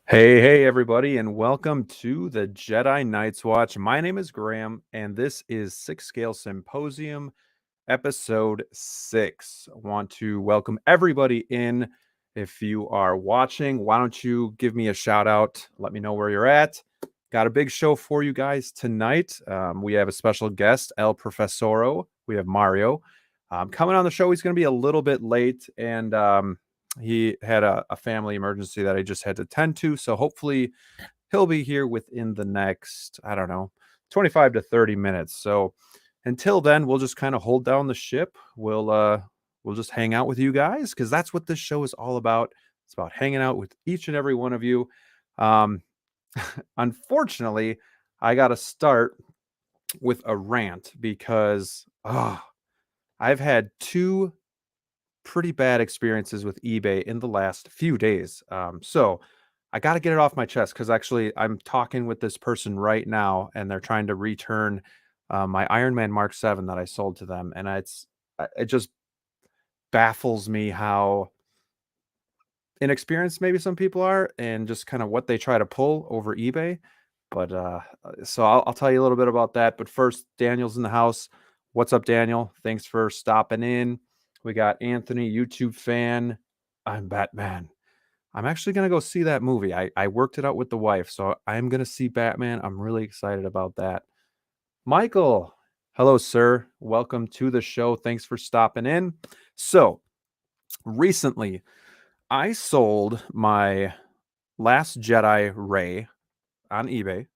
Hey, everybody, and welcome to the Jedi Knights Watch. My name is Graham, and this is Sixth Scale Symposium, episode 6. I want to welcome everybody in. If you are watching, why don't you give me a shout out? Let me know where you're at. Got a big show for you guys tonight. We have a special guest, El Profesoro. We have Mario. Coming on the show, he's going to be a little bit late, and he had a family emergency that I just had to tend to. So hopefully he'll be here within the next, I don't know, 25 to 30 minutes. So until then, we'll just kind of hold down the ship. We'll just hang out with you guys because that's what this show is all about. It's about hanging out with each and every one of you. Um, Unfortunately, I got to start with a rant because I've had two pretty bad experiences with eBay in the last few days. So I got to get it off my chest because actually I'm talking with this person right now, and they're trying to return my Iron Man Mark 7 that I sold to them, and it just baffles me how inexperienced maybe some people are, and just kind of what they try to pull over eBay. But so I'll tell you a little bit about that. But first, Daniel's in the house. What's up, Daniel? Thanks for stopping in. We got Anthony, YouTube fan. I'm Batman. I'm actually gonna go see that movie. I worked it out with the wife, so I'm gonna see Batman. I'm really excited about that. Michael, hello, sir. Welcome to the show. Thanks for stopping in. So recently, I sold my Last Jedi Rey on eBay,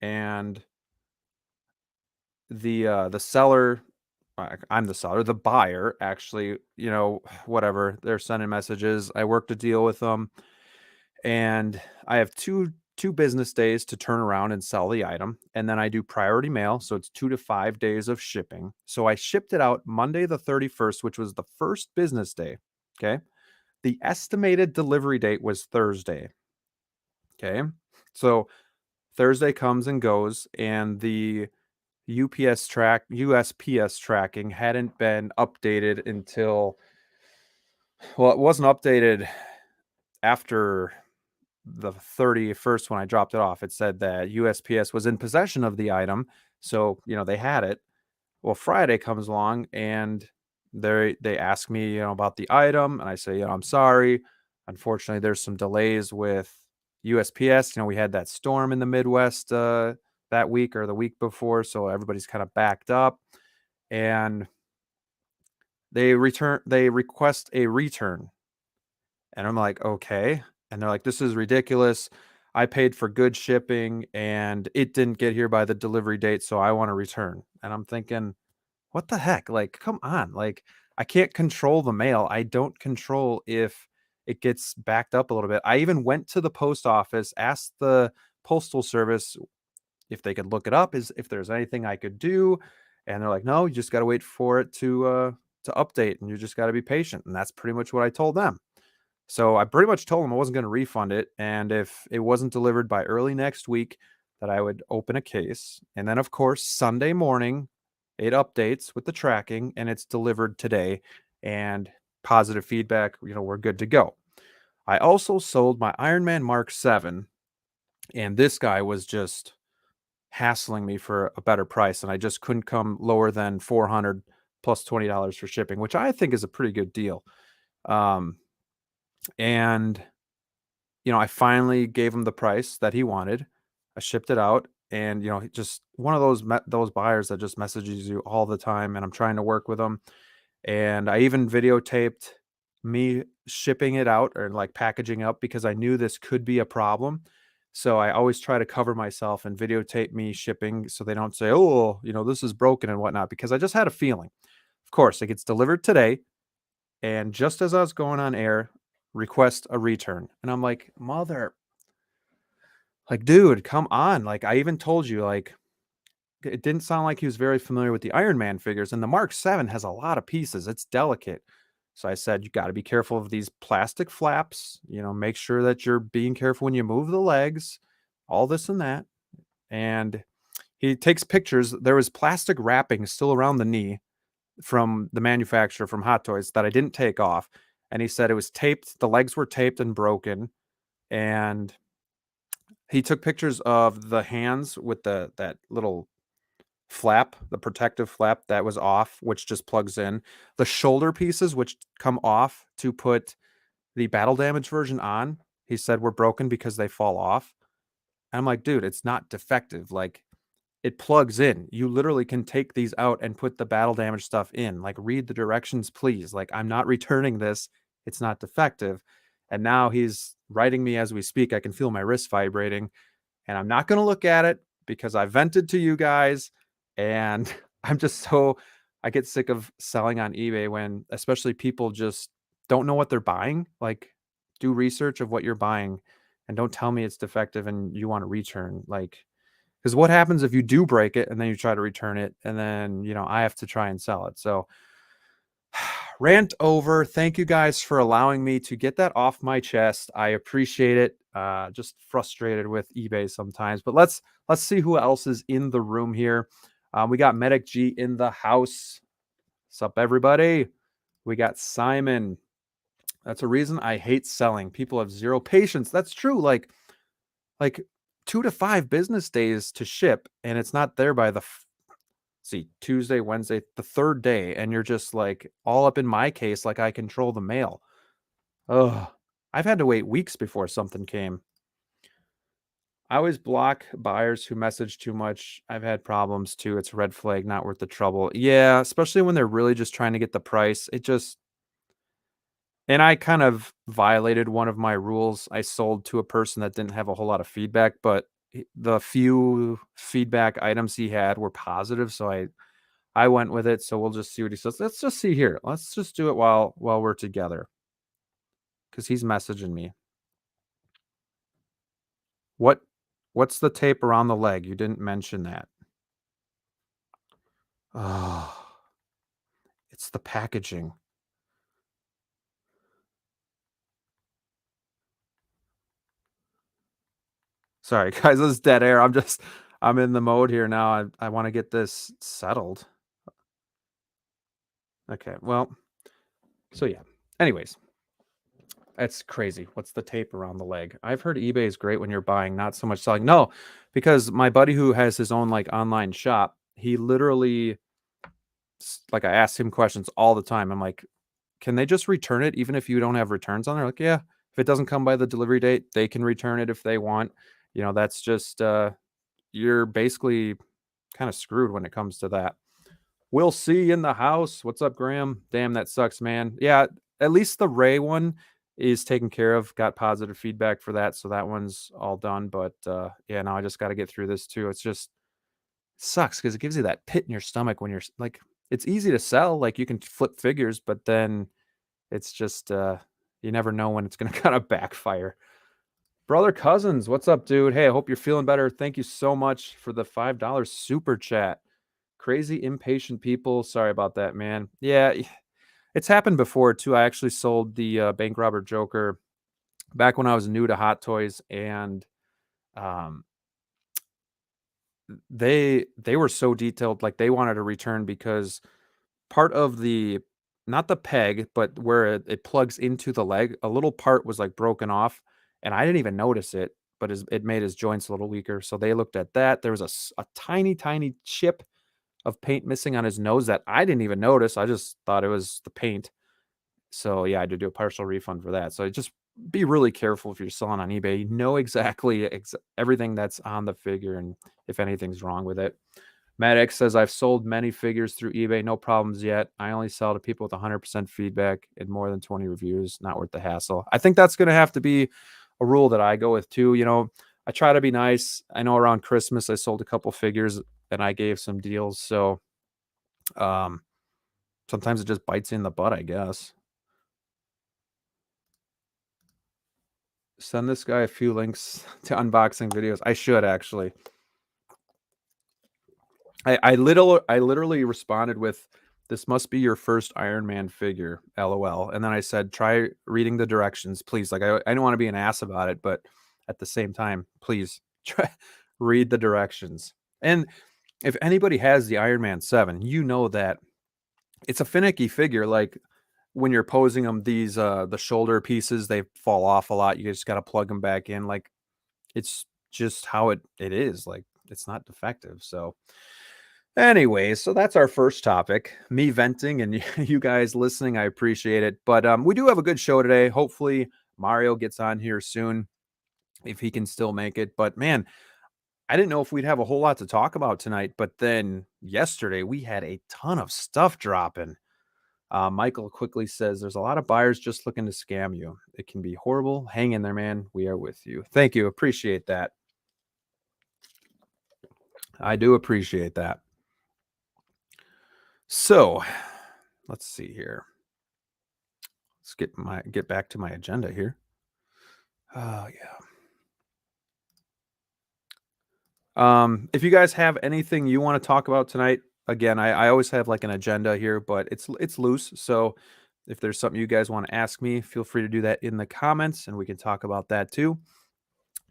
and the seller, I'm the seller, the buyer actually, whatever, they're sending messages. I worked a deal with them, and I have two business days to turn around and sell the item, and then I do priority mail, so it's 2 to 5 days of shipping. So I shipped it out Monday the 31st, which was the first business day. Okay. The estimated delivery date was Thursday. Okay. So Thursday comes and goes, and the USPS tracking hadn't been updated until, well, it wasn't updated after the 31st when I dropped it off. It said that USPS was in possession of the item, so they had it. Well, Friday comes along, and they ask me, about the item, and I say, I'm sorry. Unfortunately, there's some delays with USPS. We had that storm in the Midwest that week or the week before, so everybody's kind of backed up, and they request a return, and I'm like, okay, and they're like, this is ridiculous. I paid for good shipping, and it didn't get here by the delivery date, so I want to return. And I'm thinking, what the heck? Like, come on. Like, I can't control the mail. I don't control if it gets backed up a little bit. I even went to the post office, asked the postal service if they could look it up, is if there's anything I could do. And they're like, no, you just got to wait for it to update, and you just got to be patient. And that's pretty much what I told them. So I pretty much told them I wasn't going to refund it. And if it wasn't delivered by early next week, that I would open a case. And then, of course, Sunday morning, it updates with the tracking, and it's delivered today. And positive feedback, we're good to go. I also sold my Iron Man Mark 7, and this guy was just hassling me for a better price, and I just couldn't come lower than 400 plus $20 for shipping, which I think is a pretty good deal. And I finally gave him the price that he wanted. I shipped it out, and just one of those buyers that just messages you all the time, and I'm trying to work with them. And I even videotaped me shipping it out, or like packaging up, because I knew this could be a problem. So I always try to cover myself and videotape me shipping, so they don't say, oh, this is broken and whatnot, because I just had a feeling. Of course, it gets delivered today, and just as I was going on air, request a return. And I'm like, dude, come on. Like, I even told you, like, it didn't sound like he was very familiar with the Iron Man figures, and the Mark 7 has a lot of pieces. It's delicate. So I said, you got to be careful of these plastic flaps, make sure that you're being careful when you move the legs, all this and that. And he takes pictures. There was plastic wrapping still around the knee from the manufacturer, from Hot Toys, that I didn't take off. And he said it was taped. The legs were taped and broken. And he took pictures of the hands with that little flap, the protective flap that was off, which just plugs in. The shoulder pieces, which come off to put the battle damage version on, he said were broken because they fall off. And I'm like, dude, it's not defective. Like, it plugs in. You literally can take these out and put the battle damage stuff in. Like, read the directions, please. Like, I'm not returning this. It's not defective. And now he's writing me as we speak. I can feel my wrist vibrating, and I'm not going to look at it because I vented to you guys. And I'm just so, I get sick of selling on eBay when, especially, people just don't know what they're buying. Like, do research of what you're buying and don't tell me it's defective and you want to return. Like, because what happens if you do break it and then you try to return it and then, I have to try and sell it. So rant over. Thank you guys for allowing me to get that off my chest. I appreciate it. Just frustrated with eBay sometimes, but let's see who else is in the room here. We got Medic G in the house. What's up, everybody? We got Simon. That's a reason I hate selling. People have zero patience. That's true. Like 2 to 5 business days to ship, and it's not there by the Tuesday, Wednesday, the third day, and you're just like all up in my case, like I control the mail. Ugh. I've had to wait weeks before something came. I always block buyers who message too much. I've had problems too. It's a red flag, not worth the trouble. Yeah, especially when they're really just trying to get the price. And I kind of violated one of my rules. I sold to a person that didn't have a whole lot of feedback, but the few feedback items he had were positive, so I went with it. So we'll just see what he says. Let's just see here. Let's just do it while we're together, because he's messaging me. What's the tape around the leg? You didn't mention that. Oh, it's the packaging. Sorry, guys, this is dead air. I'm in the mode here now. I want to get this settled. Okay, well, so yeah. Anyways, that's crazy. What's the tape around the leg? I've heard eBay is great when you're buying, not so much selling. No, because my buddy who has his own like online shop, he literally, like, I ask him questions all the time. I'm like, can they just return it even if you don't have returns on there? Like, yeah, if it doesn't come by the delivery date, they can return it if they want. That's just you're basically kind of screwed when it comes to that. We'll see in the house. What's up, Graham? Damn, that sucks, man. Yeah, at least the Ray one is taken care of. Got positive feedback for that, so that one's all done. But yeah, now I just got to get through this too. It's just sucks because it gives you that pit in your stomach when you're like, it's easy to sell, like you can flip figures, but then it's just you never know when it's gonna kind of backfire. Brother Cousins, what's up, dude? Hey, I hope you're feeling better. Thank you so much for the $5 super chat. Crazy impatient people. Sorry about that, man. Yeah, it's happened before too. I actually sold the bank robber Joker back when I was new to Hot Toys, and um, they were so detailed. Like, they wanted a return because part of the, not the peg, but where it plugs into the leg, a little part was like broken off, and I didn't even notice it, but it made his joints a little weaker. So they looked at that. There was a tiny, tiny chip of paint missing on his nose that I didn't even notice. I just thought it was the paint. So yeah, I had to do a partial refund for that. So just be really careful if you're selling on eBay. You know exactly everything that's on the figure and if anything's wrong with it. Maddox says, I've sold many figures through eBay, no problems yet. I only sell to people with 100% feedback and more than 20 reviews. Not worth the hassle. I think that's going to have to be a rule that I go with too. I try to be nice. I know around Christmas I sold a couple figures and I gave some deals. So sometimes it just bites you in the butt, I guess. Send this guy a few links to unboxing videos. I should actually. I literally responded with, "This must be your first Iron Man figure, LOL." And then I said, "Try reading the directions, please." Like, I don't want to be an ass about it, but at the same time, please try read the directions. And if anybody has the Iron Man 7, you know that it's a finicky figure. Like, when you're posing them, these the shoulder pieces, they fall off a lot. You just got to plug them back in. Like, it's just how it is. Like, it's not defective. So anyways, so that's our first topic, me venting and you guys listening. I appreciate it. But we do have a good show today. Hopefully Mario gets on here soon if he can still make it. But man, I didn't know if we'd have a whole lot to talk about tonight. But then yesterday we had a ton of stuff dropping. Michael quickly says there's a lot of buyers just looking to scam you. It can be horrible. Hang in there, man. We are with you. Thank you. Appreciate that. I do appreciate that. So let's see here. Let's get back to my agenda here. Oh yeah. If you guys have anything you want to talk about tonight, again, I always have like an agenda here, but it's loose. So if there's something you guys want to ask me, feel free to do that in the comments and we can talk about that too.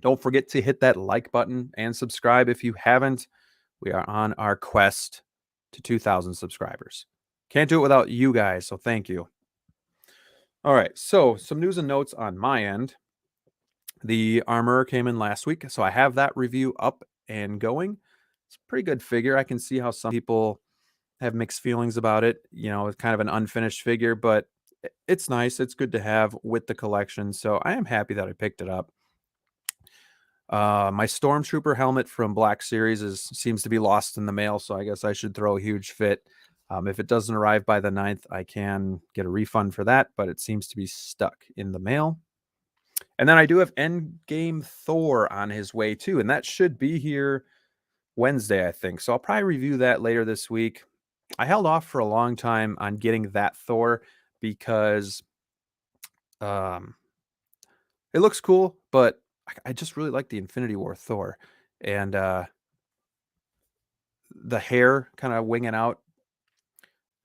Don't forget to hit that like button and subscribe if you haven't. We are on our quest to 2,000 subscribers. Can't do it without you guys, so thank you. All right, so some news and notes on my end. The armor came in last week, so I have that review up and going. It's a pretty good figure. I can see how some people have mixed feelings about it. You know, it's kind of an unfinished figure, but it's nice. It's good to have with the collection, so I am happy that I picked it up. My Stormtrooper helmet from Black Series seems to be lost in the mail, so I guess I should throw a huge fit. If it doesn't arrive by the 9th, I can get a refund for that, but it seems to be stuck in the mail. And then I do have Endgame Thor on his way too, and that should be here Wednesday, I think. So I'll probably review that later this week. I held off for a long time on getting that Thor because it looks cool, but I just really like the Infinity War Thor. And the hair kind of winging out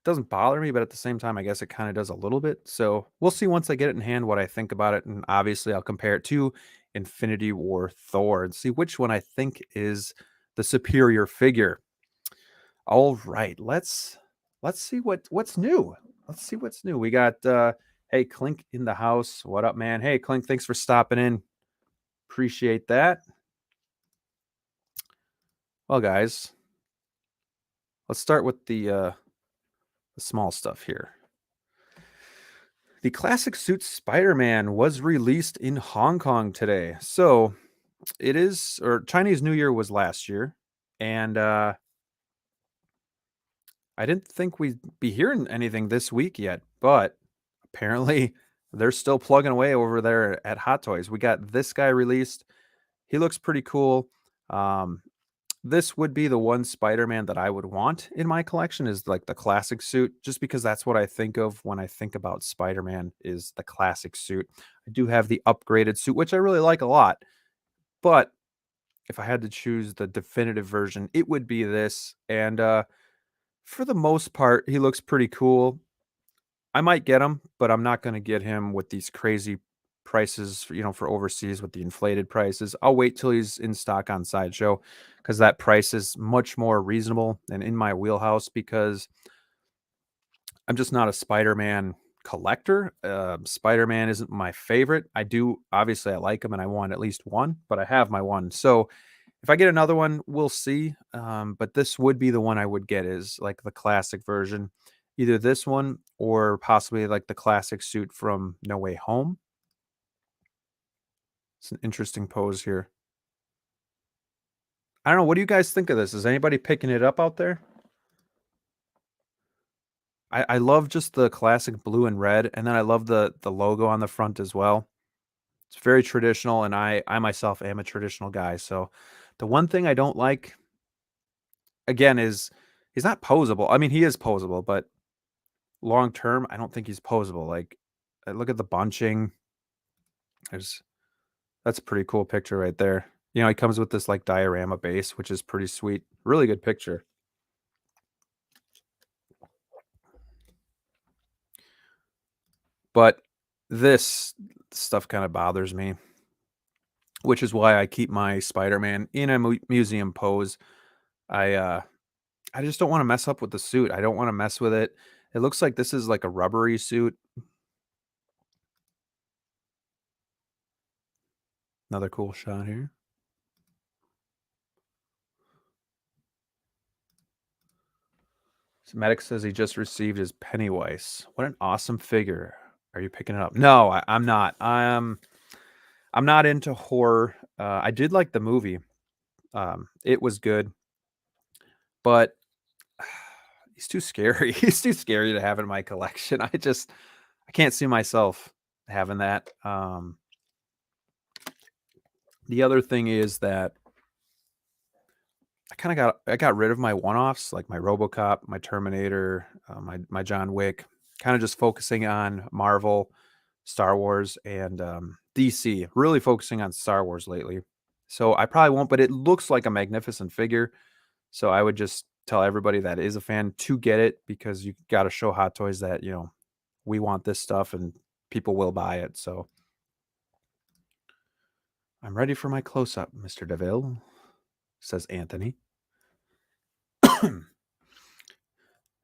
doesn't bother me, but at the same time, I guess it kind of does a little bit. So we'll see once I get it in hand what I think about it. And obviously, I'll compare it to Infinity War Thor and see which one I think is the superior figure. All right, let's see what's new. Let's see what's new. We got hey Clink in the house. What up, man? Hey Clink, thanks for stopping in. Appreciate that. Well, guys, let's start with the small stuff here. The classic suit Spider-Man was released in Hong Kong today. So it is, or Chinese New Year was last year. And I didn't think we'd be hearing anything this week yet, but apparently they're still plugging away over there at Hot Toys. We got this guy released. He looks pretty cool. This would be the one Spider-Man that I would want in my collection is like the classic suit, just because that's what I think of when I think about Spider-Man is the classic suit. I do have the upgraded suit, which I really like a lot. But if I had to choose the definitive version, it would be this. And for the most part, he looks pretty cool. I might get him, but I'm not going to get him with these crazy prices, for overseas with the inflated prices. I'll wait till he's in stock on Sideshow because that price is much more reasonable and in my wheelhouse because I'm just not a Spider-Man collector. Spider-Man isn't my favorite. Obviously I like him and I want at least one, but I have my one. So if I get another one, we'll see. But this would be the one I would get is like the classic version. Either this one or possibly like the classic suit from No Way Home. It's an interesting pose here. I don't know. What do you guys think of this? Is anybody picking it up out there? I love just the classic blue and red, and then I love the logo on the front as well. It's very traditional, and I myself am a traditional guy. So the one thing I don't like, again, is he's not posable. I mean, he is posable, but long term, I don't think he's posable. Like, look at the bunching. That's a pretty cool picture right there. He comes with this like diorama base, which is pretty sweet. Really good picture. But this stuff kind of bothers me, which is why I keep my Spider-Man in a museum pose. I just don't want to mess up with the suit. I don't want to mess with it. It looks like this is like a rubbery suit. Another cool shot here. Medic says he just received his Pennywise. What an awesome figure. Are you picking it up? No, I'm not. I'm not into horror. I did like the movie. It was good, but he's too scary. He's too scary to have in my collection. I can't see myself having that. The other thing is that I got rid of my one-offs like my RoboCop, my Terminator, my John Wick, kind of just focusing on Marvel, Star Wars, and DC. Really focusing on Star Wars lately. So I probably won't, but it looks like a magnificent figure. So I would just tell everybody that is a fan to get it, because you got to show Hot Toys that, we want this stuff and people will buy it. So I'm ready for my close up, Mr. DeVille, says Anthony.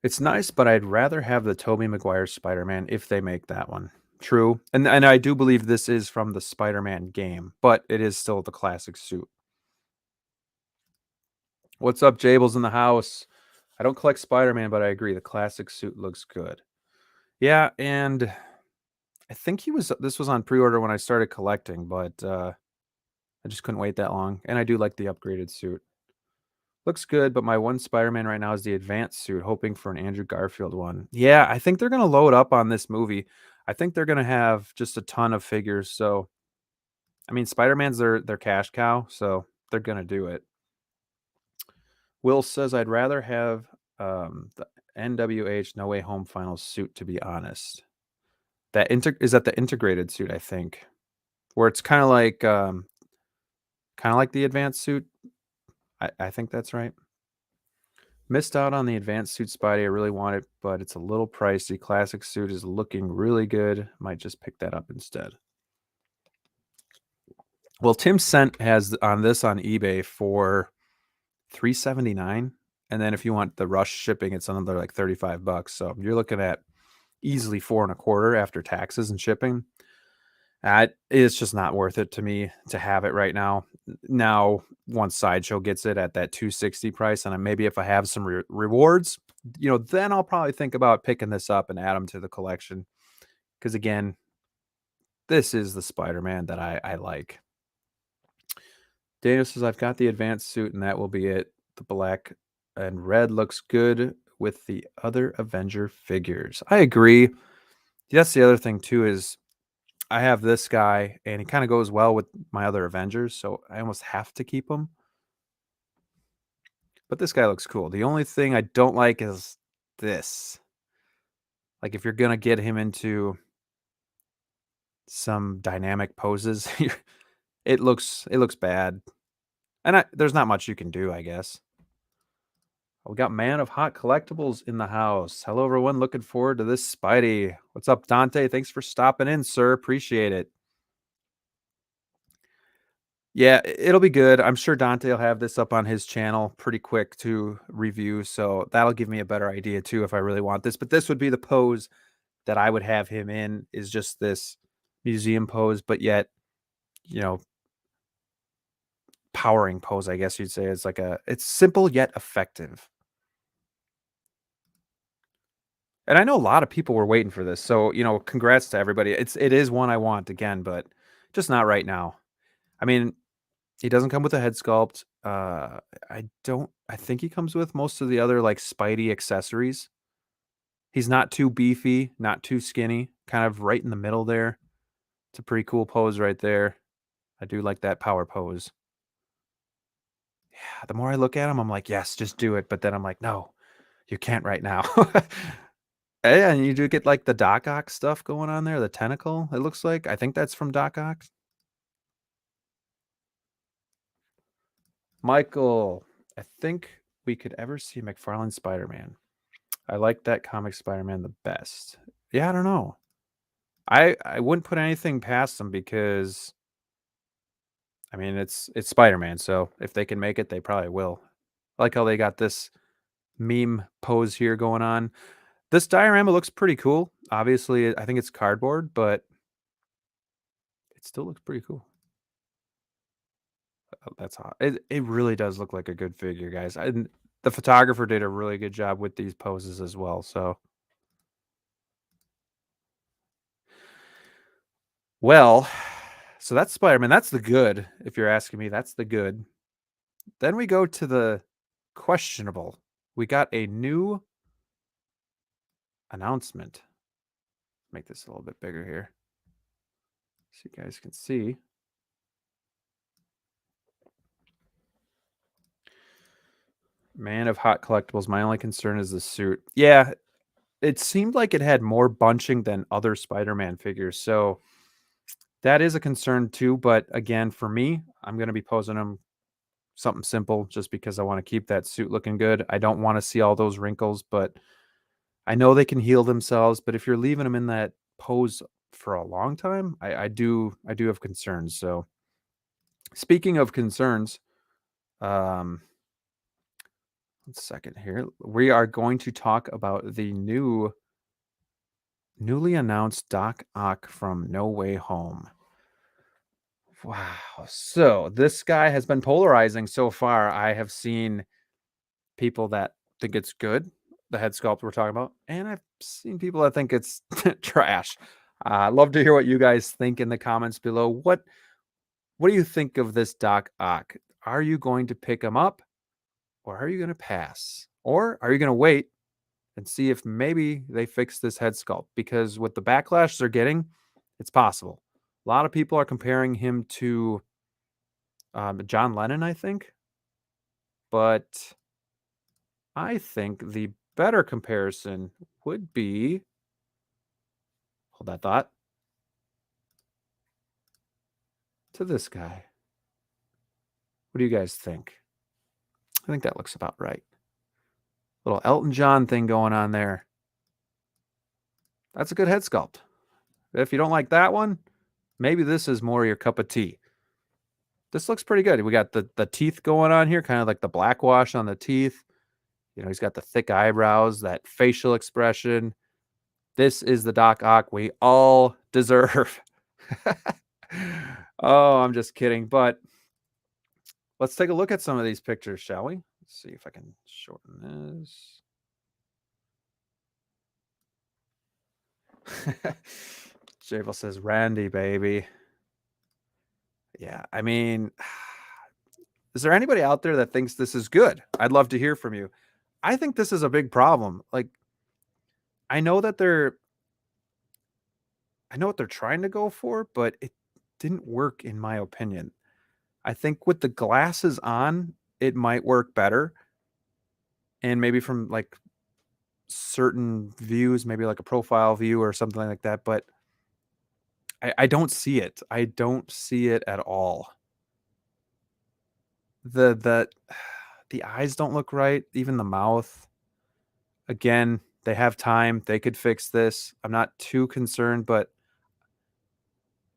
It's nice, but I'd rather have the Tobey Maguire Spider-Man if they make that one. True. And I do believe this is from the Spider-Man game, but it is still the classic suit. What's up, Jables in the house? I don't collect Spider-Man, but I agree the classic suit looks good. Yeah, and I think this was on pre-order when I started collecting, but I just couldn't wait that long. And I do like the upgraded suit. Looks good, but my one Spider-Man right now is the advanced suit, hoping for an Andrew Garfield one. Yeah, I think they're going to load up on this movie. I think they're going to have just a ton of figures. So, I mean, Spider-Man's their cash cow, so they're going to do it. Will says, I'd rather have the NWH No Way Home final suit, to be honest. Is that the integrated suit, I think, where it's kind of like the advanced suit. I think that's right. Missed out on the advanced suit Spidey. I really want it, but it's a little pricey. Classic suit is looking really good. Might just pick that up instead. Well, Tim Cent has on eBay for $379, and then if you want the rush shipping, it's another like $35. So you're looking at easily $4.25 after taxes and shipping. It's just not worth it to me to have it right now. Now, once Sideshow gets it at that $260 price, and maybe if I have some rewards, then I'll probably think about picking this up and add them to the collection. Because again, this is the Spider-Man that I like. Daniel says, I've got the advanced suit, and that will be it. The black and red looks good with the other Avenger figures. I agree. That's the other thing, too, is I have this guy, and he kind of goes well with my other Avengers, so I almost have to keep him. But this guy looks cool. The only thing I don't like is this. Like, if you're going to get him into some dynamic poses, it looks bad. And there's not much you can do, I guess. We got Man of Hot Collectibles in the house. Hello, everyone. Looking forward to this Spidey. What's up, Dante? Thanks for stopping in, sir. Appreciate it. Yeah, it'll be good. I'm sure Dante will have this up on his channel pretty quick to review, so that'll give me a better idea too if I really want this. But this would be the pose that I would have him in, is just this museum pose, but yet, powering pose, I guess you'd say. It's simple yet effective. And I know a lot of people were waiting for this, so congrats to everybody. It is one I want again, but just not right now. I mean, he doesn't come with a head sculpt. I think he comes with most of the other like Spidey accessories. He's not too beefy, not too skinny, kind of right in the middle there. It's a pretty cool pose right there. I do like that power pose. Yeah, the more I look at him, I'm like, yes, just do it. But then I'm like, no, you can't right now. Yeah, and you do get like the Doc Ock stuff going on there, the tentacle, it looks like. I think that's from Doc Ock. Michael, I think we could ever see Mcfarlane Spider-Man. I like that comic Spider-Man the best. Yeah, I don't know. I wouldn't put anything past them because I mean it's Spider-Man, so if they can make it, they probably will. I like how they got this meme pose here going on. This diorama looks pretty cool. Obviously, I think it's cardboard, but it still looks pretty cool. Oh, that's hot. It really does look like a good figure, guys. the photographer did a really good job with these poses as well. So, well, so that's Spider-Man. That's the good. If you're asking me, that's the good. Then we go to the questionable. We got a new announcement. Make this a little bit bigger here so you guys can see. Man of Hot Collectibles. My only concern is the suit. Yeah, it seemed like it had more bunching than other Spider-Man figures. So that is a concern too. But again, for me, I'm going to be posing them something simple just because I want to keep that suit looking good. I don't want to see all those wrinkles, but I know they can heal themselves. But if you're leaving them in that pose for a long time, I do have concerns. So speaking of concerns, 1 second here. We are going to talk about the newly announced Doc Ock from No Way Home. Wow. So this guy has been polarizing so far. I have seen people that think it's good, the head sculpt we're talking about, and I've seen people that think it's trash. I'd love to hear what you guys think in the comments below. What do you think of this Doc Ock? Are you going to pick him up, or are you going to pass? Or are you going to wait and see if maybe they fix this head sculpt? Because with the backlash they're getting, it's possible. A lot of people are comparing him to John Lennon, I think. But I think the better comparison would be, hold that thought, to this guy. What do you guys think? I think that looks about right. Little Elton John thing going on there. That's a good head sculpt. If you don't like that one, maybe this is more your cup of tea. This looks pretty good. We got the teeth going on here, kind of like the black wash on the teeth. You know, he's got the thick eyebrows, that facial expression. This is the Doc Ock we all deserve. Oh, I'm just kidding. But let's take a look at some of these pictures, shall we? Let's see if I can shorten this. Javel says, Randy, baby. Yeah, I mean, is there anybody out there that thinks this is good? I'd love to hear from you. I think this is a big problem. Like, I know what they're trying to go for, but it didn't work in my opinion. I think with the glasses on, it might work better. And maybe from like certain views, maybe like a profile view or something like that, but I don't see it. I don't see it at all. The the eyes don't look right, even the mouth. Again, they have time. They could fix this. I'm not too concerned, but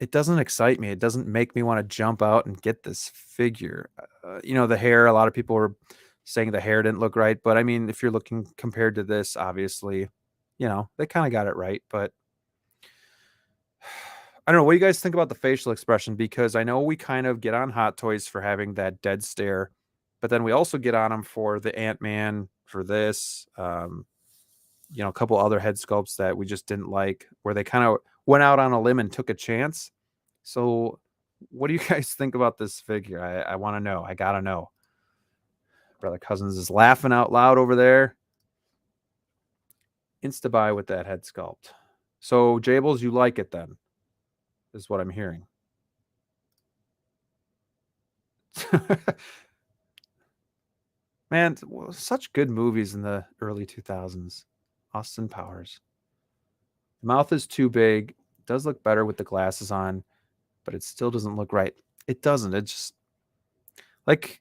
it doesn't excite me. It doesn't make me want to jump out and get this figure. You know, the hair, a lot of people were saying the hair didn't look right, but I mean, if you're looking compared to this, obviously, you know, they kind of got it right, but I don't know. What do you guys think about the facial expression? Because I know we kind of get on Hot Toys for having that dead stare, but then we also get on them for the Ant-Man, for this, you know, a couple other head sculpts that we just didn't like, where they kind of went out on a limb and took a chance. So what do you guys think about this figure? I want to know. I got to know. Brother Cousins is laughing out loud over there. Insta-buy with that head sculpt. So, Jables, you like it then? Is what I'm hearing. Man, such good movies in the early 2000s. Austin Powers. The mouth is too big. It does look better with the glasses on, but it still doesn't look right. It doesn't. It just, like,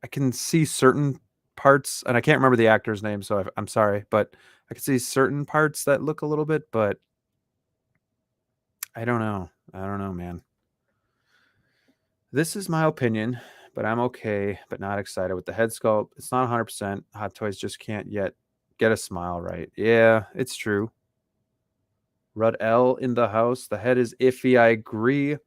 I can see certain parts, and I can't remember the actor's name, so I'm sorry, but I can see certain parts that look a little bit, but I don't know. I don't know, man. This is my opinion, but I'm okay, but not excited with the head sculpt. It's not 100%. Hot Toys just can't yet get a smile right. Yeah, it's true. Rud L in the house. The head is iffy. I agree.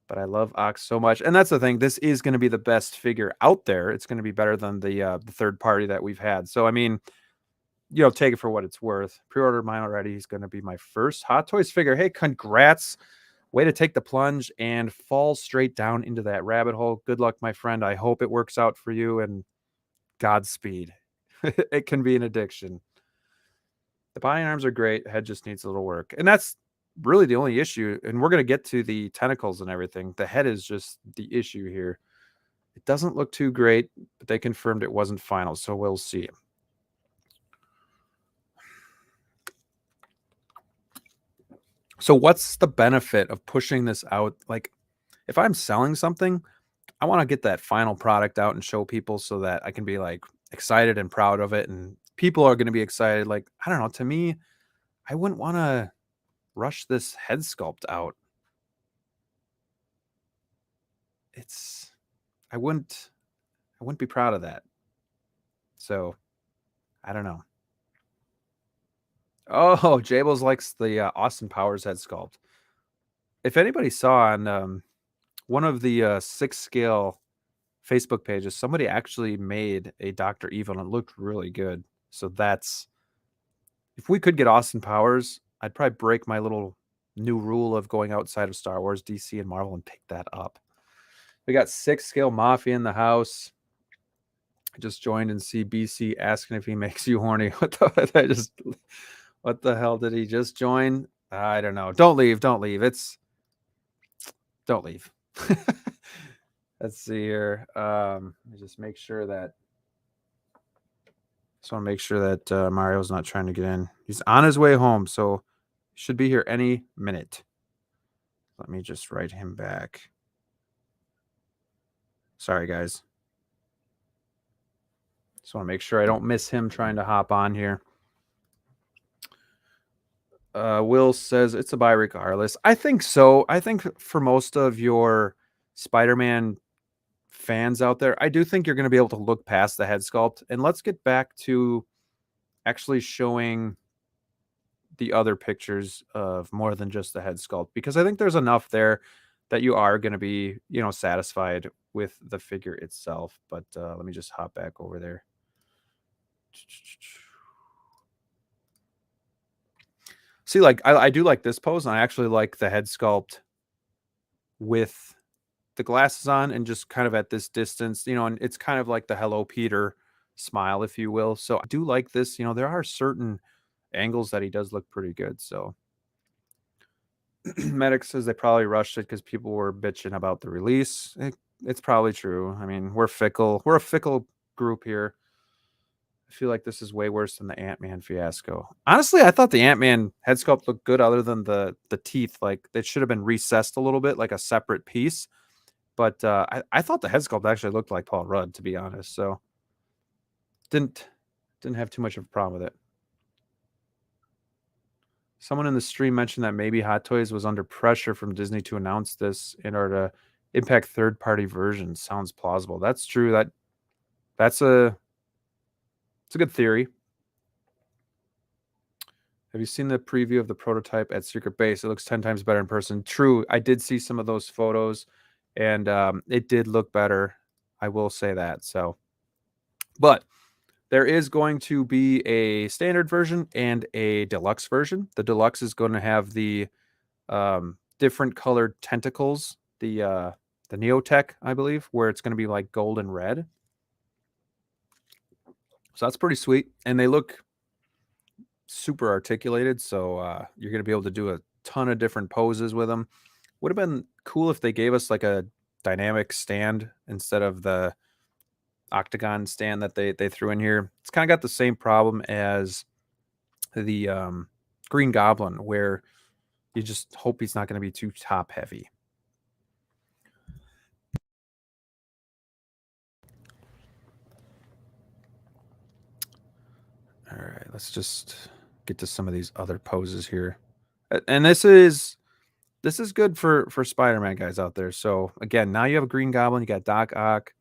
But I love Ox so much. And that's the thing. This is going to be the best figure out there. It's going to be better than the third party that we've had. So, I mean, take it for what it's worth. Pre-ordered mine already. He's going to be my first Hot Toys figure. Hey, congrats. Way to take the plunge and fall straight down into that rabbit hole. Good luck, my friend. I hope it works out for you, and Godspeed. It can be an addiction. The body and arms are great. Head just needs a little work. And that's really the only issue. And we're going to get to the tentacles and everything. The head is just the issue here. It doesn't look too great, but they confirmed it wasn't final, so we'll see. So what's the benefit of pushing this out? Like, if I'm selling something, I want to get that final product out and show people so that I can be like excited and proud of it. And people are going to be excited. Like, I don't know, to me, I wouldn't want to rush this head sculpt out. I wouldn't be proud of that. So I don't know. Oh, Jables likes the Austin Powers head sculpt. If anybody saw on one of the Sixth Scale Facebook pages, somebody actually made a Dr. Evil and it looked really good. So if we could get Austin Powers, I'd probably break my little new rule of going outside of Star Wars, DC, and Marvel and pick that up. We got Sixth Scale Mafia in the house. I just joined and see BC asking if he makes you horny. What the hell did he just join? I don't know. Don't leave. Don't leave. Don't leave. Let's see here. Let me just make sure that. Just want to make sure that Mario's not trying to get in. He's on his way home, so should be here any minute. Let me just write him back. Sorry, guys. Just want to make sure I don't miss him trying to hop on here. Will says it's a buy regardless. I think so. I think for most of your Spider-Man fans out there, I do think you're going to be able to look past the head sculpt. And let's get back to actually showing the other pictures of more than just the head sculpt, because I think there's enough there that you are going to be, satisfied with the figure itself. But let me just hop back over there. See, like I do like this pose, and I actually like the head sculpt with the glasses on and just kind of at this distance, and it's kind of like the Hello Peter smile, if you will. So I do like this. There are certain angles that he does look pretty good. So Medic says they probably rushed it because people were bitching about the release. It's probably true. I mean, we're fickle. We're a fickle group here. I feel like this is way worse than the Ant-Man fiasco. Honestly, I thought the Ant-Man head sculpt looked good other than the teeth. Like, they should have been recessed a little bit, like a separate piece. But I thought the head sculpt actually looked like Paul Rudd, to be honest. So didn't have too much of a problem with it. Someone in the stream mentioned that maybe Hot Toys was under pressure from Disney to announce this in order to impact third-party versions. Sounds plausible. That's true. It's a good theory. Have you seen the preview of the prototype at Secret Base? It looks 10 times better in person. True. I did see some of those photos, and it did look better. I will say that. So, but there is going to be a standard version and a deluxe version. The deluxe is going to have the different colored tentacles, the Neotech, I believe, where it's going to be like gold and red. So that's pretty sweet. And they look super articulated. So you're going to be able to do a ton of different poses with them. Would have been cool if they gave us like a dynamic stand instead of the octagon stand that they threw in here. It's kind of got the same problem as the Green Goblin, where you just hope he's not going to be too top heavy. All right, let's just get to some of these other poses here. And this is good for Spider-Man guys out there. So again, now you have a Green Goblin, you got Doc Ock.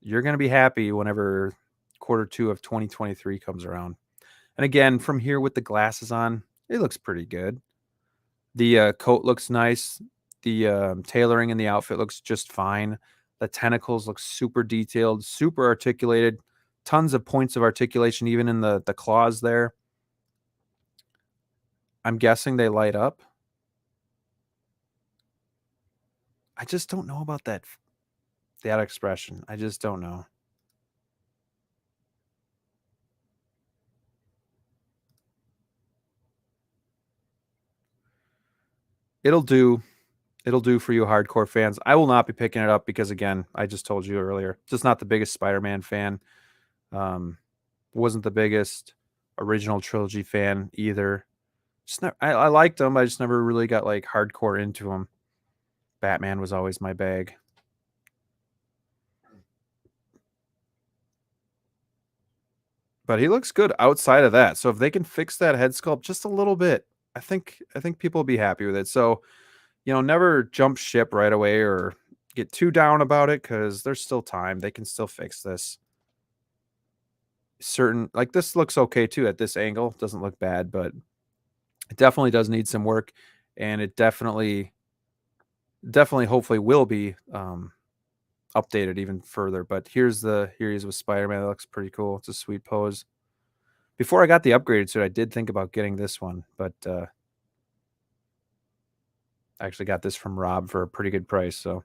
You're going to be happy whenever Q2 of 2023 comes around. And again, from here with the glasses on, it looks pretty good. The coat looks nice. The tailoring in the outfit looks just fine. The tentacles look super detailed, super articulated, tons of points of articulation, even in the claws there. I'm guessing they light up. I just don't know about that expression. I just don't know. It'll do. It'll do for you hardcore fans. I will not be picking it up because, again, I just told you earlier, just not the biggest Spider-Man fan. Wasn't the biggest original trilogy fan either. I liked them. I just never really got like hardcore into them. Batman was always my bag. But he looks good outside of that. So if they can fix that head sculpt just a little bit, I think people will be happy with it. So, never jump ship right away or get too down about it because there's still time. They can still fix this. Like this looks okay too at this angle. Doesn't look bad, but it definitely does need some work, and it definitely hopefully will be updated even further. But here he is with Spider-Man. That looks pretty cool. It's a sweet pose. Before I got the upgraded suit, I did think about getting this one, but I actually got this from Rob for a pretty good price. So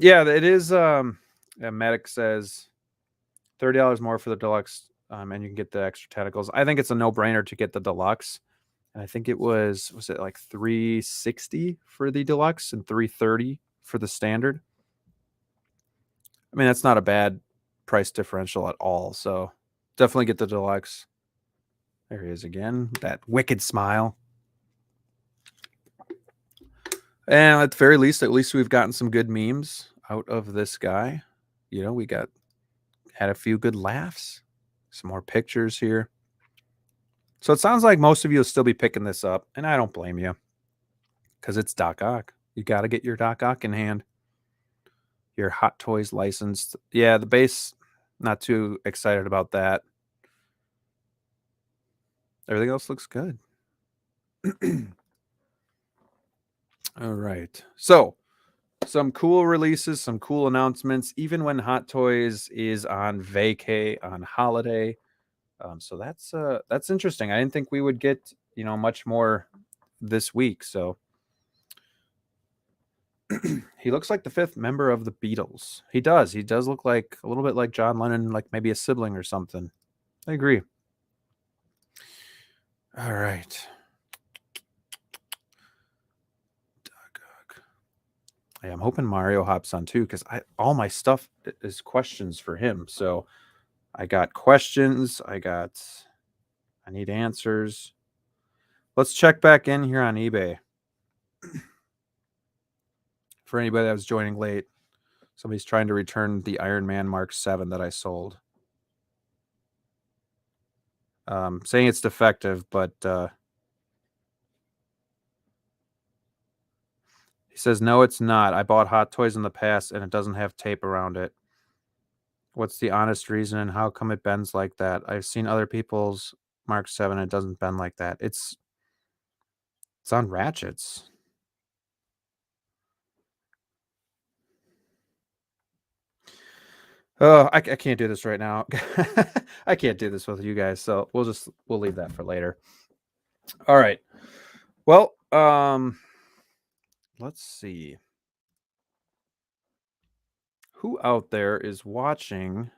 yeah, it is. Medic says $30 more for the deluxe, and you can get the extra tentacles. I think it's a no-brainer to get the deluxe. And I think it was it like $360 for the deluxe and $330 for the standard. I mean, that's not a bad price differential at all. So definitely get the deluxe. There he is again, that wicked smile. And at the very least, we've gotten some good memes out of this guy. We had a few good laughs, some more pictures here. So it sounds like most of you will still be picking this up, and I don't blame you because it's Doc Ock. You got to get your Doc Ock in hand. Your Hot Toys licensed. Yeah, the base, not too excited about that. Everything else looks good. All right. So, some cool releases, some cool announcements, even when Hot Toys is on vacay, on holiday. So that's interesting. I didn't think we would get, much more this week. So he looks like the fifth member of the Beatles. He does. He does look like a little bit like John Lennon, like maybe a sibling or something. I agree. All right. Hey, I'm hoping Mario hops on too, because all my stuff is questions for him. So I got questions. I need answers. Let's check back in here on eBay. For anybody that was joining late, somebody's trying to return the Iron Man Mark 7 that I sold. Saying it's defective, but he says, no, it's not. I bought Hot Toys in the past and it doesn't have tape around it. What's the honest reason and how come it bends like that? I've seen other people's Mark 7 and it doesn't bend like that. It's on ratchets. Oh, I can't do this right now. I can't do this with you guys, so we'll leave that for later. All right. Well, let's see. Who out there is watching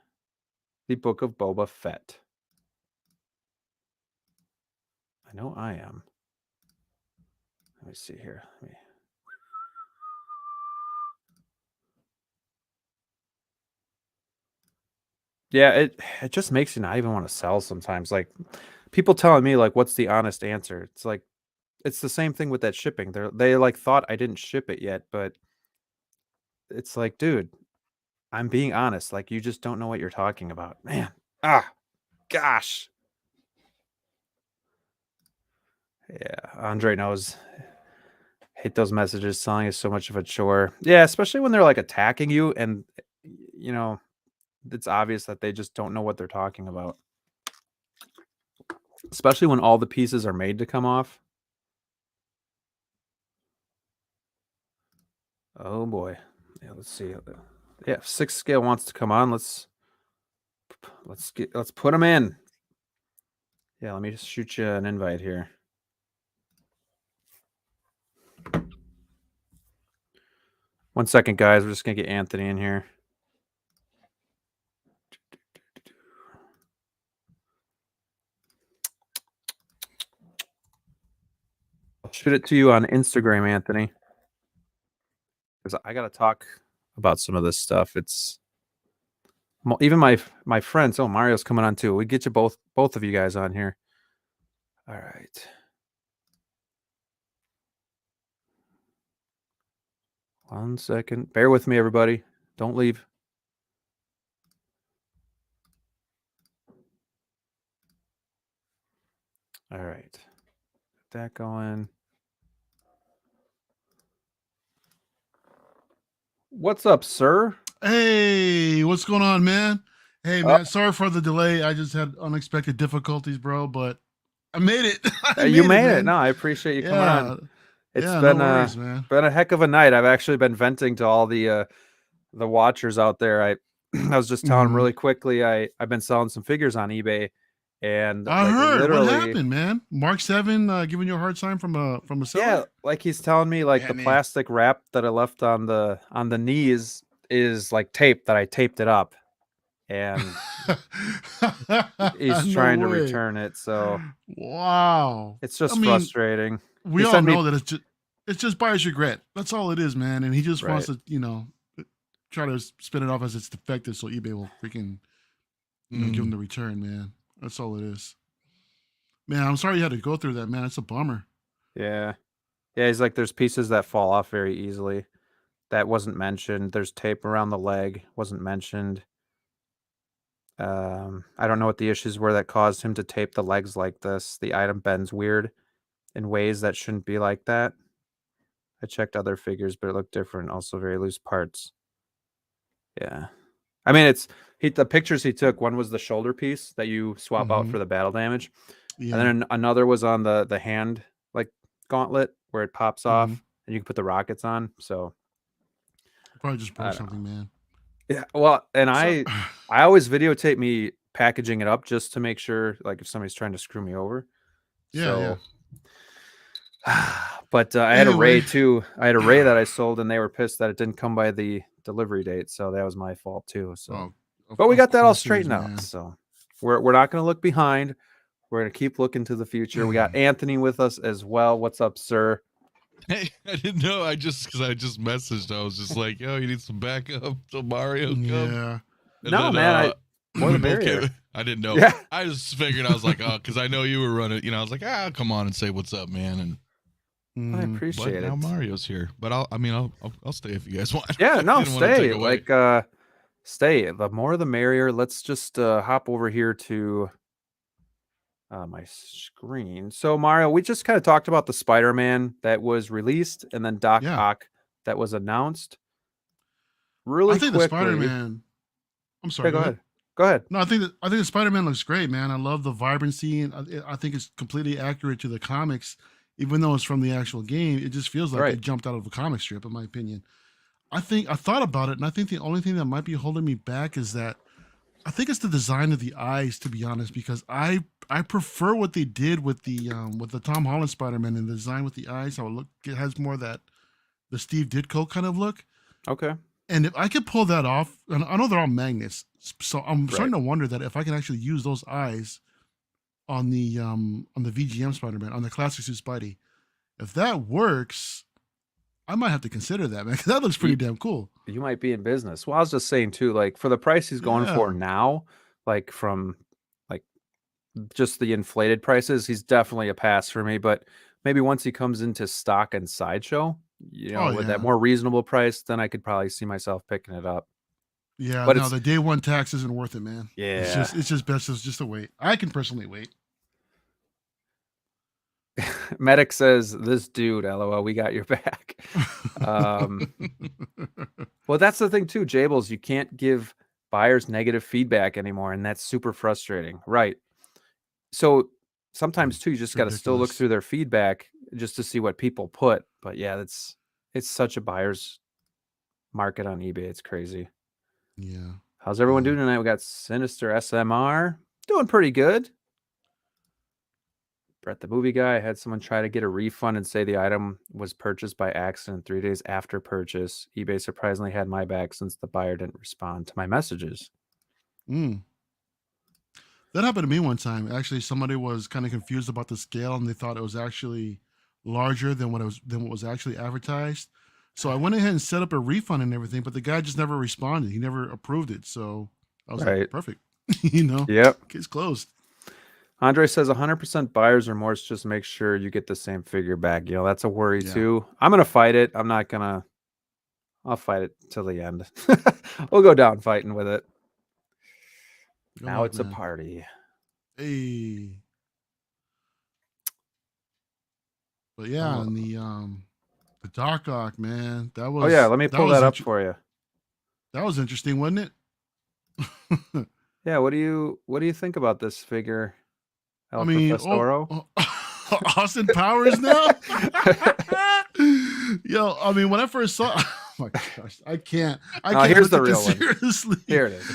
the Book of Boba Fett? I know I am. Let me see here. Yeah, it just makes you not even want to sell sometimes. Like people telling me like, what's the honest answer? It's like it's the same thing with that shipping. They like thought I didn't ship it yet, but it's like, dude, I'm being honest. Like you just don't know what you're talking about, man. Gosh. Yeah, Andre knows. Hate those messages. Selling is so much of a chore. Yeah, especially when they're like attacking you, and you know it's obvious that they just don't know what they're talking about. Especially when all the pieces are made to come off. Oh boy. Yeah, let's see. Yeah, Sixth Scale wants to come on. Let's put him in. Yeah, let me just shoot you an invite here. One second, guys. We're just gonna get Anthony in here. I'll shoot it to you on Instagram, Anthony, because I gotta talk about some of this stuff. It's even my friends. Oh, Mario's coming on too. We get you both of you guys on here. All right. One second. Bear with me, everybody. Don't leave. All right. Get that going. What's up, sir? Hey, what's going on, man? Hey, man, sorry for the delay. I just had unexpected difficulties, bro, but I made it. You made it. No, I appreciate you coming on. It's been no worries, man. Been a heck of a night. I've actually been venting to all the watchers out there. I was just telling them really quickly. I've been selling some figures on eBay, and I heard literally, what happened, man. Mark 7 giving you a hard time from a seller. Yeah, like he's telling me like the plastic wrap that I left on the knees is like tape that I taped it up, and he's trying to return it. So wow, it's just frustrating. We all know that it's just buyer's regret. That's all it is, man. And he just wants to, try to spin it off as it's defective, so eBay will freaking give him the return, man. That's all it is. Man, I'm sorry you had to go through that, man. It's a bummer. Yeah. Yeah, he's like, there's pieces that fall off very easily. That wasn't mentioned. There's tape around the leg. Wasn't mentioned. I don't know what the issues were that caused him to tape the legs like this. The item bends weird in ways that shouldn't be like that. I checked other figures, but it looked different. Also very loose parts. Yeah. I mean, the pictures he took, one was the shoulder piece that you swap out for the battle damage. Yeah. And then another was on the hand like gauntlet where it pops off and you can put the rockets on. So probably just broke something, man. Yeah, well, and I always videotape me packaging it up just to make sure, like, if somebody's trying to screw me over. Yeah. But I had a Ray too. I had a Ray that I sold, and they were pissed that it didn't come by the delivery date. So that was my fault too. So, but we got that all straightened out. So we're not going to look behind. We're going to keep looking to the future. We got Anthony with us as well. What's up, sir? Hey, I didn't know. Because I just messaged. I was just like, "Yo, you need some backup till Mario come." Yeah. And no, then, man. More the merrier. Okay, I didn't know. Yeah. I just figured I was like, "Oh," because I know you were running. I was like, "Ah, come on and say what's up, man." And I appreciate it. Now Mario's here, but I'll stay if you guys want. Yeah, no, stay. Like, stay. The more the merrier. Let's just hop over here to my screen. So Mario, we just kind of talked about the Spider-Man that was released and then Doc Ock that was announced. Really quickly. The Spider-Man. I'm sorry. Go ahead. Go ahead. No, I think the Spider-Man looks great, man. I love the vibrancy, and I think it's completely accurate to the comics, even though it's from the actual game. It just feels like it jumped out of a comic strip, in my opinion. I thought about it, and I think the only thing that might be holding me back is that I think it's the design of the eyes, to be honest, because I prefer what they did with the Tom Holland Spider-Man and the design with the eyes. How it has more of that the Steve Ditko kind of look. Okay. And if I could pull that off, and I know they're all magnets, so I'm starting to wonder that if I can actually use those eyes on the VGM Spider-Man, on the classic suit Spidey, if that works, I might have to consider that, man, because that looks pretty damn cool. You might be in business. Well, I was just saying too, like for the price he's going for now, like from like just the inflated prices, he's definitely a pass for me. But maybe once he comes into stock and sideshow, with that more reasonable price, then I could probably see myself picking it up. Yeah, but the day one tax isn't worth it, man. Yeah, it's just best just to wait. I can personally wait. Medic says, "This dude, LOL, we got your back." Well, that's the thing too, Jables. You can't give buyers negative feedback anymore, and that's super frustrating, right? So sometimes too, you just got to still look through their feedback just to see what people put. But yeah, it's such a buyer's market on eBay. It's crazy. Yeah. How's everyone doing tonight? We got Sinister SMR doing pretty good. Brett the Movie Guy had someone try to get a refund and say the item was purchased by accident 3 days after purchase. eBay surprisingly had my back since the buyer didn't respond to my messages. That happened to me one time. Actually, somebody was kind of confused about the scale and they thought it was actually larger than what was actually advertised. So I went ahead and set up a refund and everything, but the guy just never responded. He never approved it. So I was like, perfect. Yep. Case closed. Andre says 100% buyer's remorse. Just make sure you get the same figure back. That's a worry too. I'm going to fight it. I'll fight it till the end. We'll go down fighting with it. Now it's a party. Hey. But yeah, and the Dock Ock, man. That was let me pull that up for you. That was interesting, wasn't it? Yeah, what do you think about this figure? Austin Powers now? Yo, I mean, when I first saw, oh my gosh, I can't here's the look real at this seriously. One. Here it is.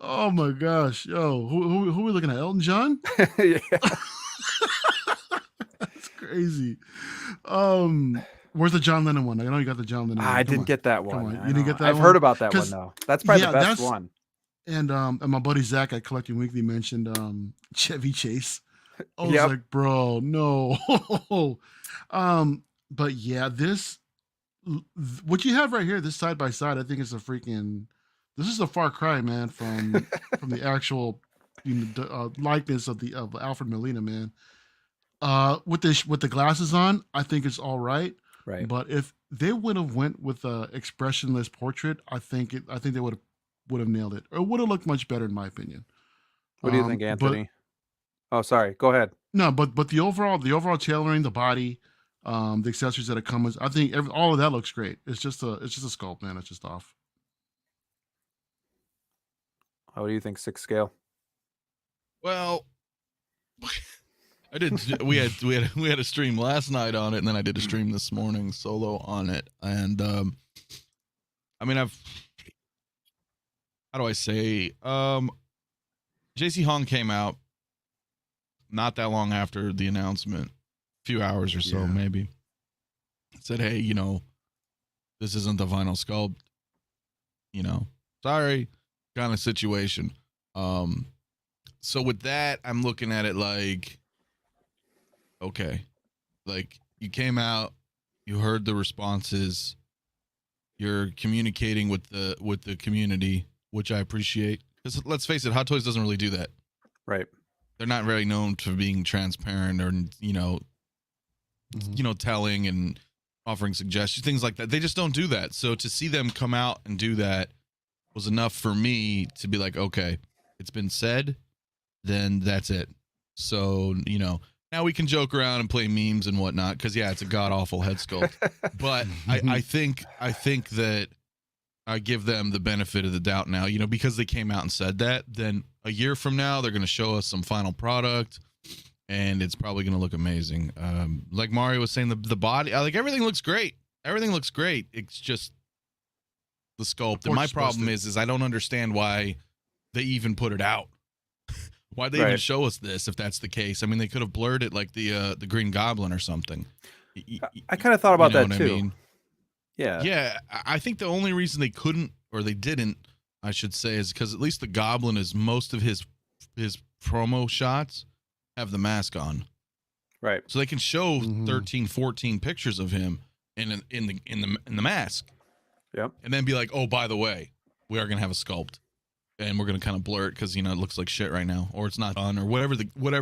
Oh my gosh, yo, who are we looking at? Elton John? Yeah. That's crazy. Where's the John Lennon one? I know you got the John Lennon one. I didn't get that one. You didn't get that I've one? heard about that one though. That's probably the best one. And my buddy Zach at Collecting Weekly mentioned Chevy Chase. I was like, bro, no. But yeah, what you have right here, this side by side, I think is this is a far cry, man, from the actual likeness of Alfred Molina, man. With the glasses on, I think it's all right. Right. But if they would have went with a expressionless portrait, I think they would have nailed it. Or would have looked much better, in my opinion. What do you think, Anthony? Sorry. Go ahead. No, but the overall tailoring, the body, the accessories that it comes with, I think all of that looks great. It's just a sculpt, man. It's just off. What do you think, Sixth Scale? Well, we had a stream last night on it, and then I did a stream this morning solo on it. And I mean, how do I say? JC Hong came out not that long after the announcement, a few hours or so, maybe. Said, hey, this isn't the final sculpt. Sorry, kind of situation. So with that, I'm looking at it like, okay, like you came out, you heard the responses, you're communicating with the community, which I appreciate. Because let's face it, Hot Toys doesn't really do that. Right. They're not really known for being transparent or telling and offering suggestions, things like that. They just don't do that. So to see them come out and do that was enough for me to be like, okay, it's been said, then that's it. So, now we can joke around and play memes and whatnot, because it's a god awful head sculpt. But I think that I give them the benefit of the doubt now, because they came out and said that. Then a year from now, they're going to show us some final product, and it's probably going to look amazing. Like Mario was saying, the body, like everything looks great. Everything looks great. It's just the sculpt. And my problem is I don't understand why they even put it out. Why'd they even show us this if that's the case? I mean, they could have blurred it like the Green Goblin or something. I kind of thought about that too. I mean? Yeah. Yeah. I think the only reason they couldn't, or they didn't, I should say, is because at least the Goblin is most of his promo shots have the mask on. Right. So they can show 13, 14 pictures of him in the mask. Yep. And then be like, oh, by the way, we are going to have a sculpt. And we're going to kind of blur it because, it looks like shit right now. Or it's not on, or whatever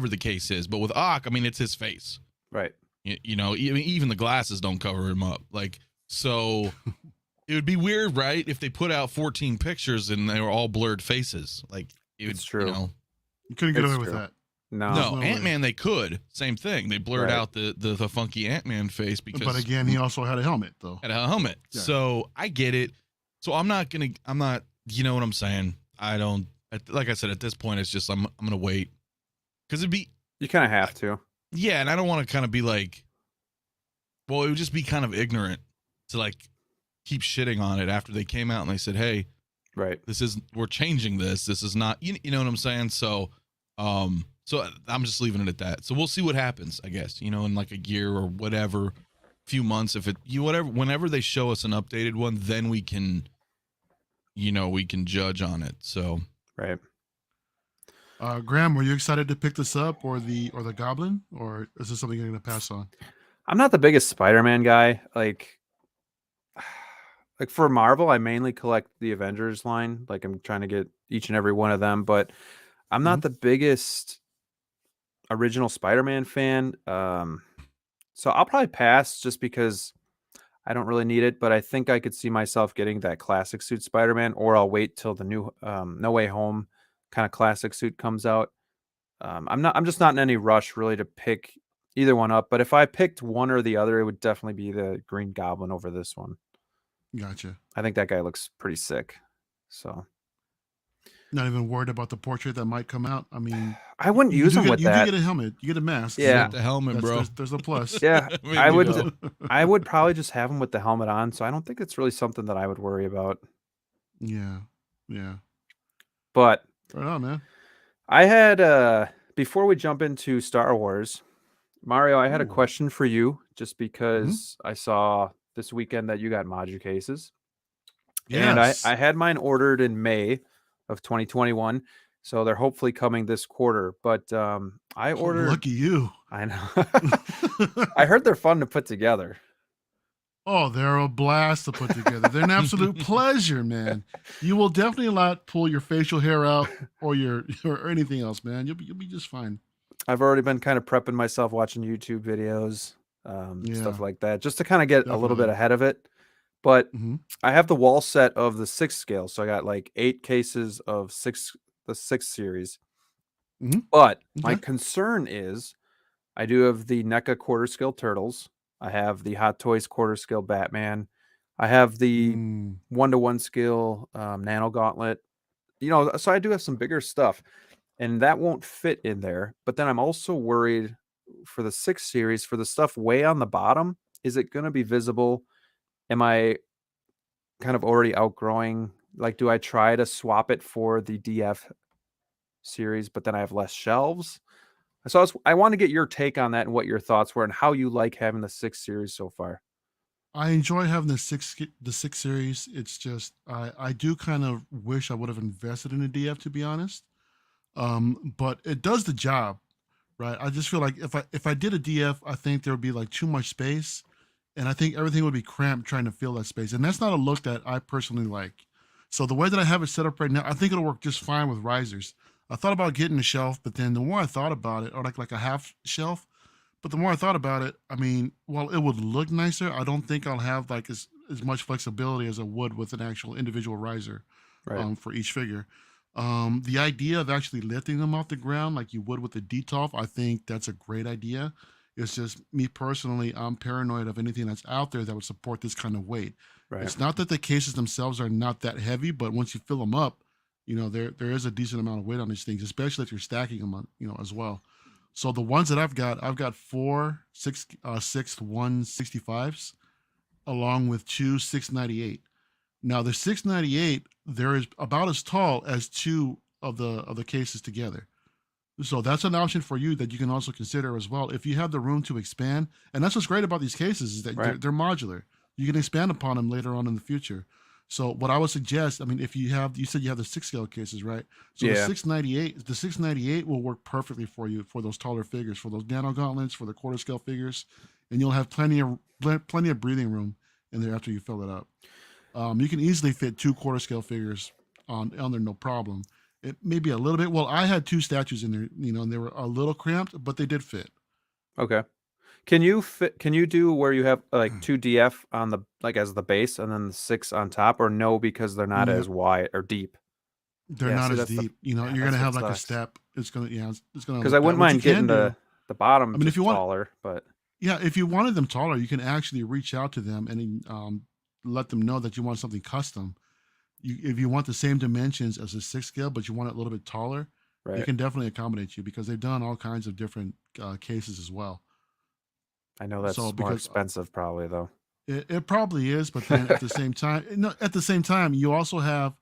the case is. But with Ock, I mean, it's his face. Right. Even the glasses don't cover him up. Like, so it would be weird, right? If they put out 14 pictures and they were all blurred faces. Like, it's true. You couldn't get away with that. No, Ant-Man they could. Same thing. They blurred out the funky Ant-Man face because. But again, he also had a helmet though. Had a helmet, so I get it. So I'm not. You know what I'm saying? I don't. Like I said, at this point, it's just I'm gonna wait because you kind of have to. Yeah, and I don't want to kind of be like. Well, it would just be kind of ignorant to like keep shitting on it after they came out and they said, hey, right, we're changing this. This is not, you know what I'm saying? So, so I'm just leaving it at that. So we'll see what happens, I guess, you know, in like a year or whatever, few months, whenever they show us an updated one, then we can, you know, we can judge on it. So, right. Graham, were you excited to pick this up, or the Goblin, or is this something you're going to pass on? I'm not the biggest Spider-Man guy. Like for Marvel, I mainly collect the Avengers line. Like I'm trying to get each and every one of them, but I'm not the biggest original Spider-Man fan. So I'll probably pass just because I don't really need it, but I think I could see myself getting that classic suit Spider-Man, or I'll wait till the new No Way Home kind of classic suit comes out. I'm just not in any rush really to pick either one up, but if I picked one or the other, it would definitely be the Green Goblin over this one. Gotcha. I think that guy looks pretty sick. So not even worried about the portrait that might come out. I mean, I wouldn't use him with that. You get a helmet, you get a mask. Yeah, the helmet, bro. There's a plus. Yeah, I would. I would probably just have him with the helmet on. So I don't think it's really something that I would worry about. Yeah. But right on, man. I had before we jump into Star Wars, Mario, I had a question for you, just because I saw this weekend that you got Maju cases. Yes. And I had mine ordered in May of 2021, so they're hopefully coming this quarter. But I ordered. Lucky you. I know. I heard they're fun to put together. Oh, they're a blast to put together. They're an absolute pleasure, man. You will definitely not pull your facial hair out or anything else, man. You'll be just fine. I've already been kind of prepping myself, watching YouTube videos, stuff like that, just to kind of get a little bit ahead of it. But I have the wall set of the 6th scale, so I got like 8 cases of the 6th series. But my concern is I do have the NECA quarter scale turtles. I have the Hot Toys quarter scale Batman. I have the 1-to-1 scale Nano Gauntlet. You know, so I do have some bigger stuff, and that won't fit in there. But then I'm also worried for the 6th series, for the stuff way on the bottom. Is it going to be visible? Am I kind of already outgrowing? Like, do I try to swap it for the DF series, but then I have less shelves? So I want to get your take on that and what your thoughts were and how you like having the 6th series so far. I enjoy having the 6th series. It's just I do kind of wish I would have invested in a DF, to be honest. But it does the job, right? I just feel like if I did a DF, I think there would be like too much space, and I think everything would be cramped trying to fill that space, and that's not a look that I personally like. So the way that I have it set up right now, I think it'll work just fine with risers. I thought about getting a shelf, but then the more I thought about it, or like a half shelf, but the more I thought about it, I mean, while it would look nicer, I don't think I'll have like as much flexibility as I would with an actual individual riser for each figure. The idea of actually lifting them off the ground like you would with the DTOF, I think that's a great idea. It's just me personally, I'm paranoid of anything that's out there that would support this kind of weight. It's not that the cases themselves are not that heavy, but once you fill them up, you know, there is a decent amount of weight on these things, especially if you're stacking them on, you know, as well. So the ones that I've got 4 6th 165s along with 2 698. Now the 698, there is about as tall as 2 of the cases together. So that's an option for you that you can also consider as well if you have the room to expand. And that's what's great about these cases is that they're modular. You can expand upon them later on in the future. So what I would suggest, I mean, if you said you have the 6 scale cases, right? So the 698 will work perfectly for you for those taller figures, for those nano gauntlets, for the quarter scale figures, and you'll have plenty of breathing room in there after you fill it up. You can easily fit 2 quarter scale figures on there, no problem. It may be a little bit. Well, I had 2 statues in there, you know, and they were a little cramped, but they did fit. Okay. Can you do where you have like 2 DF on the like as the base and then the 6 on top, or no, because they're not as wide or deep? They're not as deep. You know, you're gonna have like a step. It's gonna because I wouldn't mind getting the bottom. I mean, if you want taller, but if you wanted them taller, you can actually reach out to them and let them know that you want something custom. If you want the same dimensions as a 6 scale, but you want it a little bit taller, they can definitely accommodate you because they've done all kinds of different cases as well. I know that's more expensive, probably though. It probably is, but then at the same time, no, at the same time, you also have,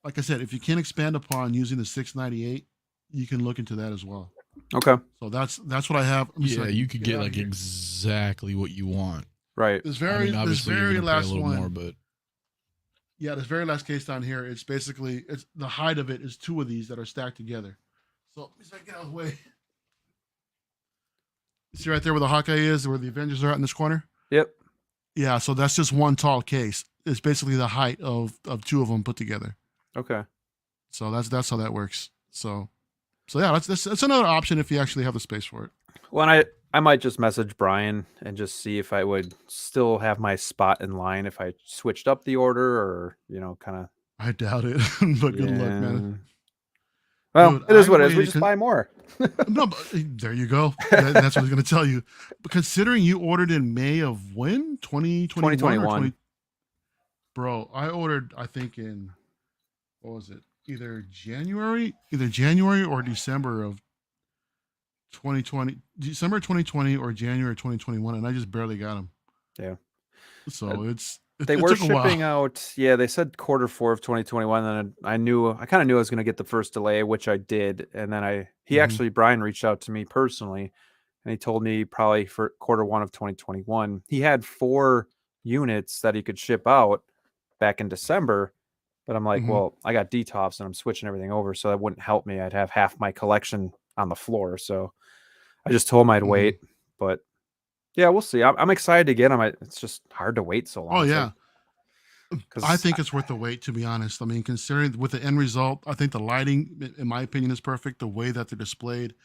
like I said, if you can expand upon using the 698, you can look into that as well. Okay. So that's what I have. Yeah, you could get like exactly what you want. Right. This very Obviously, you're gonna pay a last little one. more, but Yeah, this very last case down here, it's basically the height of it is two of these that are stacked together. So let me get out of the way. See right there where the Hawkeye is, where the Avengers are at in this corner? Yep. Yeah, so that's just one tall case. It's basically the height of two of them put together. Okay. So that's how that works. So yeah, that's another option if you actually have the space for it. Well, and I might just message Brian and just see if I would still have my spot in line if I switched up the order, or kind of. I doubt it, but good luck, man. Well, dude, it is what it is. We just buy more. No, but there you go. That's what I was going to tell you. But considering you ordered in May of when? 2021. Bro, I ordered, I think in, what was it? Either January or December of 2020. December 2020 or January 2021, and I just barely got them. Yeah. So they were shipping out. Yeah, they said Q4 of 2021, and I kind of knew I was going to get the first delay, which I did. And then Brian reached out to me personally, and he told me probably for Q1 of 2021. He had 4 units that he could ship out back in December, but I'm like, well, I got DTOFs and I'm switching everything over, so that wouldn't help me. I'd have half my collection on the floor, so I just told him I'd wait. But yeah, we'll see. I'm excited to get them. It's just hard to wait so long. Oh yeah, I think it's worth the wait, to be honest. I mean, considering with the end result, I think the lighting, in my opinion, is perfect. The way that they're displayed,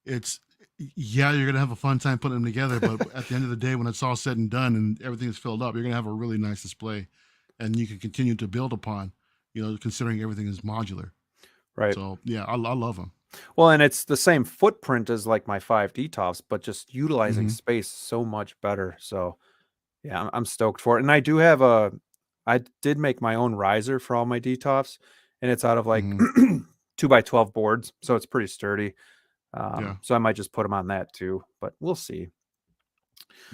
you're gonna have a fun time putting them together. But at the end of the day, when it's all said and done and everything is filled up, you're gonna have a really nice display, and you can continue to build upon. Considering everything is modular. Right. So yeah, I love them. Well, and it's the same footprint as like my 5 DTOFs, but just utilizing space so much better. So yeah, I'm stoked for it. And I did make my own riser for all my DTOFs, and it's out of like 2x12 boards, so it's pretty sturdy. So I might just put them on that too, but we'll see.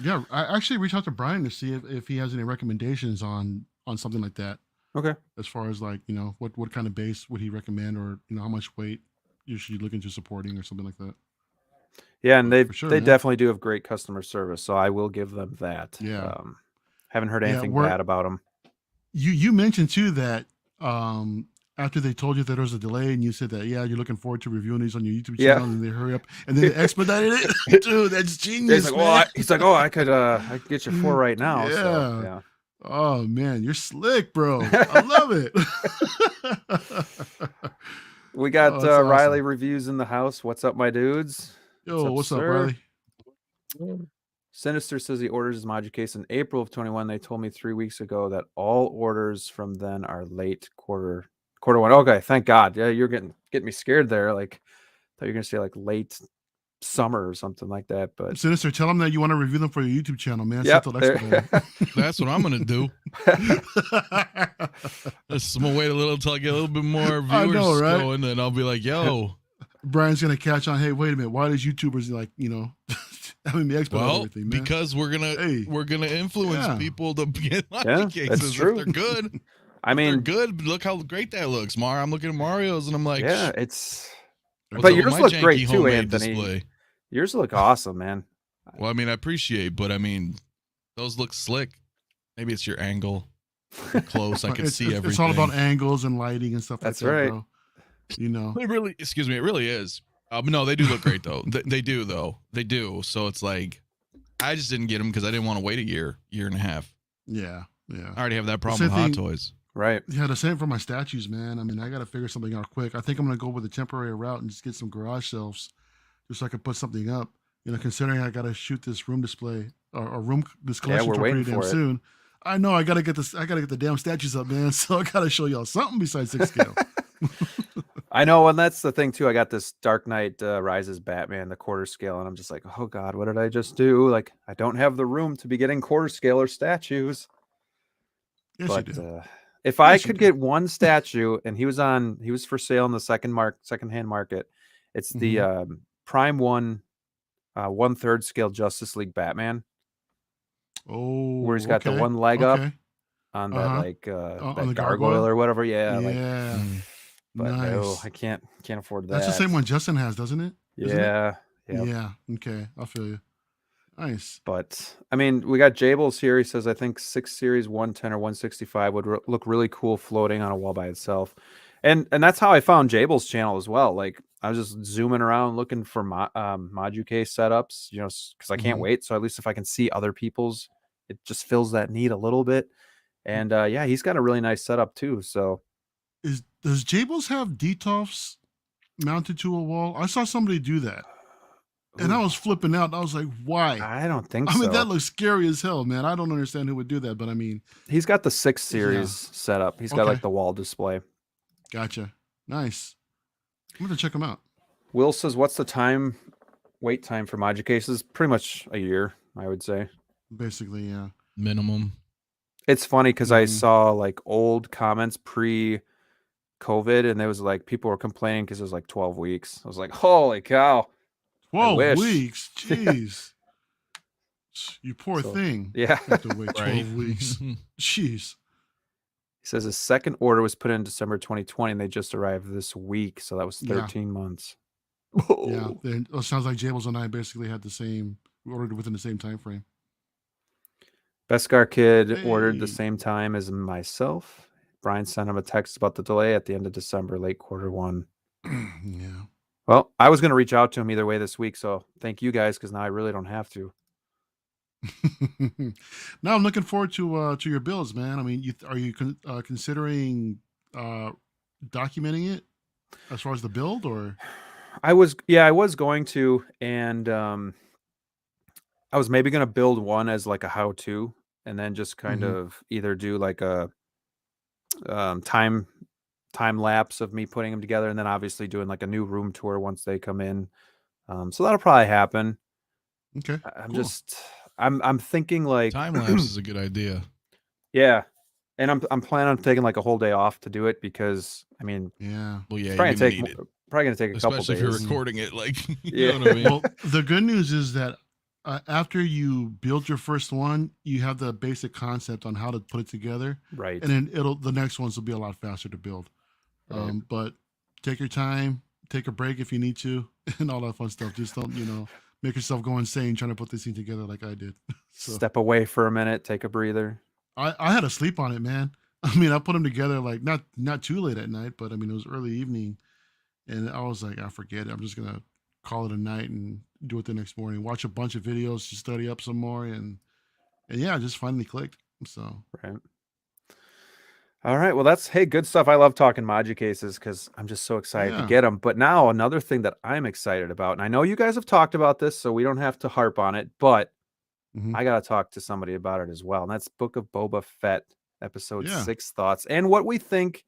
Yeah, I actually reached out to Brian to see if he has any recommendations on something like that. Okay. As far as like, what kind of base would he recommend, or how much weight you should look into supporting or something like that. Yeah, and they definitely do have great customer service, so I will give them that. Yeah. Haven't heard anything bad about them. You mentioned too that after they told you that there was a delay, and you said that you're looking forward to reviewing these on your YouTube channel, and they hurry up and then they expedited it. Dude, that's genius. He's like, I could get you 4 right now. Yeah. So, yeah. Oh man, you're slick, bro. I love it. We got Riley reviews in the house. What's up, my dudes? Yo, what's up, Riley? Sinister says he orders his module case in April of 21. They told me 3 weeks ago that all orders from then are late quarter 1. Okay, thank God. Yeah, you're getting me scared there. Like, I thought you were gonna say like late summer or something like that. But Sinister, tell them that you want to review them for your YouTube channel, man. Yep, that's what I'm gonna do. I'm gonna wait a little until I get a little bit more viewers going, and I'll be like, yo. Brian's gonna catch on. Hey, wait a minute. Why does YouTubers like having me expedite everything, man? Because we're gonna influence people to get module cases if they're good. I mean, they're good. Look how great that looks, Mar. I'm looking at Mario's, and I'm like, it's. But yours look great too, Anthony. Display? Yours look awesome, man. Well, I mean, I appreciate, but I mean, those look slick. Maybe it's your angle. Close, I can see everything. It's all about angles and lighting and stuff. That's like right. That, bro. It really, excuse me, it really is. No, they do look great though. They do though. They do. So it's like, I just didn't get them because I didn't want to wait a year and a half. Yeah. I already have that problem with Hot Toys. Right. Yeah, the same for my statues, man. I mean, I got to figure something out quick. I think I'm going to go with a temporary route and just get some garage shelves just so I can put something up. Considering I got to shoot this room display or this collection for pretty damn soon. I know I got to get this. I got to get the damn statues up, man. So I got to show y'all something besides 6 scale. I know, and that's the thing too. I got this Dark Knight Rises Batman, the quarter scale, and I'm just like, oh God, what did I just do? Like, I don't have the room to be getting quarter scale or statues. Yes, but you do. if I could get one statue, and he was for sale in the secondhand market. It's the Prime 1 1/3 scale Justice League Batman. Oh, where he's got the okay. one leg up Okay. on that Uh-huh. that On the gargoyle or whatever. Yeah, like, Yeah. but no, Nice. I can't afford That's the that. same one Justin has, doesn't it? Isn't it? Yeah, yeah. Yeah. Okay. I feel you. Nice. But I mean, we got Jables here. He says, I think 6 Series 110 or 165 would look really cool floating on a wall by itself. And that's how I found Jables' channel as well. Like, I was just zooming around looking for Modu case setups, you know, because I can't wait. So at least if I can see other people's, it just fills that need a little bit. And yeah, he's got a really nice setup too. So does Jables have DTOFs mounted to a wall? I saw somebody do that. And I was flipping out. I was like, why? I don't think so. I mean, that looks scary as hell, man. I don't understand who would do that, but I mean, he's got the 6 Series setup. He's got like the wall display. Gotcha. Nice. I'm going to check him out. Will says, what's the wait time for Modu cases? Pretty much a year, I would say. Basically, yeah. Minimum. It's funny because I saw like old comments pre-COVID, and there was like people were complaining because it was like 12 weeks. I was like, holy cow. 12 weeks? Jeez. You poor thing. Yeah. You have to wait 12 weeks. Jeez. He says his second order was put in December 2020, and they just arrived this week. So that was 13 months. Yeah. It sounds like Jables and I basically had we ordered within the same time frame. Beskar Kid ordered the same time as myself. Brian sent him a text about the delay at the end of December, late Q1. Yeah. Well, I was going to reach out to him either way this week, so thank you guys, because now I really don't have to. Now I'm looking forward to your builds, man. I mean, are you considering documenting it as far as the build, or? I was going to, and I was maybe going to build one as like a how-to, and then just kind of either do like a time lapse of me putting them together, and then obviously doing like a new room tour once they come in. So that'll probably happen. Okay. I'm thinking like time lapse is a good idea. Yeah. And I'm planning on taking like a whole day off to do it, because I mean, yeah. Well, yeah, probably going to take a couple days. Especially if you're recording it, like, yeah. You know what I mean? Well, the good news is that after you build your first one, you have the basic concept on how to put it together. Right. And then the next ones will be a lot faster to build. Right. But take your time, take a break if you need to, and all that fun stuff. Just don't, make yourself go insane trying to put this thing together like I did. So, step away for a minute, take a breather. I had to sleep on it, man. I mean, I put them together like not too late at night, but I mean, it was early evening, and I was like, I forget it. I'm just gonna call it a night and do it the next morning. Watch a bunch of videos to study up some more, and yeah, it just finally clicked. So right. All right. Well, hey, good stuff. I love talking Modu cases because I'm just so excited to get them. But now another thing that I'm excited about, and I know you guys have talked about this, so we don't have to harp on it, but I got to talk to somebody about it as well. And that's Book of Boba Fett, episode 6 thoughts, and what we think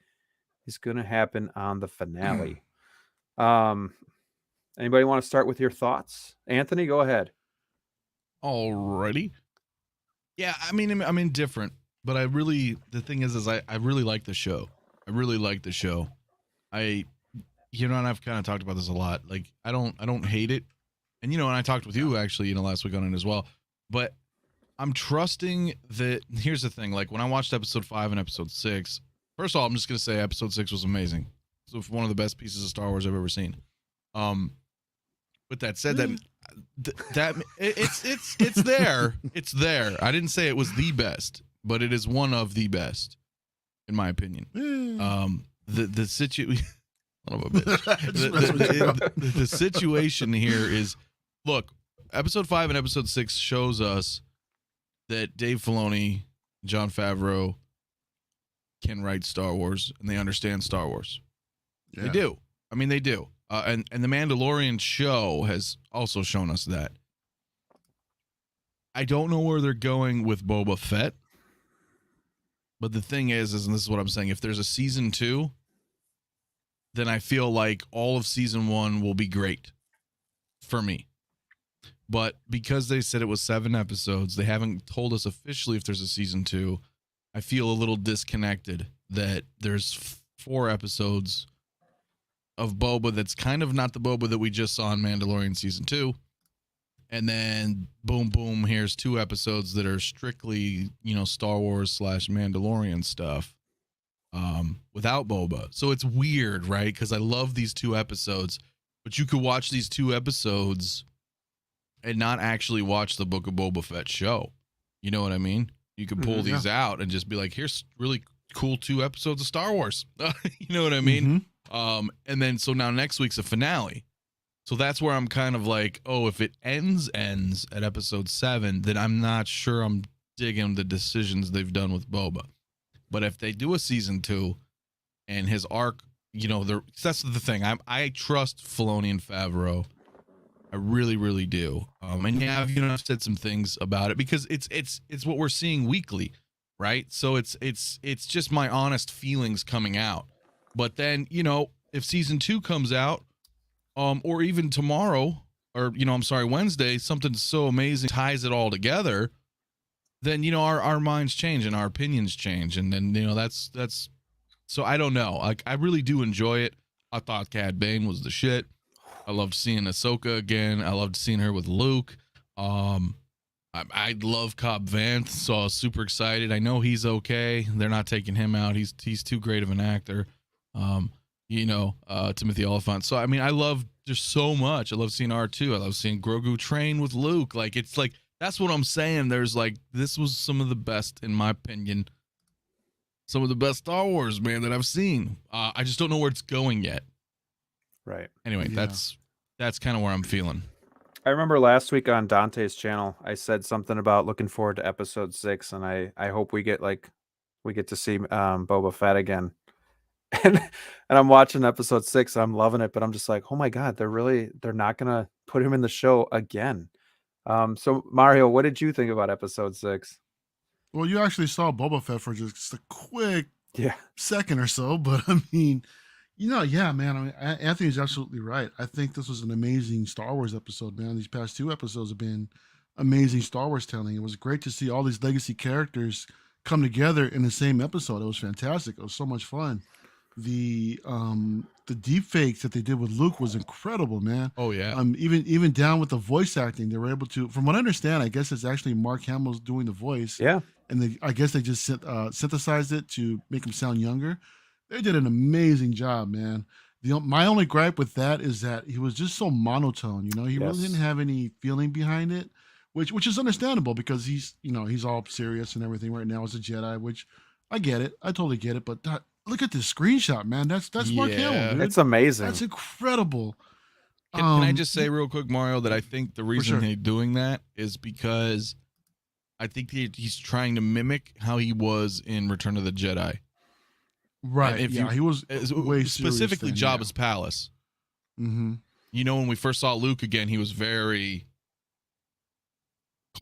is going to happen on the finale. Anybody want to start with your thoughts? Anthony, go ahead. Alrighty. Yeah, I mean, I'm indifferent. But the thing is I really like the show. I really like the show. And I've kind of talked about this a lot. Like, I don't hate it. And, and I talked with you actually, last week on it as well. But I'm trusting that. Here's the thing. Like, when I watched episode 5 and episode 6, first of all, I'm just going to say episode 6 was amazing. So one of the best pieces of Star Wars I've ever seen. With that said, it's there. It's there. I didn't say it was the best, but it is one of the best, in my opinion. The situation, the situation here is, look, episode 5 and episode 6 shows us that Dave Filoni, Jon Favreau can write Star Wars, and they understand Star Wars. Yeah. They do. I mean, they do. And the Mandalorian show has also shown us that. I don't know where they're going with Boba Fett. But the thing is, and this is what I'm saying, if there's a season 2, then I feel like all of season 1 will be great for me. But because they said it was 7 episodes, they haven't told us officially if there's a season 2. I feel a little disconnected that there's 4 episodes of Boba that's kind of not the Boba that we just saw in Mandalorian season 2. And then boom, boom, here's 2 episodes that are strictly, Star Wars / Mandalorian stuff. Without Boba. So it's weird, right? Because I love these 2 episodes, but you could watch these 2 episodes and not actually watch the Book of Boba Fett show. You know what I mean? You could pull these out and just be like, here's really cool 2 episodes of Star Wars. You know what I mean? And then so now next week's a finale. So that's where I'm kind of like, oh, if it ends at episode 7, then I'm not sure I'm digging the decisions they've done with Boba. But if they do a season 2 and his arc, that's the thing. I trust Filoni and Favreau. I really, really do. And yeah, I've said some things about it because it's what we're seeing weekly, right? So it's just my honest feelings coming out. But then, if season 2 comes out, or even tomorrow, or Wednesday, something so amazing ties it all together, then our minds change and our opinions change, and then that's so I don't know. Like, I really do enjoy it. I thought Cad Bane was the shit. I loved seeing Ahsoka again. I loved seeing her with Luke. I love Cobb Vanth, so I was super excited. I know he's okay. They're not taking him out. He's too great of an actor. Timothy Oliphant. So I mean, I love just so much. I love seeing R2. I love seeing Grogu train with Luke. Like, it's like, that's what I'm saying. There's like, this was some of the best, in my opinion, some of the best Star Wars, man, that I've seen. I just don't know where it's going yet. Right. Anyway, that's kind of where I'm feeling. I remember last week on Dante's channel, I said something about looking forward to episode 6, and I hope we get to see Boba Fett again. And I'm watching episode 6, I'm loving it, but I'm just like, oh my God, they're not gonna put him in the show again. So Mario, what did you think about episode 6? Well, you actually saw Boba Fett for just a quick Yeah. second or so, but I mean, yeah, man. I mean, Anthony's absolutely right. I think this was an amazing Star Wars episode, man. These past 2 episodes have been amazing Star Wars telling. It was great to see all these legacy characters come together in the same episode. It was fantastic. It was so much fun. The deep fakes that they did with Luke was incredible, man. Oh yeah. Even down with the voice acting, they were able to, from what I understand, I guess it's actually Mark Hamill's doing the voice. Yeah. And I guess they just synthesized it to make him sound younger. They did an amazing job, man. My only gripe with that is that he was just so monotone. He really didn't have any feeling behind it, which is understandable because he's all serious and everything right now as a Jedi, which I get it. I totally get it. But look at this screenshot, man. That's Mark Hamill, dude. It's amazing. That's incredible. Can I just say real quick, Mario, that I think the reason he's doing that is because I think he's trying to mimic how he was in Return of the Jedi. Right. He was way specifically then, Jabba's palace. Mm-hmm. When we first saw Luke again, he was very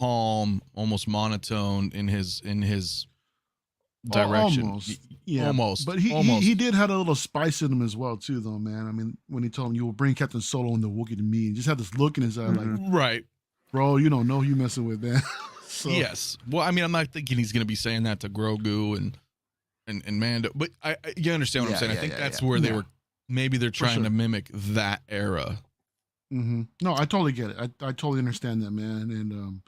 calm, almost monotone in his direction. Almost. Yeah. Almost. But he did have a little spice in him as well, too, though, man. I mean, when he told him, you will bring Captain Solo and the Wookiee to me, and just had this look in his eye like, right, bro, you don't know who you messing with, man. So. Yes. Well, I mean, I'm not thinking he's going to be saying that to Grogu and Mando, but you understand what I'm saying. I think that's where they were. Maybe they're trying to mimic that era. Mm-hmm. No, I totally get it. I totally understand that, man. And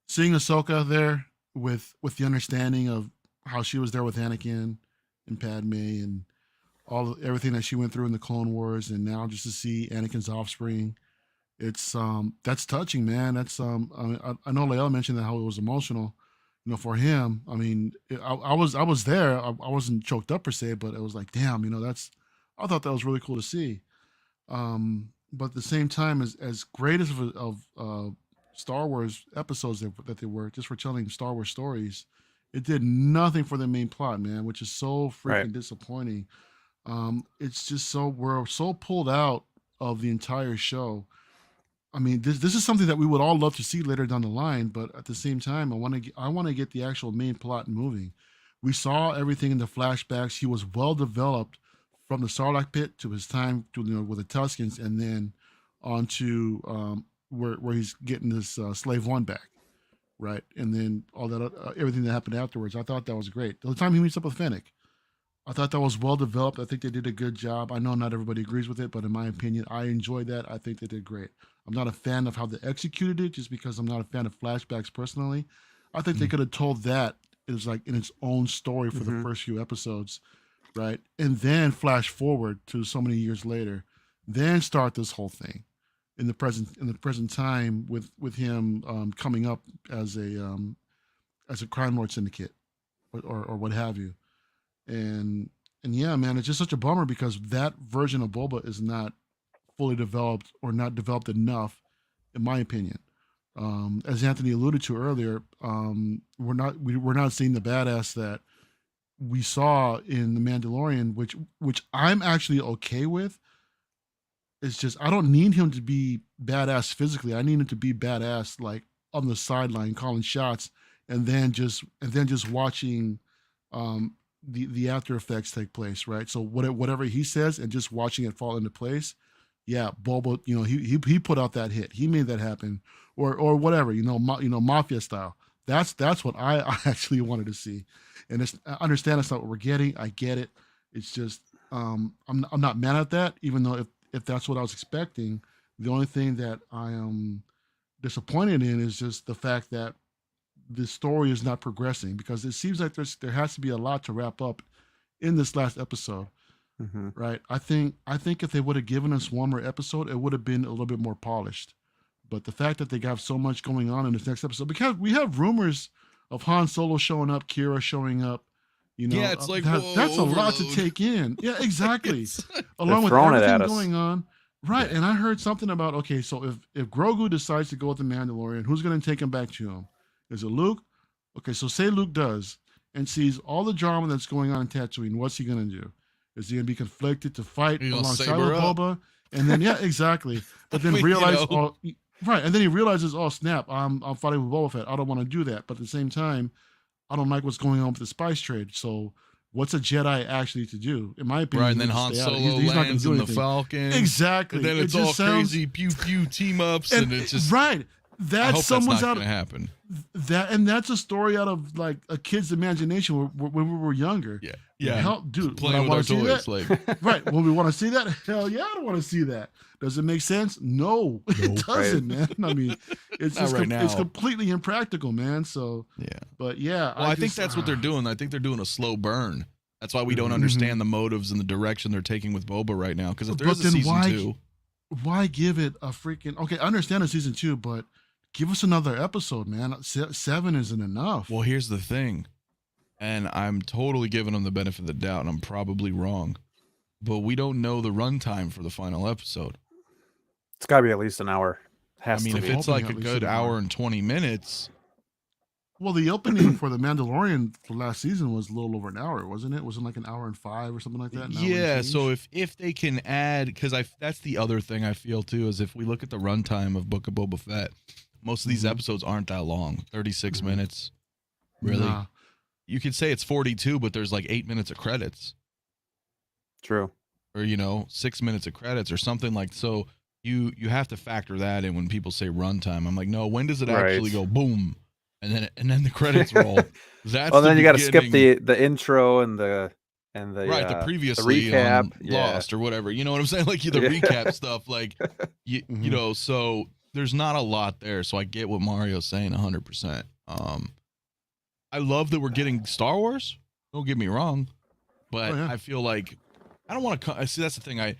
seeing Ahsoka there with the understanding of how she was there with Anakin and Padme and everything that she went through in the Clone Wars, and now just to see Anakin's offspring, it's that's touching, man. That's I know Leila mentioned that how it was emotional. For him, I mean, I was there. I wasn't choked up per se, but it was like, damn, I thought that was really cool to see. But at the same time, as great as of Star Wars episodes that they were, just for telling Star Wars stories, it did nothing for the main plot, man, which is so freaking disappointing. It's just we're so pulled out of the entire show. I mean, this is something that we would all love to see later down the line, but at the same time, I want to get the actual main plot moving. We saw everything in the flashbacks. He was well developed from the Sarlacc pit to his time with the Tuscans, and then on to where he's getting this Slave One back, right? And then all that everything that happened afterwards. I thought that was great. The time he meets up with Fennec, I thought that was well developed. I think they did a good job. I know not everybody agrees with it, but in my opinion, I enjoyed that. I think they did great. I'm not a fan of how they executed it, just because I'm not a fan of flashbacks personally. I think they could have told that is like in its own story for the first few episodes, right? And then flash forward to so many years later, then start this whole thing in the present time with him coming up as a crime lord syndicate or what have you. And yeah, man, it's just such a bummer because that version of Boba is not fully developed or not developed enough, in my opinion. As Anthony alluded to earlier, we're not seeing the badass that we saw in The Mandalorian, which I'm actually okay with. It's just I don't need him to be badass physically. I need him to be badass like on the sideline calling shots, and then just watching the after effects take place, right? So whatever he says and just watching it fall into place. Yeah, Boba, he put out that hit. He made that happen, or whatever, mafia style. That's what I actually wanted to see, and I understand that's not what we're getting. I get it. It's just I'm not mad at that, even though if that's what I was expecting. The only thing that I am disappointed in is just the fact that the story is not progressing, because it seems like there has to be a lot to wrap up in this last episode. Right. I think if they would have given us one more episode, it would have been a little bit more polished. But the fact that they got so much going on in this next episode, because we have rumors of Han Solo showing up, Kira showing up, yeah, it's like that's a lot to take in. Yeah, exactly. Along with everything going on. Right. Yeah. And I heard something about, okay, so if Grogu decides to go with the Mandalorian, who's going to take him back to him? Is it Luke? Okay, so say Luke does and sees all the drama that's going on in Tatooine. What's he going to do? Is he going to be conflicted to fight alongside with Boba? And then, yeah, exactly. But then right. And then he realizes, oh, snap, I'm fighting with Boba Fett. I don't want to do that. But at the same time, I don't like what's going on with the spice trade. So what's a Jedi actually to do? In my opinion, right, and then Han Solo lands in the Falcon. Exactly. And then it's all crazy pew team ups, and it's just right. That's someone's not going to happen. That's a story out of like a kid's imagination when we were younger. Yeah. Hell, dude, playing with our toys, right. When we want to see that, hell yeah, I don't want to see that. Does it make sense? No, it doesn't, man. I mean, it's just it's completely impractical, man. So yeah, but yeah, well, I think that's what they're doing. I think they're doing a slow burn. That's why we don't understand the motives and the direction they're taking with Boba right now. Because if there's a season 2, why give it a freaking okay? I understand a season 2, but give us another episode, man. 7 isn't enough. Well, here's the thing, and I'm totally giving them the benefit of the doubt, and I'm probably wrong, but we don't know the runtime for the final episode. It's got to be at least an hour. If it's like a good hour and 20 minutes. Well, the opening for The Mandalorian for last season was a little over an hour, wasn't it? Wasn't like an hour and 5 or something like that? Yeah, so if they can add, because that's the other thing I feel too, is if we look at the runtime of Book of Boba Fett, most of these episodes aren't that long, 36 minutes. Really? Nah. You could say it's 42, but there's like 8 minutes of credits. True. Or, 6 minutes of credits or something like so. You have to factor that in when people say runtime. I'm like, no, when does it actually go boom? And then the credits roll. That's then you got to skip the intro and the right, the the previously recap, Lost or whatever. You know what I'm saying? Like the recap stuff, like you know. So there's not a lot there. So I get what Mario's saying 100%. I love that we're getting Star Wars. Don't get me wrong, but I feel like I don't want to. See, that's the thing. I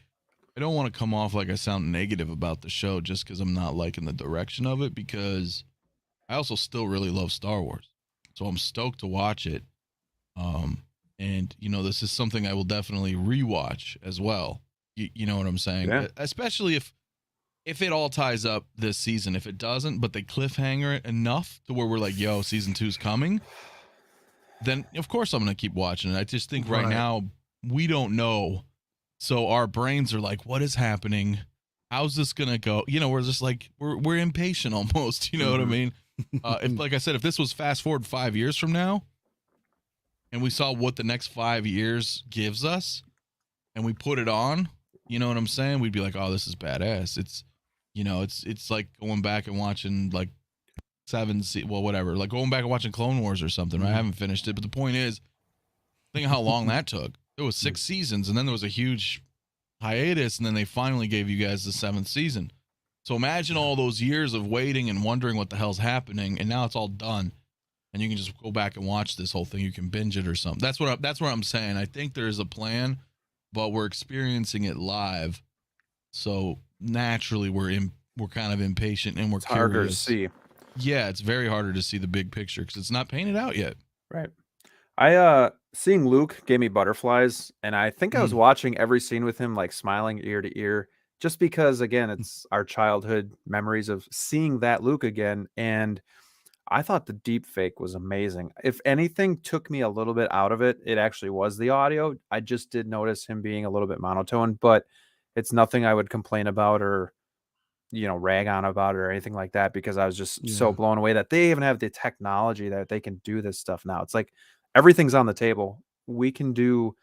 don't want to come off like I sound negative about the show just because I'm not liking the direction of it, because I also still really love Star Wars. So I'm stoked to watch it. And this is something I will definitely rewatch as well. You know what I'm saying? Yeah. Especially if it all ties up this season. If it doesn't, but they cliffhanger it enough to where we're like, yo, season 2's coming, then of course I'm going to keep watching it. I just think right now we don't know. So our brains are like, what is happening? How's this going to go? We're just like, we're impatient almost. You know what I mean? If, like I said, if this was fast forward 5 years from now and we saw what the next 5 years gives us and we put it on, you know what I'm saying? We'd be like, oh, this is badass. It's, it's like going back and watching like whatever, like going back and watching Clone Wars or something. Right? I haven't finished it, but the point is, think of how long that took. There was 6 seasons, and then there was a huge hiatus, and then they finally gave you guys the 7th season. So imagine all those years of waiting and wondering what the hell's happening, and now it's all done, and you can just go back and watch this whole thing. You can binge it or something. That's what I'm saying. I think there's a plan, but we're experiencing it live, so naturally we're kind of impatient and we're It's harder to curious. see. Yeah, it's very harder to see the big picture because it's not painted out yet. Right. Seeing Luke gave me butterflies, and I think I was watching every scene with him like smiling ear to ear, just because again it's our childhood memories of seeing that Luke again. And I thought the deep fake was amazing. If anything took me a little bit out of it, it actually was the audio. I just did notice him being a little bit monotone, but it's nothing I would complain about or rag on about it or anything like that, because I was just so blown away that they even have the technology that they can do this stuff now. It's like everything's on the table. We can do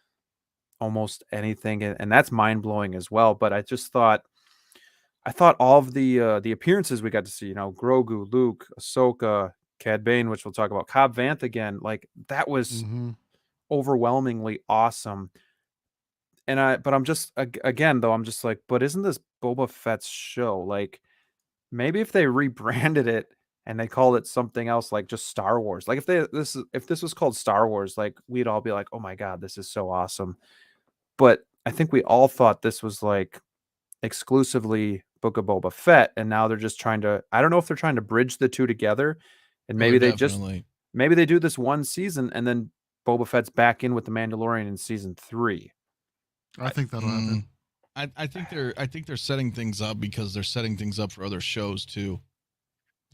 almost anything, and that's mind blowing as well. But I thought all of the appearances we got to see, Grogu, Luke, Ahsoka, Cad Bane, which we'll talk about, Cobb Vanth again, like that was overwhelmingly awesome. But I'm just again though, I'm just like, but isn't this Boba Fett's show? Like maybe if they rebranded it and they called it something else, like just Star Wars. Like if this was called Star Wars, like we'd all be like, oh my god, this is so awesome. But I think we all thought this was like exclusively Book of Boba Fett, and now they're just trying to. I don't know if they're trying to bridge the two together, and maybe maybe they do this one season and then Boba Fett's back in with the Mandalorian in season 3. I think that'll happen. I think they're setting things up because they're setting things up for other shows too.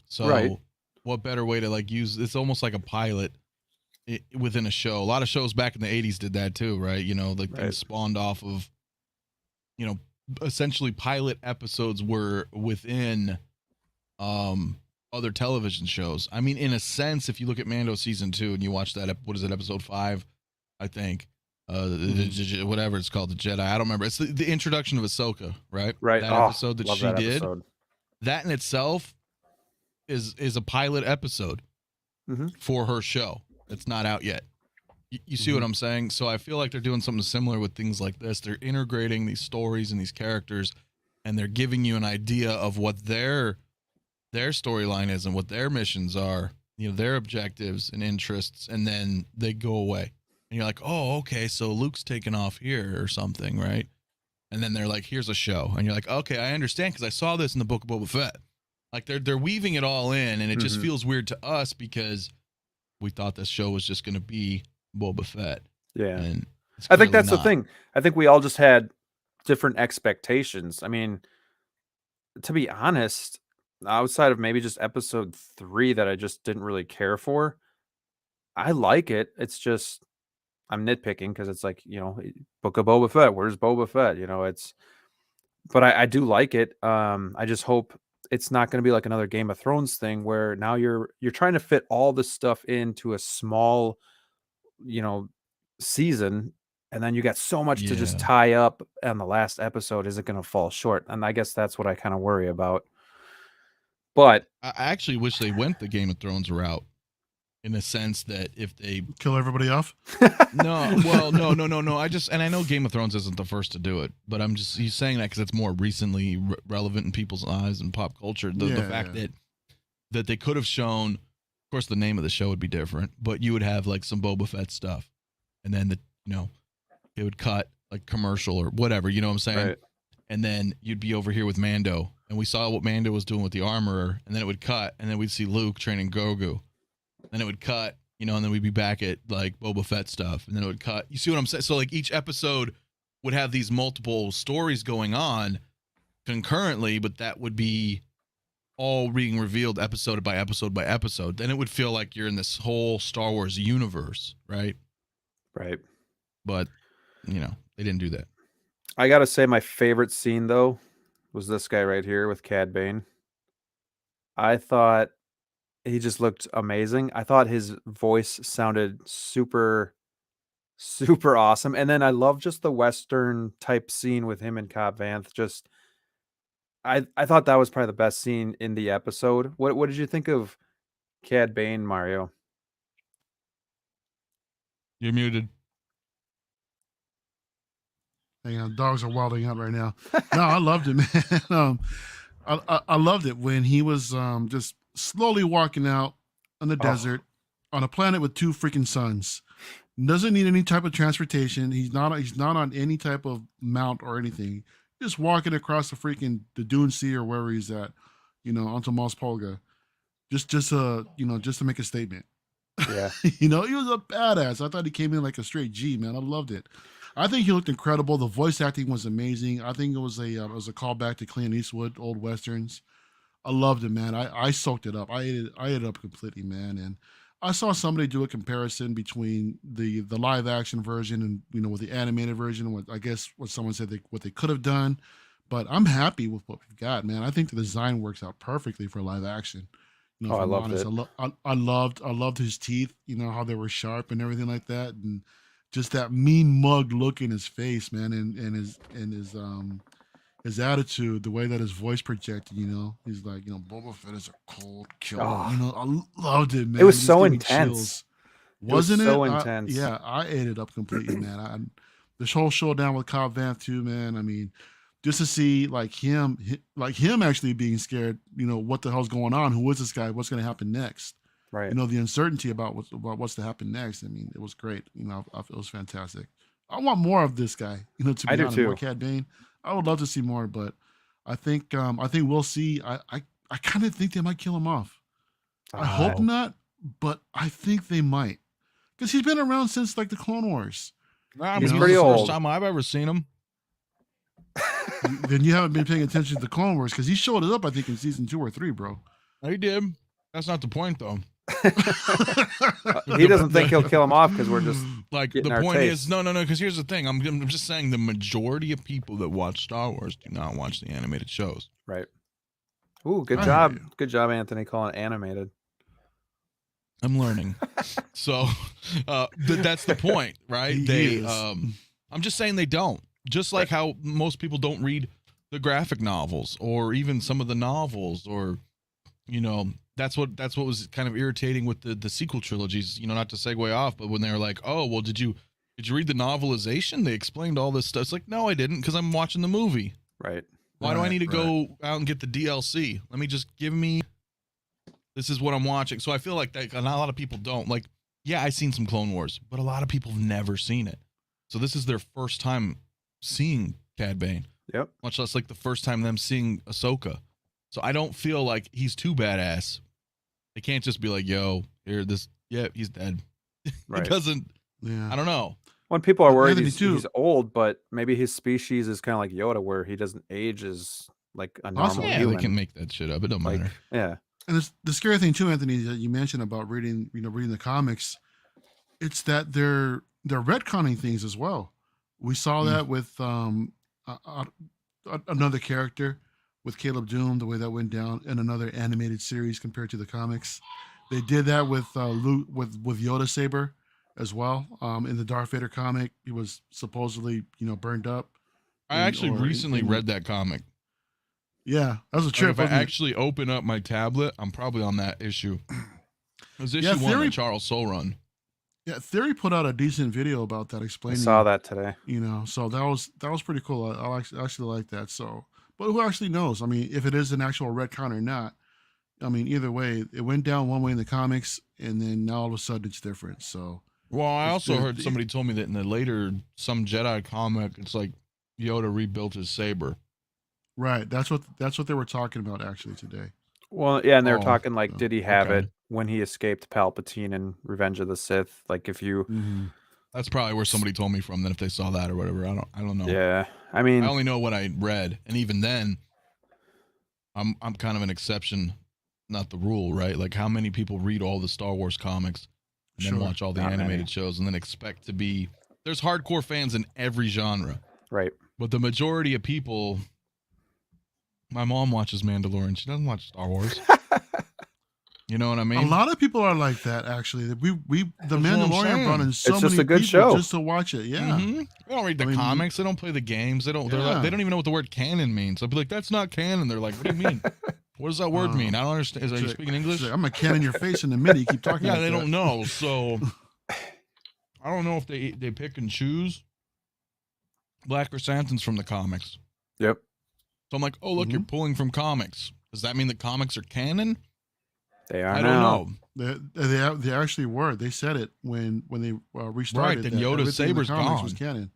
So what better way to like use it's almost like a pilot within a show. A lot of shows back in the 80s did that too, right? Things spawned off of essentially pilot episodes were within other television shows. I mean, in a sense, if you look at Mando season 2 and you watch that, what is it, episode 5, I think, whatever it's called, the Jedi. I don't remember. It's the introduction of Ahsoka, right? Right. That episode that she did. Episode. That in itself is a pilot episode for her show. It's not out yet. You see what I'm saying? So I feel like they're doing something similar with things like this. They're integrating these stories and these characters, and they're giving you an idea of what their storyline is and what their missions are, their objectives and interests, and then they go away. And you're like, oh, okay, so Luke's taking off here or something, right? And then they're like, here's a show. And you're like, okay, I understand because I saw this in the Book of Boba Fett. Like they're weaving it all in, and it just feels weird to us because we thought this show was just going to be Boba Fett. Yeah. And I think that's the thing. I think we all just had different expectations. I mean, to be honest, outside of maybe just episode 3 that I just didn't really care for, I like it. It's just I'm nitpicking because it's like, Book of Boba Fett. Where's Boba Fett? But I do like it. I just hope it's not going to be like another Game of Thrones thing where now you're trying to fit all this stuff into a small, season, and then you got so much to just tie up, and the last episode is it going to fall short? And I guess that's what I kind of worry about. But I actually wish they went the Game of Thrones route. In a sense that if they kill everybody off, no. I know Game of Thrones isn't the first to do it, but he's saying that because it's more recently relevant in people's eyes and pop culture. The fact that they could have shown, of course, the name of the show would be different, but you would have like some Boba Fett stuff, and then it would cut like commercial or whatever. You know what I'm saying? Right. And then you'd be over here with Mando, and we saw what Mando was doing with the armorer, and then it would cut, and then we'd see Luke training Grogu. Then it would cut, and then we'd be back at like Boba Fett stuff, and then it would cut. You see what I'm saying? So like each episode would have these multiple stories going on concurrently, but that would be all being revealed episode by episode by episode. Then it would feel like you're in this whole Star Wars universe, right? Right. But they didn't do that. I gotta say, my favorite scene though was this guy right here with Cad Bane. I thought he just looked amazing. I thought his voice sounded super, super awesome. And then I love just the Western type scene with him and Cobb Vanth. Just, I thought that was probably the best scene in the episode. What did you think of Cad Bane, Mario? You're muted. Hang on, dogs are wilding out right now. No, I loved it, man. I loved it when he was just slowly walking out on the desert on a planet with 2 freaking suns. Doesn't need any type of transportation. He's not on any type of mount or anything. Just walking across the Dune Sea or wherever he's at, onto Mos Polga. Just to make a statement. Yeah. He was a badass. I thought he came in like a straight G, man. I loved it. I think he looked incredible. The voice acting was amazing. I think it was a callback to Clint Eastwood, old westerns. I loved it, man. I soaked it up. I ate it up completely, man. And I saw somebody do a comparison between the live action version and with the animated version. What someone said what they could have done, but I'm happy with what we've got, man. I think the design works out perfectly for live action. I loved it. I loved his teeth. How they were sharp and everything like that, and just that mean mug look in his face, man, and his attitude, the way that his voice projected. He's like, Boba Fett is a cold killer. I loved it, man. It was so intense, wasn't it? So intense. Yeah, I ate it up completely, man. This whole showdown with Cobb Vanth too, man. I mean, just to see like him actually being scared, what the hell's going on? Who is this guy? What's going to happen next? Right. The uncertainty about what's to happen next. I mean, it was great. It was fantastic. I want more of this guy. To be honest, more Cad Bane. I would love to see more, but I think we'll see. I kind of think they might kill him off. I hope not, but I think they might, because he's been around since like the Clone Wars. He's pretty old. First time I've ever seen him. Then you haven't been paying attention to the Clone Wars, because he showed it up, I think, in season 2 or 3, bro. He did. That's not the point, though. He doesn't think he'll kill him off because we're just like the point is no. Because here's the thing. I'm just saying the majority of people that watch Star Wars do not watch the animated shows. Right. Ooh, good job. Good job, Anthony, calling it animated. I'm learning. So that's the point, right? I'm just saying they don't. Just like how most people don't read the graphic novels or even some of the novels, or that's what was kind of irritating with the sequel trilogies, not to segue off, but when they were like, oh, well, did you read the novelization? They explained all this stuff. It's like, no, I didn't, because I'm watching the movie. Right. Why do I need to go out and get the DLC? Let me just this is what I'm watching. So I feel like that a lot of people don't. Like, yeah, I've seen some Clone Wars, but a lot of people have never seen it. So this is their first time seeing Cad Bane. Yep. Much less like the first time them seeing Ahsoka. So I don't feel like he's too badass. They can't just be like, yo, here, he's dead. Right. It doesn't, I don't know. When people are worried he's old, but maybe his species is kind of like Yoda, where he doesn't age as like a normal human. They can make that shit up. It don't matter. Yeah. And the scary thing too, Anthony, that you mentioned about reading the comics, it's that they're retconning things as well. We saw that with another character, with Caleb Doom, the way that went down in another animated series compared to the comics. They did that with Luke, with Yoda Saber as well. In the Darth Vader comic, he was supposedly burned up. I actually recently read that comic. Yeah, that was a trip. If I actually open up my tablet, I'm probably on that issue. It was issue 1 that Charles Soule run. Yeah, Theory put out a decent video about that, explaining. I saw that today. So that was pretty cool. I actually like that. So, but who actually knows? I mean, if it is an actual retcon or not. I mean, either way, it went down one way in the comics, and then now all of a sudden it's different. So, well, I also heard somebody told me that in the later some Jedi comic, it's like Yoda rebuilt his saber. Right. That's what they were talking about actually today. Well, yeah, and they were talking like, did he have it when he escaped Palpatine in Revenge of the Sith? Like, if you, that's probably where somebody told me from. Then if they saw that or whatever, I don't know. Yeah, I mean, I only know what I read, and even then, I'm kind of an exception, not the rule, right? Like, how many people read all the Star Wars comics and then watch all the animated shows and then expect to be? There's hardcore fans in every genre, right? But the majority of people. My mom watches Mandalorian. She doesn't watch Star Wars. You know what I mean? A lot of people are like that, actually. The Mandalorian brought in so many people just to watch it. Yeah. Mm-hmm. They don't read the comics. They don't play the games. They don't. Like, they don't even know what the word canon means. I'll be like, "That's not canon." They're like, "What do you mean? What does that word mean? I don't understand." Are you speaking English? I'm gonna cannon your face in a minute. You keep talking. Yeah, they don't know. So I don't know if they pick and choose Black Chrysanthemum's from the comics. Yep. So I'm like, oh, look, you're pulling from comics. Does that mean the comics are canon? They are I now. don't know. They actually were. They said it when they restarted. Right, then Yoda's saber's gone. Was canon.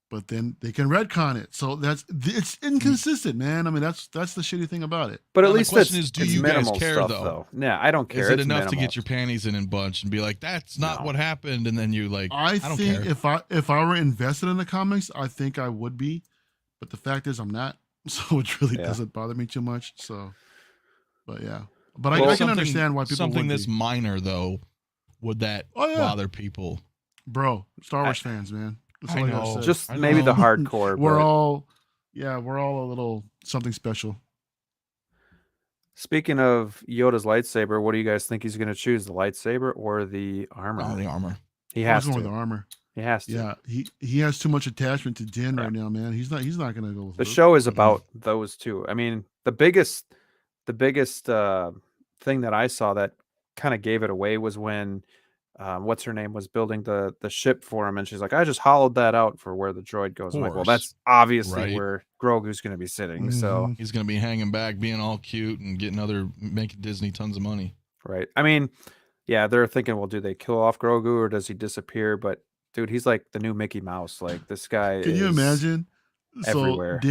But then they can retcon it, so it's inconsistent, man. I mean, that's the shitty thing about it. But at Now, least the question it's, is, do it's you guys minimal care stuff, though? Yeah, I don't care. Is it It's enough minimal. to get your panties in a bunch and be like, that's not what happened, and then you like, I don't think care. if I were invested in the comics, I think I would be, but the fact is I'm not, so it really doesn't bother me too much. So, but yeah, but I can understand why people something would this be. minor though, would that bother people? Bro, Star Wars fans, man. That's I all know. gotta say. Just maybe the hardcore. We're all a little something special. Speaking of Yoda's lightsaber, what do you guys think he's going to choose? The lightsaber or the armor? Oh, the armor. He has to. With the armor. He has to. Yeah, he has too much attachment to Din right now, man. He's not going to go with the Luke. show is about those two. I mean, the biggest thing that I saw that kind of gave it away was when what's her name was building the ship for him, and she's like, I just hollowed that out for where the droid goes. I'm like, well, that's obviously where Grogu's going to be sitting. So he's going to be hanging back, being all cute and making Disney tons of money. Right. I mean, yeah, they're thinking, well, do they kill off Grogu or does he disappear? But dude, he's like the new Mickey Mouse. Like this guy. Can you imagine? Everywhere. So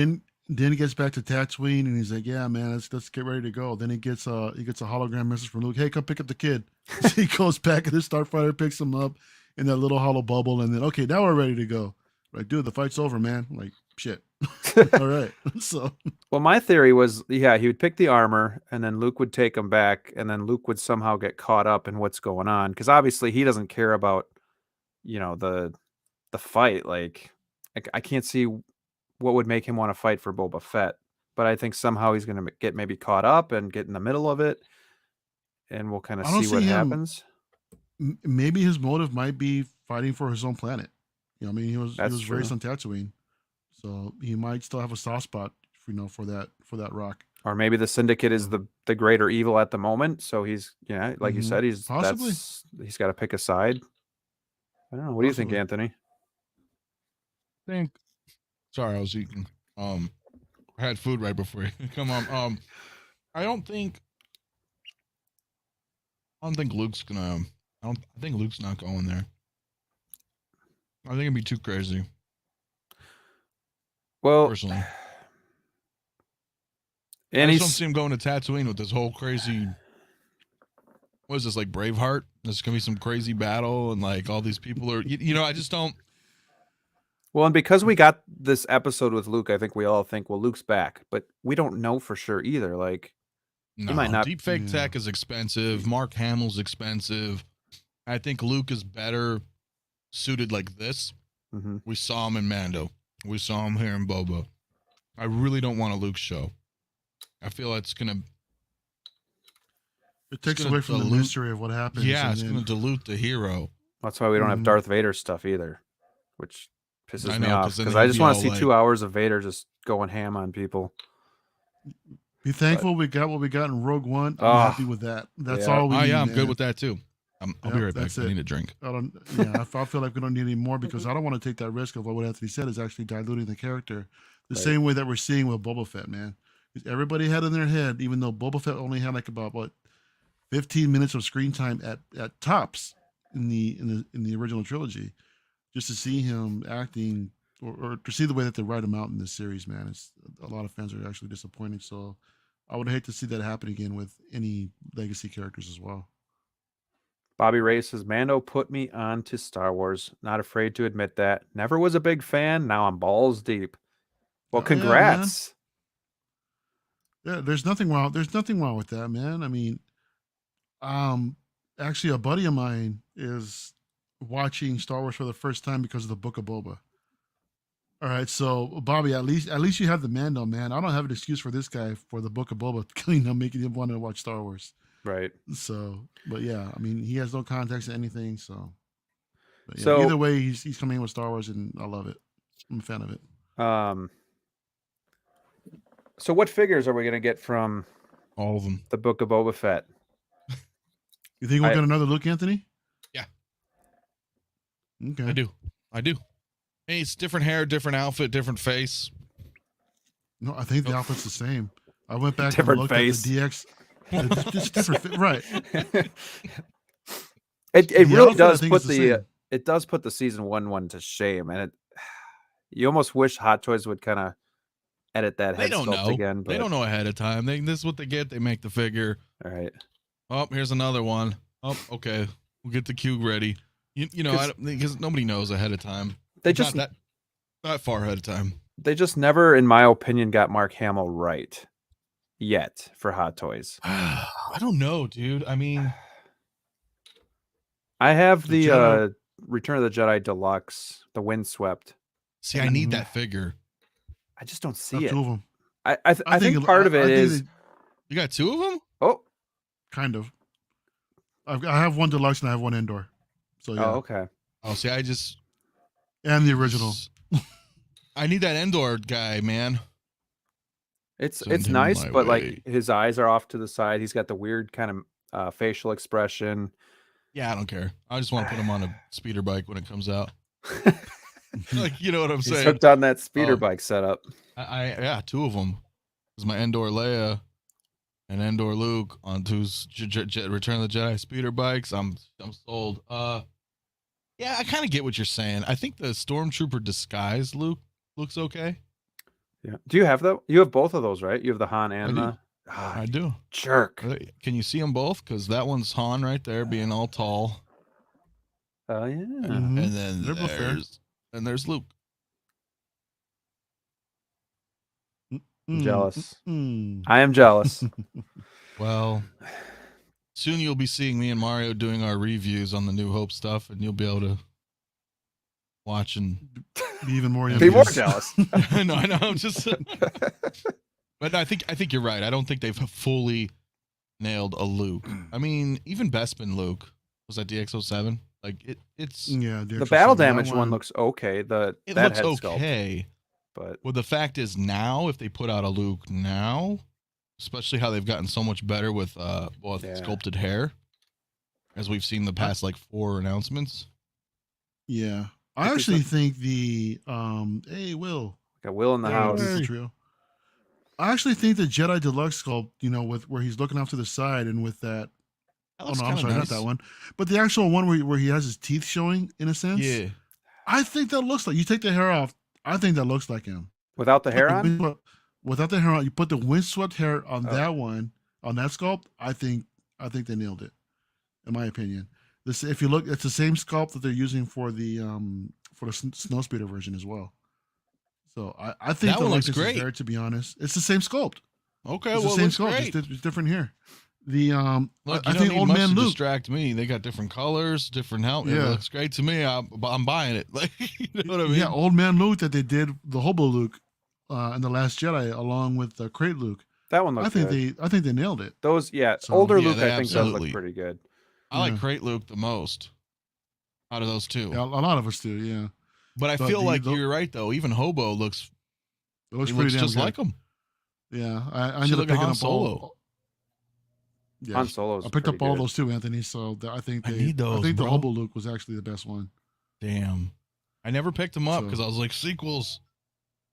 Din gets back to Tatooine and he's like, yeah, man, let's get ready to go. Then he gets a hologram message from Luke. Hey, come pick up the kid. He goes back and the Starfighter picks him up in that little hollow bubble. And then, okay, now we're ready to go. Like, dude, the fight's over, man. I'm like, shit. All right. So, well, my theory was, he would pick the armor and then Luke would take him back and then Luke would somehow get caught up in what's going on. Because obviously he doesn't care about, the fight. Like, I can't see what would make him want to fight for Boba Fett, but I think somehow he's going to get maybe caught up and get in the middle of it, and we'll kind of see what happens. Maybe his motive might be fighting for his own planet. I mean, he was raised on Tatooine, so he might still have a soft spot, for that rock. Or maybe the Syndicate is the greater evil at the moment, so he's like you said, he's got to pick a side. I don't know. What do you think, Anthony? Sorry, I was eating. I had food right before you come on. I don't think Luke's gonna. I think Luke's not going there. I think it'd be too crazy. Well, personally, and I just don't see him going to Tatooine with this whole crazy. What is this, like Braveheart? There's gonna be some crazy battle, and like all these people are. I just don't. Well, and because we got this episode with Luke, I think we all think, well, Luke's back, but we don't know for sure either. Like, no, he might not. Deepfake tech is expensive. Mark Hamill's expensive. I think Luke is better suited like this. Mm-hmm. We saw him in Mando. We saw him here in Boba. I really don't want a Luke show. I feel it's gonna. It takes away from the mystery of what happens. Yeah, it's gonna dilute the hero. That's why we don't have Darth Vader stuff either, which pisses me off, because I just want to see 2 hours of Vader just going ham on people. Be thankful we got what we got in Rogue One. I'm happy with that. That's all we need. I'm good with that too. I'll be right back. I need a drink. I feel like we don't need any more, because I don't want to take that risk of what Anthony said is actually diluting the character the same way that we're seeing with Boba Fett, man. Because everybody had in their head, even though Boba Fett only had like about 15 minutes of screen time at tops in the original trilogy, just to see him acting or to see the way that they write him out in this series, man, it's a lot of fans are actually disappointed. So I would hate to see that happen again with any legacy characters as well. Bobby Ray says, Mando put me on to Star Wars. Not afraid to admit that. Never was a big fan. Now I'm balls deep. Well, congrats. Yeah, there's nothing wrong. There's nothing wrong with that, man. I mean, actually, a buddy of mine is watching Star Wars for the first time because of the Book of Boba. All right, so Bobby, at least you have the Mando, man. I don't have an excuse for this guy for the Book of Boba, making him want to watch Star Wars. Right. So, but yeah, I mean, he has no context to anything. So, yeah, either way, he's coming in with Star Wars, and I love it. I'm a fan of it. So what figures are we gonna get from all of them? The Book of Boba Fett. You think we'll get another look, Anthony? Yeah. Okay. I do. Hey, it's different hair, different outfit, different face. No, I think the outfit's the same. I went back Different and looked face. at the DX. It's different, right? It The really outfit, I does think, put is the same. it does put the season one to shame, and you almost wish Hot Toys would kind of edit that They head don't sculpt know. again. But They don't know ahead of time. This is what they get. They make the figure. all right. Oh, here's another one. Oh, okay. We'll get the cube ready. You know, because nobody knows ahead of time. They It's just not that far ahead of time. They just never, in my opinion, got Mark Hamill right yet for Hot Toys. I don't know, dude. I mean, I have The the Jedi- Return of the Jedi Deluxe, the Windswept. see, I need that figure. I just don't I see have it. two of them. I think part of it is You got two of them? oh Kind of. I have one deluxe and I have one indoor. So yeah, okay. Oh, see, and the original. I need that Endor guy, man. It's Send him nice, my but way. like his eyes are off to the side. He's got the weird kind of facial expression. Yeah, I don't care. I just want to put him on a speeder bike when it comes out. Like, you know what I'm He's saying? hooked on that speeder Oh. bike setup. Yeah, two of them. Is my Endor Leia and Endor Luke on two Return of the Jedi speeder bikes. I'm sold. Yeah, I kind of get what you're saying. I think the Stormtrooper disguise Luke looks okay. Yeah. Do you have you have both of those, right? You have the Han and do. the I do. jerk. Can you see them both? Because that one's Han right there, being all tall, Oh yeah. Mhm. and then They're both fair. there's Luke. I'm jealous. Mm. I am jealous. Well, soon you'll be seeing me and Mario doing our reviews on the New Hope stuff, and you'll be able to watch and Be even more. Be Be more envious. jealous. I know. I'm just, but I think you're right. I don't think they've fully nailed a Luke. I mean, even Bespin Luke was that DX07. Like it's Yeah, The battle damage one looks okay. it That looks head sculpt, okay. but Well, the fact is now, if they put out a Luke now, especially how they've gotten so much better with sculpted hair, as we've seen the past like 4 announcements. Yeah, I actually think the hey Will, got Will in the Hey, house. Diesel Trio. I actually think the Jedi Deluxe sculpt, with where he's looking off to the side and with that. That Oh looks no, I'm kinda sorry, nice. not that one, but the actual one where he has his teeth showing in a sense. Yeah, I think that looks like you take the hair off. I think that looks like him. Without the hair Put on? windswept- Without the hair on, you put the windswept hair on Oh. that one, on that sculpt. I think they nailed it, in my opinion. This, if you look, it's the same sculpt that they're using for the snowspeeder version as well. So I think That the one looks likeness great. is there. To be honest, it's the same sculpt. okay, It's well, the same looks sculpt. great. It's different here. The Look, I you think don't need Old much Man to Luke. distract me. They got different colors, different helmet. It Yeah. looks great to me. I'm buying it. Like, you know what I mean? Yeah, Old Man Luke that they did the Hobo Luke in the Last Jedi along with Crate Luke. That one looks I think good. they nailed it. Those, yeah, So- older Yeah, Luke they I think does absolutely- look pretty good. I like Yeah. Crate Luke the most out of those two. Yeah, a lot of us do. Yeah, But I But feel like the- you're right though. Even Hobo looks it looks he pretty looks damn just good. like him. Yeah, I Should ended up look at picking Han up all. Solo. Yeah, Han Solo's I picked pretty up all good. those too, Anthony. So I think I need those, I think bro. the Hobo Luke was actually the best one. Damn. I never picked him up So- because I was like sequels.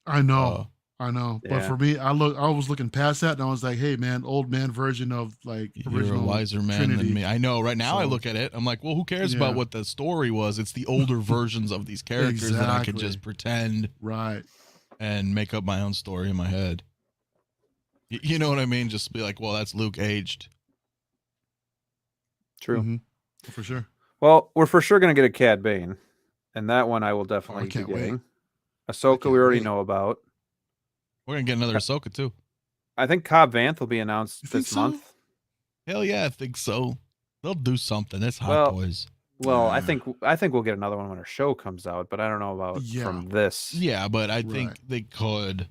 I know, but Yeah. for me, I was looking past that, and I was like, hey man, old man version of like You're a original wiser man Trinity. than me. I know. Right now, I So- look at it. I'm like, well, who cares about Yeah. what the story was? It's the older versions of these characters that I could Exactly. just pretend Right. and make up my own story in my head. You know what I mean? Just be like, well, that's Luke aged. True. Mhm. For sure. Well, we're for sure going to get a Cad Bane, and that one I will definitely be can't wait. getting. I Ahsoka, can't we already wait. know about. We're gonna get another Ahsoka too. I think Cobb Vanth will be announced You think this so? month. Hell yeah, I think so. They'll do something. It's Hot Well, Toys. Well, I Yeah. think we'll get another one when our show comes out, but I don't know about Yeah. from this. Yeah, but I think Right. they could.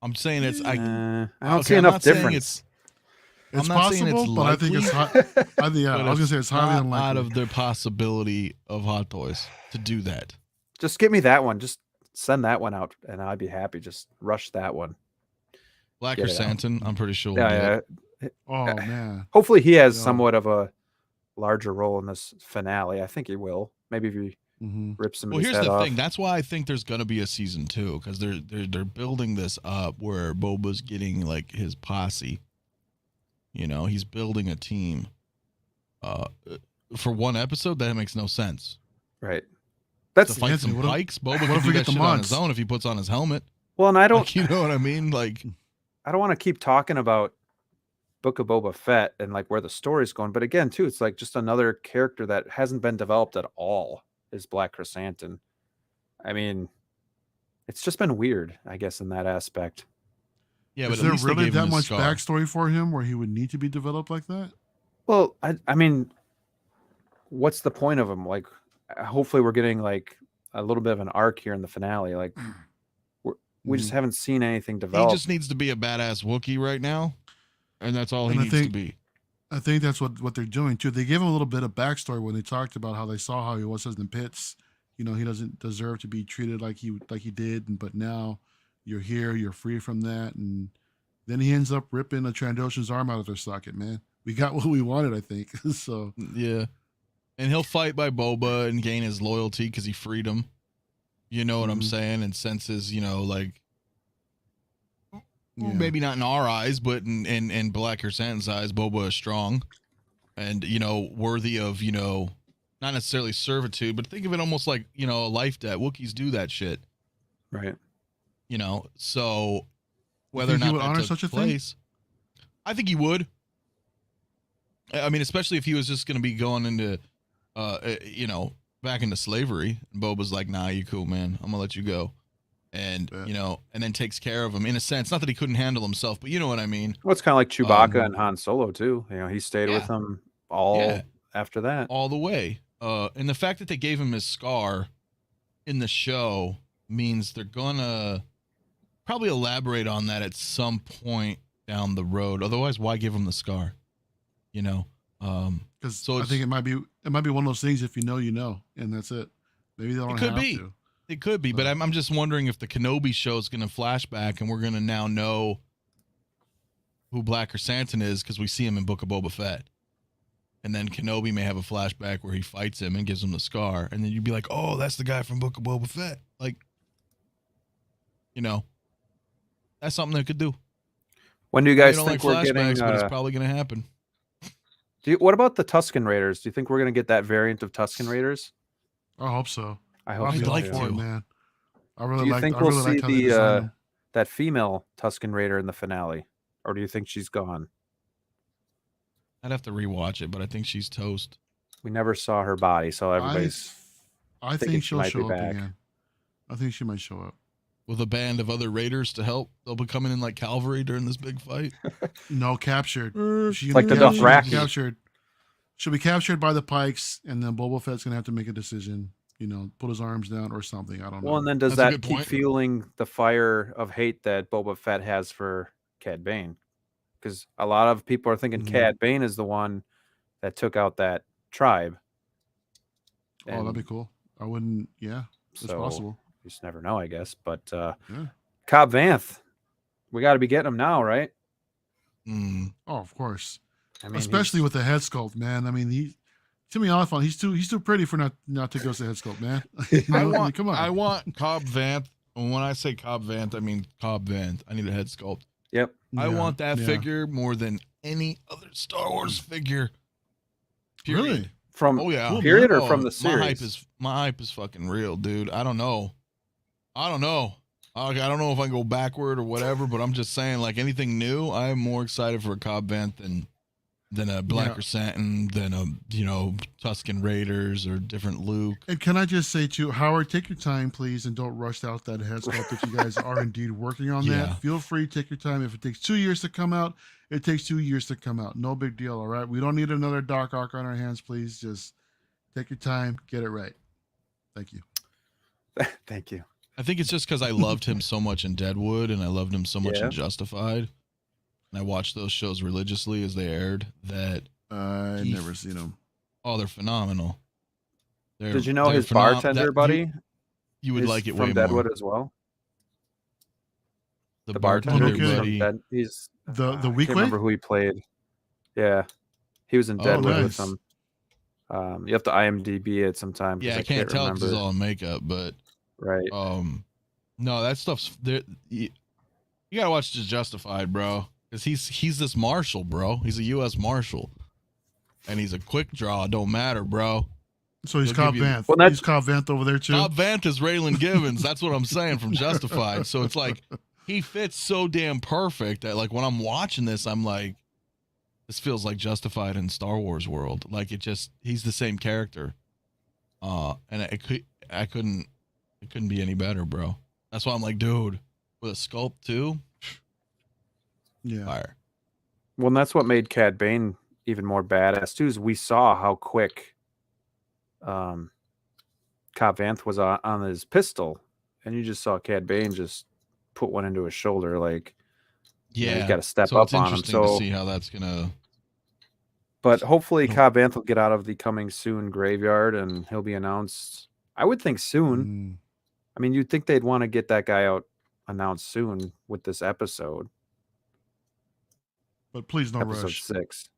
I'm saying it's. I don't okay, see I'm enough not saying difference. it's It's I'm not saying it's possible, but I think it's likely. hot. I but was gonna say it's highly not unlikely. out of the possibility of Hot Toys to do that. Just give me that one. Just send that one out, and I'd be happy. Just rush that one. Black Get or it out. Santon, I'm pretty sure. We'll Yeah, get. yeah. Oh man. Hopefully, he has Yeah. somewhat of a larger role in this finale. I think he will. Maybe if he rips Well, somebody's here's head the off. thing. That's why I think there's gonna be a season 2 because they're building this up where Boba's getting like his posse. You know, he's building a team. For one episode, that makes no sense. Right. That's to fight some pikes. Boba can do that shit on his own if he puts on his helmet. Well, and I don't, like, you know what I mean? Like, I don't want to keep talking about Book of Boba Fett and like where the story's going, but again, too, it's like just another character that hasn't been developed at all is Black Chrysanthemum. I mean, it's just been weird, I guess, in that aspect. Yeah, but is there really that much backstory for him where he would need to be developed like that? Well, I mean, what's the point of him? Like, hopefully, we're getting like a little bit of an arc here in the finale. Like, we just haven't seen anything develop. He just needs to be a badass Wookiee right now, and that's all he needs to be. I think that's what they're doing too. They gave him a little bit of backstory when they talked about how they saw how he was in the pits. You know, he doesn't deserve to be treated like he did, but now you're here, you're free from that, and then he ends up ripping a Trandoshan's arm out of their socket. Man, we got what we wanted, I think. So yeah, and he'll fight by Boba and gain his loyalty because he freed him. You know what I'm saying? And senses, you know, like maybe not in our eyes, but in Black Chrysanthemum's eyes, Boba is strong and, you know, worthy of, you know, not necessarily servitude, but think of it almost like, you know, a life debt. Wookiees do that shit. Right. You know, so whether or not he would honor that's such a place, I think he would. I mean, especially if he was just going to be going into, you know, back into slavery. And Boba's like, nah, you cool, man. I'm going to let you go. And, you know, and then takes care of him in a sense. Not that he couldn't handle himself, but you know what I mean? Well, it's kind of like Chewbacca and Han Solo, too. You know, he stayed with them all after that. All the way. And the fact that they gave him his scar in the show means they're going to probably elaborate on that at some point down the road. Otherwise, why give him the scar? You know? Because I think it might be one of those things, if you know, and that's it. Maybe they don't have to. It could be, but I'm just wondering if the Kenobi show is going to flashback and we're going to now know who Black Chrysanthemum is because we see him in Book of Boba Fett. And then Kenobi may have a flashback where he fights him and gives him the scar. And then you'd be like, oh, that's the guy from Book of Boba Fett. Like, you know, that's something they could do. When do you guys think we're getting... but it's probably going to happen. What about the Tuscan Raiders? Do you think we're going to get that variant of Tuscan Raiders? I hope so. I hope I'd so like too. to, man. I really do you like. think I we'll really see like that female Tuscan Raider in the finale, or do you think she's gone? I'd have to rewatch it, but I think she's toast. We never saw her body, so everybody's. I think she'll show up again. I think she might show up with a band of other raiders to help. They'll be coming in like cavalry during this big fight. No, captured. Like the Dothraki. Captured. She'll be captured by the Pikes, and then Boba Fett's gonna have to make a decision. You know, put his arms down or something. I don't know. Well, and then does that keep fueling the fire of hate that Boba Fett has for Cad Bane? Because a lot of people are thinking Cad Bane is the one that took out that tribe. Oh, that'd be cool. I wouldn't. Yeah, it's possible. You just never know, I guess. But Cobb Vanth, we got to be getting him now, right? Oh, of course. I mean, especially with the head sculpt, man. I mean, to me, Oliphant, he's too pretty for not to go to head sculpt, man. Come on. I want Cobb Vanth. And when I say Cobb Vanth, I mean Cobb Vanth. I need a head sculpt. Yep. I want that figure more than any other Star Wars figure. Period. Really? From period or from the series? My hype is fucking real, dude. I don't know. I don't know if I can go backward or whatever, but I'm just saying, like, anything new, I'm more excited for a Cobb Vanth than a Black Chrysanthemum, than a, you know, Tuscan Raiders or different Luke. And can I just say too, Howard, take your time, please, and don't rush out that head sculpt if you guys are indeed working on that. Feel free, take your time. If it takes 2 years to come out, it takes 2 years to come out. No big deal, all right? We don't need another Dock Ock on our hands, please. Just take your time, get it right. Thank you. Thank you. I think it's just because I loved him so much in Deadwood and I loved him so much in Justified. And I watched those shows religiously as they aired. That I've never seen them. Oh, they're phenomenal. Did you know his bartender buddy? You would like it from way Deadwood more. as well. The bartender buddy. He's the I week. can't remember who he played. Yeah, he was in Deadwood with him. You have to IMDb it sometimes. Yeah, I can't tell because it's all in makeup, but right. No, that stuff's there. You gotta watch just Justified, bro, because he's this marshal, bro. He's a U.S. marshal, and he's a quick draw. Don't matter, bro. So he's Cobb Vanth. Well, he's Cobb Vanth over there too. Cobb Vanth is Raylan Givens. That's what I'm saying from Justified. So it's like he fits so damn perfect that like when I'm watching this, I'm like, this feels like Justified in Star Wars world. Like he's the same character. And it couldn't be any better, bro. That's why I'm like, dude, with a sculpt too. Yeah. Fire. Well, and that's what made Cad Bane even more badass too. Is we saw how quick Cobb Vanth was on his pistol, and you just saw Cad Bane just put one into his shoulder. Like, yeah, he's got to step so up it's on him. interesting So to see how that's gonna. But hopefully, Cobb Vanth will get out of the coming soon graveyard, and he'll be announced. I would think soon. I mean, you'd think they'd want to get that guy out announced soon with this episode. But please, no episode rush. 6.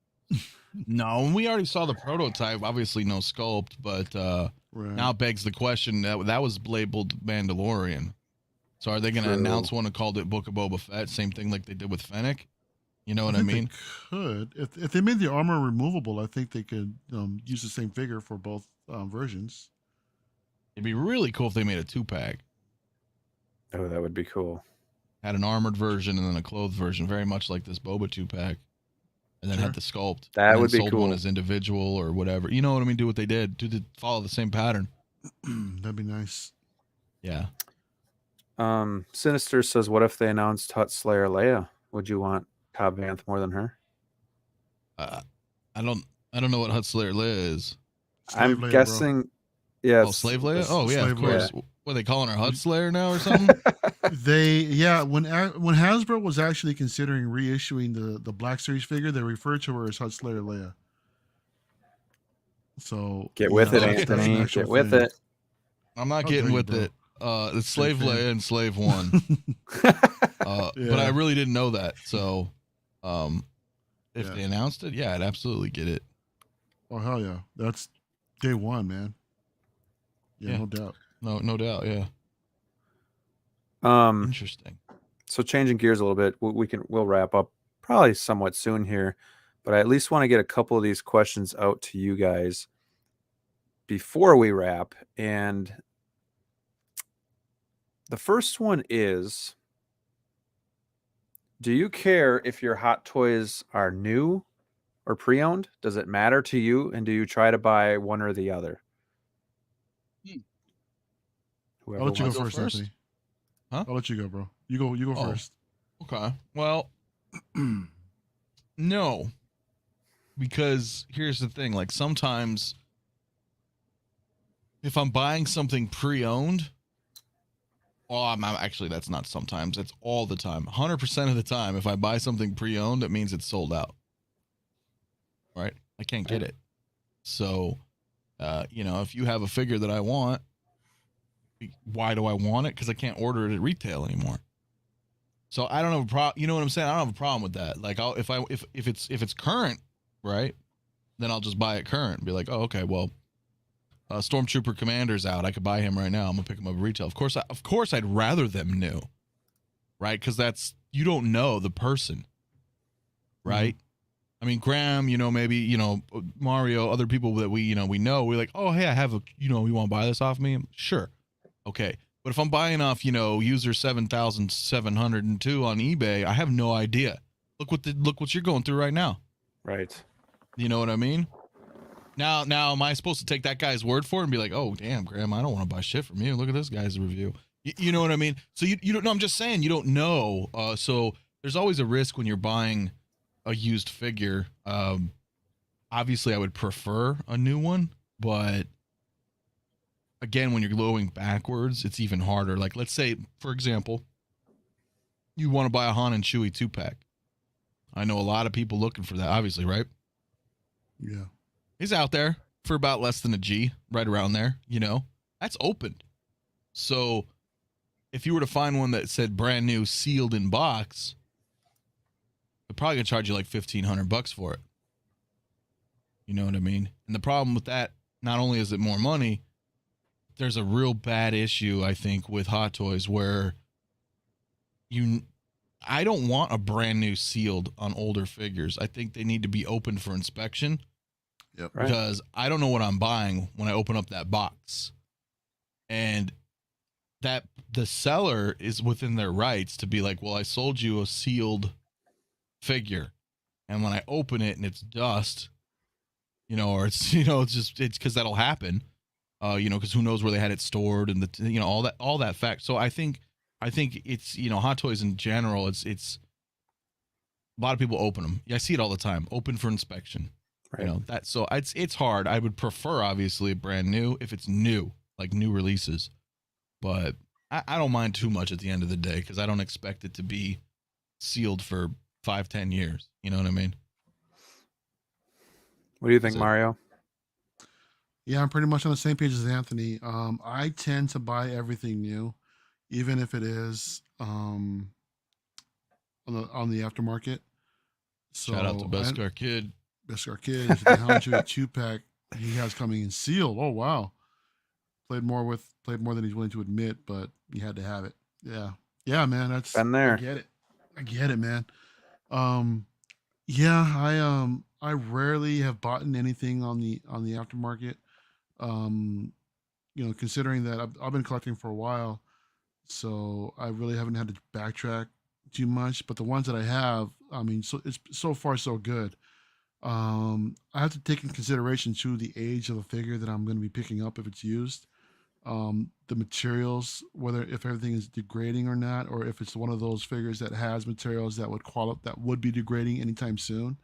No, we already saw the prototype. Obviously, no sculpt, but now begs the question that was labeled Mandalorian. So are they going to announce one and called it Book of Boba Fett? Same thing like they did with Fennec. You know what I mean? They could. If they made the armor removable, I think they could use the same figure for both versions. It'd be really cool if they made a 2-pack. Oh, that would be cool. Had an armored version and then a clothed version, very much like this Boba 2-pack. And then had the sculpt. That would be sold cool. One as individual or whatever. You know what I mean? Do what they did. Follow the same pattern. That'd be nice. Yeah. Sinister says, "What if they announced Hut Slayer Leia? Would you want Cobb Vanth more than her?" I don't know what Hut Slayer Leia is. I'm guessing. Yes. Oh, Slave Leia? Oh, yeah, of course. Leia. What are they calling her, Hut Slayer now or something? When Hasbro was actually considering reissuing the Black Series figure, they referred to her as Hut Slayer Leia. So get with it, Anthony. Get with it. I'm not getting with it. It's Slave Leia and Slave 1. But I really didn't know that. So if they announced it, yeah, I'd absolutely get it. Oh, hell yeah. That's day one, man. Yeah, no doubt. No doubt, yeah. Interesting. So changing gears a little bit, we'll wrap up probably somewhat soon here, but I at least want to get a couple of these questions out to you guys before we wrap. And the first one is, do you care if your Hot Toys are new or pre-owned? Does it matter to you? And do you try to buy one or the other? I'll let you go first, Anthony. Huh? I'll let you go, bro. You go first. Okay. Well, no. Because here's the thing. Like sometimes if I'm buying something pre-owned, actually, that's not sometimes. That's all the time. 100% of the time, if I buy something pre-owned, it means it's sold out. Right? I can't get it. So, if you have a figure that I want, why do I want it? Because I can't order it at retail anymore. So I don't have a problem. You know what I'm saying? I don't have a problem with that. Like, if it's current, right? Then I'll just buy it current and be like, oh, okay, well, Stormtrooper Commander's out. I could buy him right now. I'm gonna pick him up at retail. Of course, I'd rather them new, right? Because you don't know the person, right? Mm-hmm. I mean, Graham, maybe Mario, other people that we know. We're like, oh, hey, I have you want to buy this off me? Sure, okay. But if I'm buying off, user 7,702 on eBay, I have no idea. Look what you're going through right now. Right. You know what I mean? Now, am I supposed to take that guy's word for it and be like, oh, damn, Graham, I don't want to buy shit from you. Look at this guy's review. You know what I mean? So you don't know. I'm just saying you don't know. So there's always a risk when you're buying a used figure. Obviously, I would prefer a new one, but again, when you're going backwards, it's even harder. Like, let's say, for example, you want to buy a Han and Chewie 2-pack. I know a lot of people looking for that, obviously, right? Yeah. He's out there for about less than a G, right around there, That's opened. So if you were to find one that said brand new, sealed in box, they're probably going to charge you like $1,500 for it. You know what I mean? And the problem with that, not only is it more money, there's a real bad issue, I think, with Hot Toys where I don't want a brand new sealed on older figures. I think they need to be open for inspection. Yep. Right. Because I don't know what I'm buying when I open up that box. And that the seller is within their rights to be like, well, I sold you a sealed figure. And when I open it and it's dust, or it's, it's because that'll happen. Because who knows where they had it stored and all that fact. So I think it's, Hot Toys in general, it's a lot of people open them. Yeah, I see it all the time. Open for inspection. Right. So it's hard. I would prefer obviously brand new if it's new, like new releases. But I don't mind too much at the end of the day because I don't expect it to be sealed for 5-10 years. You know what I mean? What do you think, Mario? Yeah, I'm pretty much on the same page as Anthony. I tend to buy everything new, even if it is on the aftermarket. So shout out to Beskar Kid. Beskar Kid, the 2-pack he has coming in sealed. Oh wow, played more than he's willing to admit, but he had to have it. Yeah, man, that's been there. I get it, man. Yeah, I rarely have bought anything on the aftermarket. Considering that I've been collecting for a while, so I really haven't had to backtrack too much. But the ones that I have, I mean, so it's so far so good. I have to take in consideration too the age of the figure that I'm going to be picking up if it's used. The materials, if everything is degrading or not, or if it's one of those figures that has materials that would be degrading anytime soon.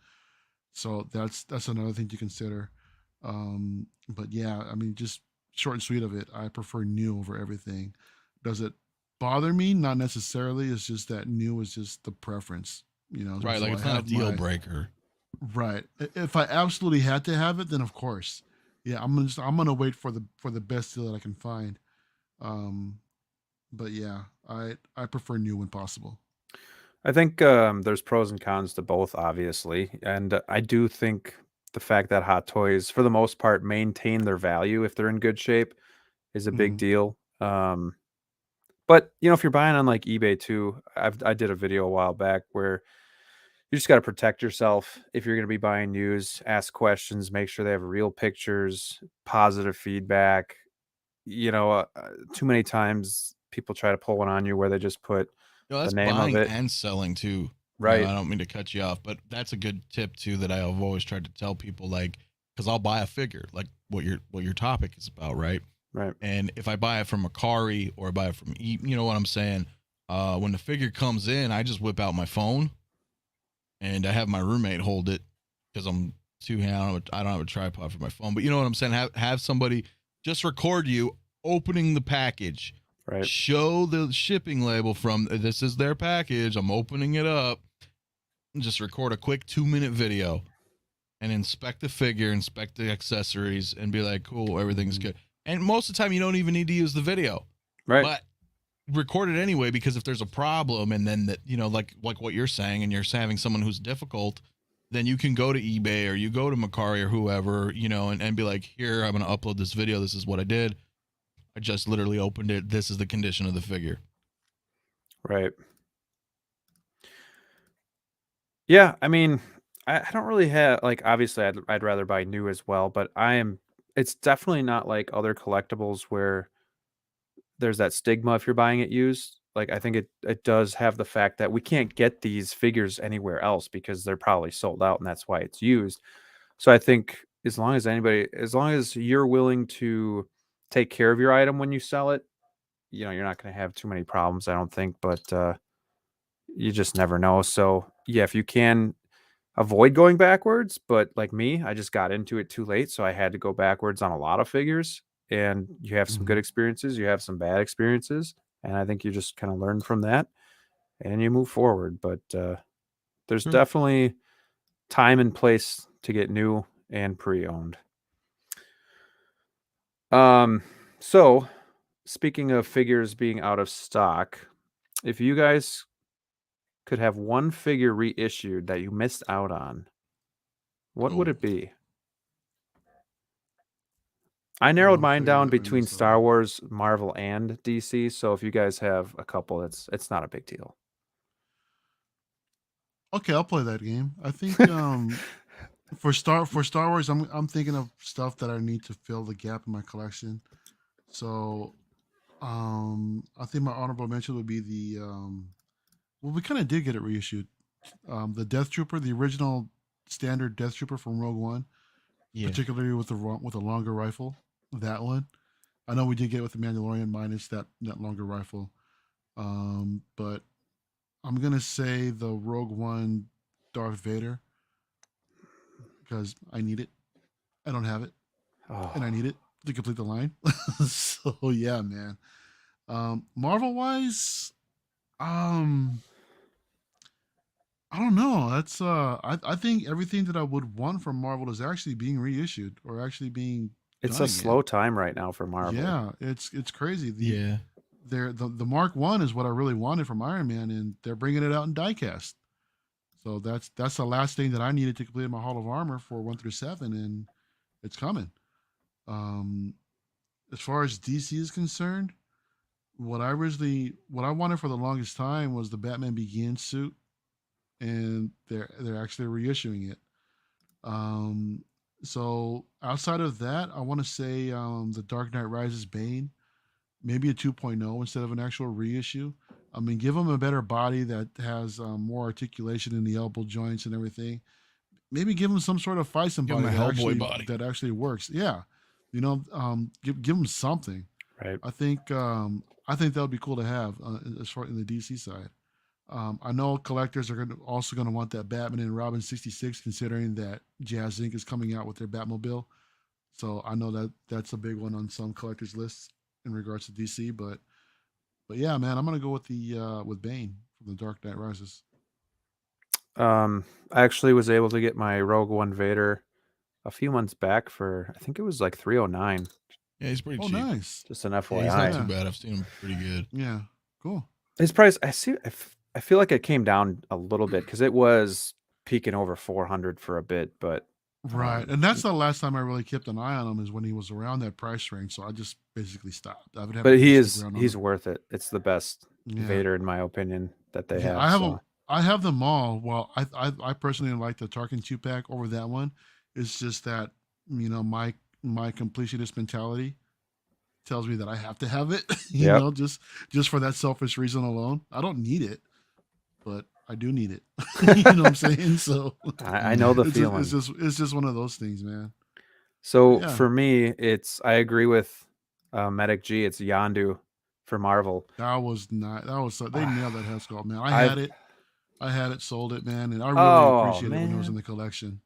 So that's another thing to consider. But yeah, I mean, just short and sweet of it, I prefer new over everything. Does it bother me? Not necessarily. It's just that new is just the preference. Right, So like it's not a deal breaker. Right. If I absolutely had to have it, then of course, yeah, I'm gonna wait for the best deal that I can find. But yeah, I prefer new when possible. I think there's pros and cons to both, obviously, and I do think the fact that Hot Toys, for the most part, maintain their value if they're in good shape is a big deal. But if you're buying on like eBay too, I did a video a while back where you just got to protect yourself if you're going to be buying news. Ask questions, make sure they have real pictures, positive feedback. Too many times people try to pull one on you where they just put that's the name buying of it and selling too. Right. I don't mean to cut you off, but that's a good tip too that I've always tried to tell people, like, because I'll buy a figure like what your topic is about, right? Right. And if I buy it from Macari or I buy it from you know what I'm saying? When the figure comes in, I just whip out my phone and I have my roommate hold it because I'm I don't have a tripod for my phone, but you know what I'm saying? Have somebody just record you opening the package. Right. Show the shipping label from this is their package. I'm opening it up. And just record a quick 2-minute video and inspect the figure, inspect the accessories, and be like, cool, everything's good. And most of the time, you don't even need to use the video. Right. But record it anyway, because if there's a problem and then that, like what you're saying, and you're having someone who's difficult, then you can go to eBay or you go to Macari or whoever, and be like, here, I'm going to upload this video. This is what I did. I just literally opened it. This is the condition of the figure. Right. Yeah, I mean, I don't really have, like, obviously I'd rather buy new as well, but it's definitely not like other collectibles where there's that stigma if you're buying it used. Like, I think it does have the fact that we can't get these figures anywhere else because they're probably sold out and that's why it's used. So I think as long as you're willing to take care of your item when you sell it, you're not going to have too many problems, I don't think, but you just never know. So yeah, if you can avoid going backwards, but like me, I just got into it too late, so I had to go backwards on a lot of figures, and you have some good experiences, you have some bad experiences, and I think you just kind of learn from that and you move forward. But there's definitely time and place to get new and pre-owned. So speaking of figures being out of stock, if you guys could have one figure reissued that you missed out on, what would it be? I But narrowed I'll mine figure down that when between it's Star Wars, Marvel, and DC. So if you guys have a couple, it's not a big deal. Okay, I'll play that game. I think for Star Wars, I'm thinking of stuff that I need to fill the gap in my collection. So I think my honorable mention would be the well, we kind of did get it reissued. The Death Trooper, the original standard Death Trooper from Rogue One, Yeah. particularly with the longer rifle. That one, I know we did get it with the Mandalorian minus that longer rifle. But I'm gonna say the Rogue One Darth Vader because I need it. I don't have it, and I need it to complete the line. So yeah, man. Marvel wise, um, I don't know. That's I think everything that I would want from Marvel is actually being reissued or actually being It's done a again. slow time right now for Marvel. Yeah, it's crazy. Yeah. The Mark One is what I really wanted from Iron Man, and they're bringing it out in diecast. So that's the last thing that I needed to complete my Hall of Armor for 1 through 7, and it's coming. Um, as far as DC is concerned, what I wanted for the longest time was the Batman Begins suit, and they're actually reissuing it. Um, so outside of that, I want to say the Dark Knight Rises Bane, maybe a 2.0 instead of an actual reissue. I mean, give him a better body that has more articulation in the elbow joints and everything. Maybe give him some sort of fighting Give him body a Hellboy body. that actually works. Yeah, give him something. Right. I think that would be cool to have as far in the DC side. I know collectors are also going to want that Batman and Robin 66, considering that Jazz Inc. is coming out with their Batmobile. So I know that that's a big one on some collectors' lists in regards to DC. But yeah, man, I'm gonna go with the with Bane from the Dark Knight Rises. I actually was able to get my Rogue One Vader a few months back for, I think it was like 309. Yeah, he's pretty Oh, cheap. nice. Just an Yeah, FYI. he's not Yeah. too bad. I've seen him pretty good. Yeah, cool. His price, I feel like it came down a little bit because it was peaking over 400 for a bit, but Right, and that's the last time I really kept an eye on him is when he was around that price range. So I just basically stopped. I would have. but stick around on he's him. worth it. It's the best Yeah. Vader in my opinion that they Yeah, have. I have them all. Well, I personally like the Tarkin 2-pack over that one. It's just that my completionist mentality tells me that I have to have it. Yep. Just for that selfish reason alone. I don't need it, but I do need it. You know what I'm saying? So I know the it's feeling. it's just one of those things, man. So Yeah. for me, I agree with Medic G. It's Yondu for Marvel. They nailed that head sculpt, man. I had it, sold it, man, and I really Oh, appreciate it when it was in man. the collection.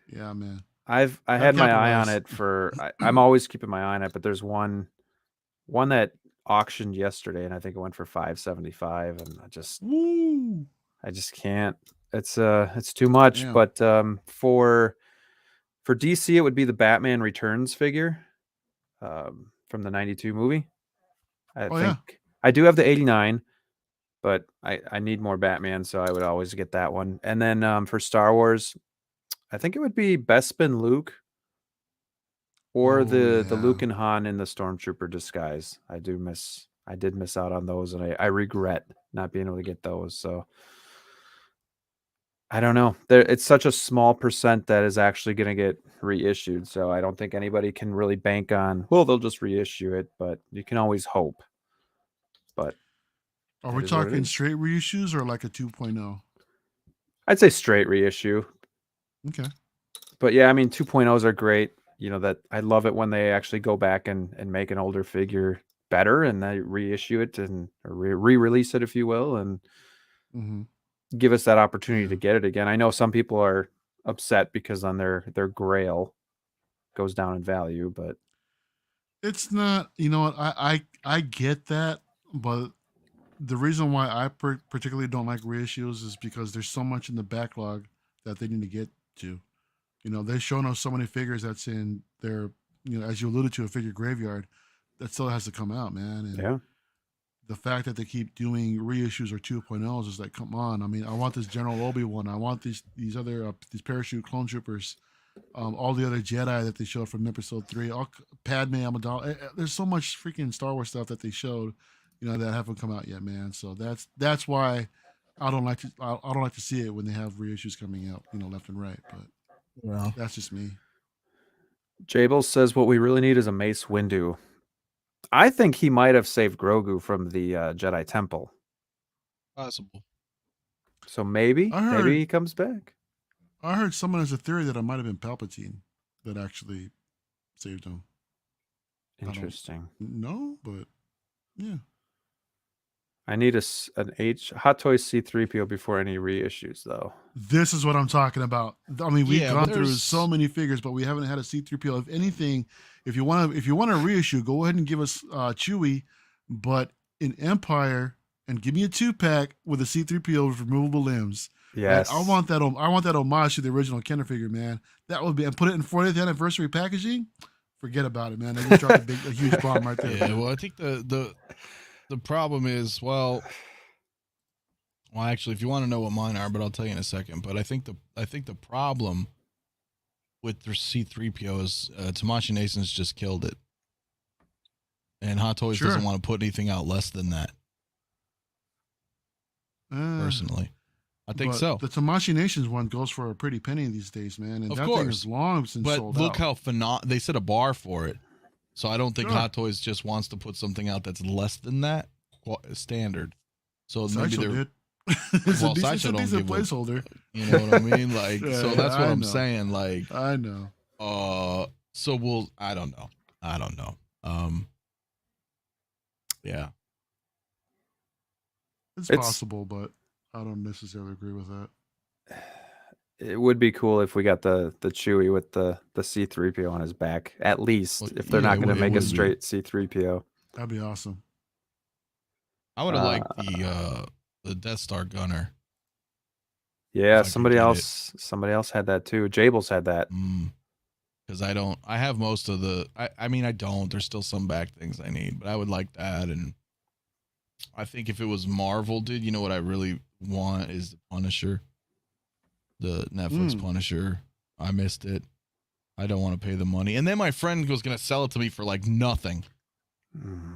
Yeah, man. I had my eye on capitalize. it for. I'm always keeping my eye on it, but there's one that auctioned yesterday, and I think it went for 575, and Woo! I just can't. It's too much. Damn. But for DC, it would be the Batman Returns figure from the '92 movie. I think I do have the '89, but I need more Batman, so I would always get that one. And then for Star Wars, I think it would be Bespin Luke or the Luke and Han in the Stormtrooper disguise. I did miss out on those, and I regret not being able to get those. So I don't know. It's such a small percent that is actually going to get reissued. So I don't think anybody can really bank on, well, they'll just reissue it, but you can always hope. But are we talking straight reissues or like a 2.0? I'd say straight reissue. Okay. But yeah, I mean, 2.0s are great. That I love it when they actually go back and make an older figure better and they reissue it and re-release it, if you will, and give us that opportunity to get it again. I know some people are upset because then their grail goes down in value, but it's not. You know what? I get that, but the reason why I particularly don't like reissues is because there's so much in the backlog that they need to get to. They've shown us so many figures that's in their, as you alluded to, a figure graveyard that still has to come out, man. And yeah, the fact that they keep doing reissues or 2.0s is like, come on. I mean, I want this General Obi-Wan. I want these other these parachute clone troopers. all the other Jedi that they showed from Episode 3, all Padme Amidala. There's so much freaking Star Wars stuff that they showed, that haven't come out yet, man. So that's why I don't like to see it when they have reissues coming out, left and right. But that's just me. Jable says what we really need is a Mace Windu. I think he might have saved Grogu from the Jedi Temple. Possible. So maybe he comes back. I heard someone has a theory that it might have been Palpatine that actually saved him. Interesting. No, but yeah. I need an Hot Toys C-3PO before any reissues, though. This is what I'm talking about. I mean, we've gone through so many figures, but we haven't had a C-3PO. If anything, if you want to reissue, go ahead and give us Chewie, but in Empire, and give me a 2-pack with a C-3PO with removable limbs. Yes, I want that homage to the original Kenner figure, man. That would be, and put it in 40th anniversary packaging. Forget about it, man. They just dropped a huge bomb right there. Yeah, well, I think the problem is, well, actually, if you want to know what mine are, but I'll tell you in a second. But I think the problem with the C-3PO is Tamashii Nason's just killed it, and Hot Toys doesn't want to put anything out less than that. Personally, I think so. The Tamashii Nations one goes for a pretty penny these days, man. And that thing is long since sold out. But look how they set a bar for it. So I don't think Hot Toys just wants to put something out that's less than that standard. So maybe they're it's a decent placeholder. You know what I mean? Like, so that's what I'm saying. Like, I know. So I don't know. Yeah. It's possible, but I don't necessarily agree with that. It would be cool if we got the Chewie with the C-3PO on his back, at least, if they're not going to make a straight C-3PO. That'd be awesome. I would have liked the Death Star gunner. Yeah, somebody else had that too. Jables had that. Because I have most of the, I mean, I don't. There's still some back things I need, but I would like that. And I think if it was Marvel, dude, you know what I really want is the Punisher. The Netflix Punisher. I missed it. I don't want to pay the money. And then my friend was going to sell it to me for like nothing.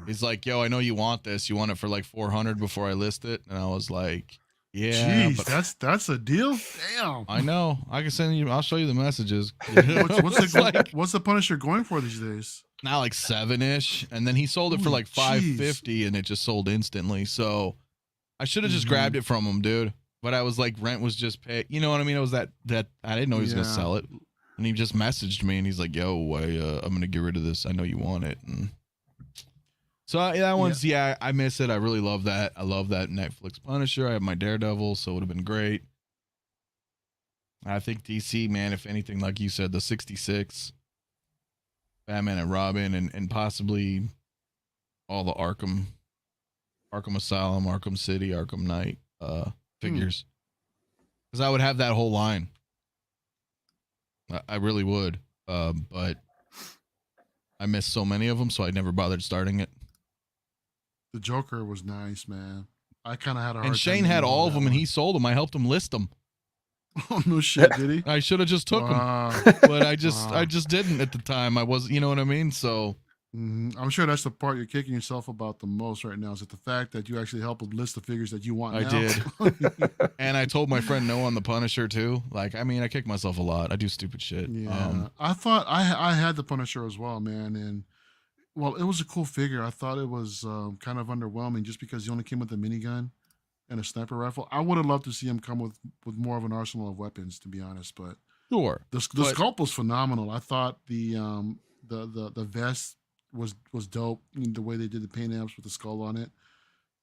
He's like, yo, I know you want this. You want it for like $400 before I list it? And I was like, yeah. Jeez, but that's a deal? Damn. I know. I can send you, I'll show you the messages. What's the Punisher going for these days? Now like 7-ish. And then he sold it for like $550 and it just sold instantly. So I should have just grabbed it from him, dude. But I was like, rent was just paid. You know what I mean? It was that I didn't know he was going to sell it. And he just messaged me and he's like, yo, I'm going to get rid of this. I know you want it. And so that one's, I miss it. I really love that. I love that Netflix Punisher. I have my Daredevil, so it would have been great. I think DC, man, if anything, like you said, the 66, Batman and Robin, and possibly all the Arkham Asylum, Arkham City, Arkham Knight figures. Because I would have that whole line. I really would. But I missed so many of them, so I never bothered starting it. The Joker was nice, man. I kind of had a hard time. And Shane had all of them, and he sold them. I helped him list them. Oh, no shit, did he? I should have just took them. But I just didn't at the time. I was, you know what I mean? So I'm sure that's the part you're kicking yourself about the most right now, is that the fact that you actually helped him list the figures that you want now. I did. And I told my friend no on the Punisher too. Like, I mean, I kick myself a lot. I do stupid shit. Yeah. I thought I had the Punisher as well, man. And well, it was a cool figure. I thought it was kind of underwhelming just because he only came with a minigun and a sniper rifle. I would have loved to see him come with more of an arsenal of weapons, to be honest. But sure, the sculpt was phenomenal. I thought the vest was dope. The way they did the paint apps with the skull on it.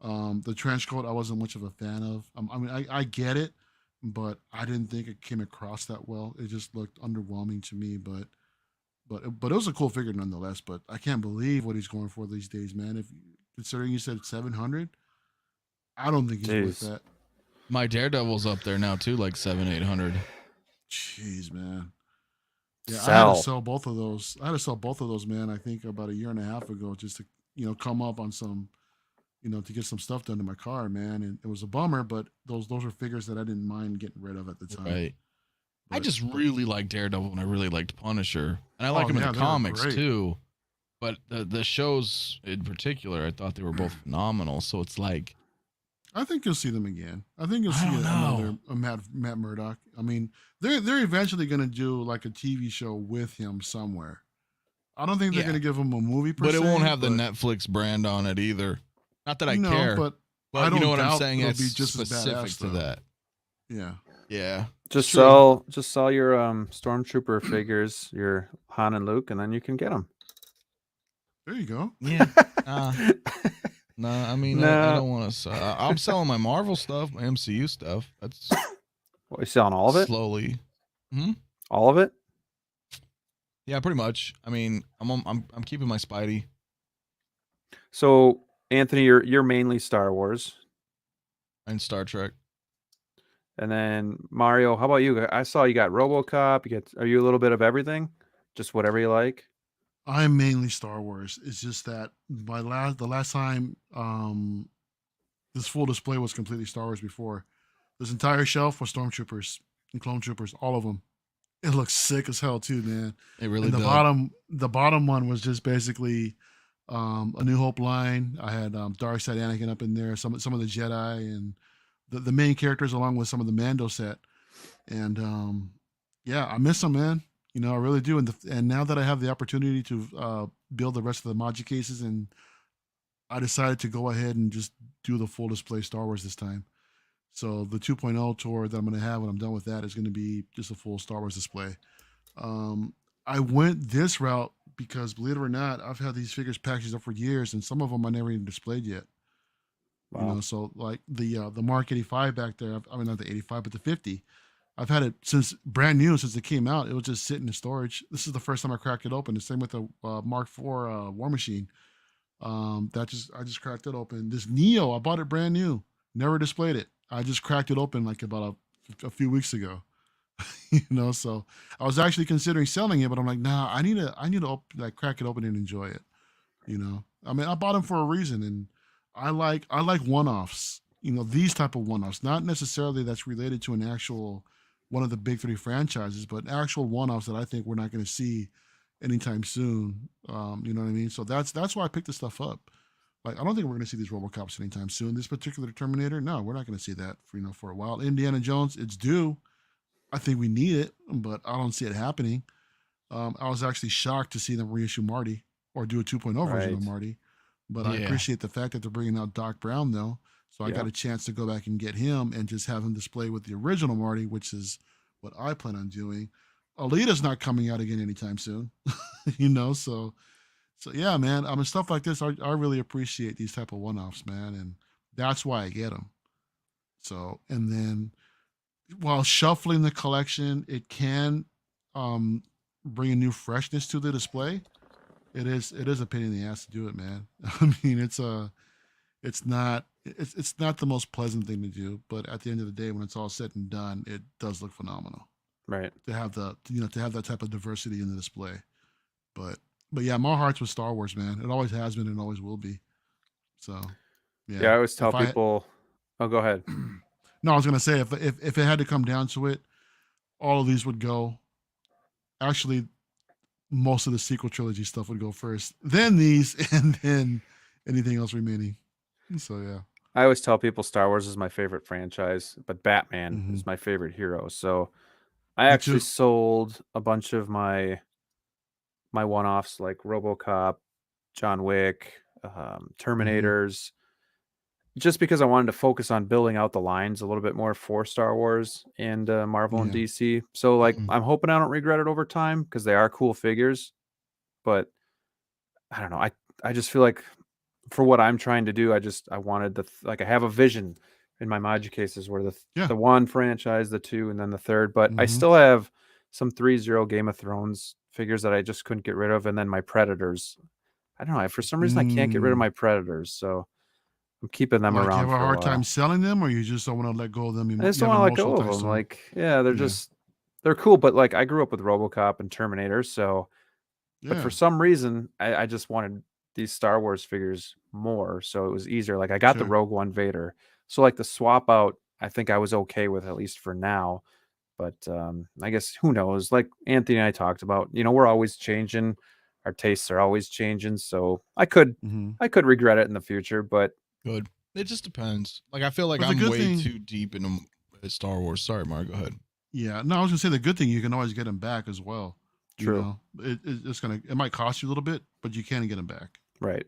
The trench coat I wasn't much of a fan of. I mean, I get it, but I didn't think it came across that well. It just looked underwhelming to me. But it was a cool figure nonetheless. But I can't believe what he's going for these days, man. If considering you said 700, I don't think he's worth that. My Daredevil's up there now too, like 700-800. Jeez, man. Yeah, Sell. I had to sell both of those, man. I think about a year and a half ago, just to come up on some, to get some stuff done to my car, man. And it was a bummer, but those are figures that I didn't mind getting rid of at the time. Right. I just really like Daredevil and I really liked Punisher. And I like him in the they were comics great. too. But the shows in particular, I thought they were both phenomenal. So it's like, I think you'll see them again. I think you'll I see don't know. another Matt Murdock. I mean, they're eventually going to do like a TV show with him somewhere. I don't think they're Yeah. going to give him a movie per But se. it won't have the but- Netflix brand on it either. Not that I no, care. but I But you don't know what I'm doubt saying? it'll It's be just as specific badass, to though. that. Yeah. Yeah. Just true. sell your stormtrooper figures, your Han and Luke, and then you can get them. There you go. Yeah. No, I mean, I No. don't want to. I'm selling my Marvel stuff, my MCU stuff. That's What, you selling all of it? slowly. All of it? Yeah, pretty much. I mean, I'm keeping my Spidey So, Anthony, you're mainly Star Wars. and Star Trek. And then Mario, how about you? I saw you got RoboCop. Are you a little bit of everything? Just whatever you like? I'm mainly Star Wars. It's just that the last time this full display was completely Star Wars before. This entire shelf was Stormtroopers and Clone Troopers, all of them. It looks sick as hell too, man. It really And does. the bottom one was just basically a New Hope line. I had Dark Side Anakin up in there, some of the Jedi and the main characters along with some of the Mando set. And yeah, I miss them, man. You know, I really do. And now that I have the opportunity to build the rest of the Maji cases, and I decided to go ahead and just do the full display Star Wars this time. So the 2.0 tour that I'm going to have when I'm done with that is going to be just a full Star Wars display. I went this route because, believe it or not, I've had these figures packaged up for years, and some of them I never even displayed yet. Wow. You know, so like the Mark 85 back there, I mean not the 85, but the 50. I've had it since brand new, since it came out. It was just sitting in storage. This is the first time I cracked it open. The same with the Mark IV War Machine. I just cracked it open. This Neo, I bought it brand new, never displayed it. I just cracked it open like about a few weeks ago. You know, so I was actually considering selling it, but I'm like, nah, I need to like crack it open and enjoy it. You know, I mean, I bought them for a reason, and I like one-offs. You know, these type of one-offs, not necessarily that's related to an actual one of the big three franchises, but actual one-offs that I think we're not going to see anytime soon. You know what I mean? So that's why I picked this stuff up. Like, I don't think we're going to see these RoboCops anytime soon. This particular Terminator, no, we're not going to see that for a while. Indiana Jones, it's due. I think we need it, but I don't see it happening. I was actually shocked to see them reissue Marty or do a 2.0 version of Marty. But I appreciate the fact that they're bringing out Doc Brown, though. So I got a chance to go back and get him and just have him display with the original Marty, which is what I plan on doing. Alita's not coming out again anytime soon, you know, so yeah, man. I mean, stuff like this, I really appreciate these type of one-offs, man, and that's why I get them. So, and then while shuffling the collection, it can bring a new freshness to the display. It is a pain in the ass to do it, man. I mean, it's not the most pleasant thing to do, but at the end of the day, when it's all said and done, it does look phenomenal. Right. To have that type of diversity in the display. But yeah, my heart's with Star Wars, man. It always has been and always will be. So yeah, I always tell people. Oh, go ahead. No, I was gonna say if it had to come down to it, all of these would go. Actually, most of the sequel trilogy stuff would go first, then these, and then anything else remaining. So yeah. I always tell people Star Wars is my favorite franchise, but Batman is my favorite hero. So I actually sold a bunch of my one-offs like RoboCop, John Wick, Terminators, just because I wanted to focus on building out the lines a little bit more for Star Wars and Marvel and DC. So like, I'm hoping I don't regret it over time because they are cool figures. But I don't know. I just feel like for what I'm trying to do, I wanted I have a vision in my Maji cases where the one franchise, the two, and then the third. But I still have some 3-0 Game of Thrones figures that I just couldn't get rid of, and then my Predators. I don't know. For some reason, I can't get rid of my Predators, so I'm keeping them around. You have a hard time selling them, or you just don't want to let go of them? I just don't want to let go of them. Like, they're cool, but like I grew up with RoboCop and Terminator, so. But for some reason, I just wanted these Star Wars figures more, so it was easier. Like I got the Rogue One Vader, so like the swap out, I think I was okay with, at least for now. But I guess who knows? Like Anthony and I talked about, we're always changing. Our tastes are always changing. So I could regret it in the future, but good. It just depends. Like I feel like But I'm way too deep into Star Wars. Sorry, Mark. Go ahead. Yeah, no, I was gonna say the good thing, you can always get them back as well. True. It might cost you a little bit, but you can get them back. Right.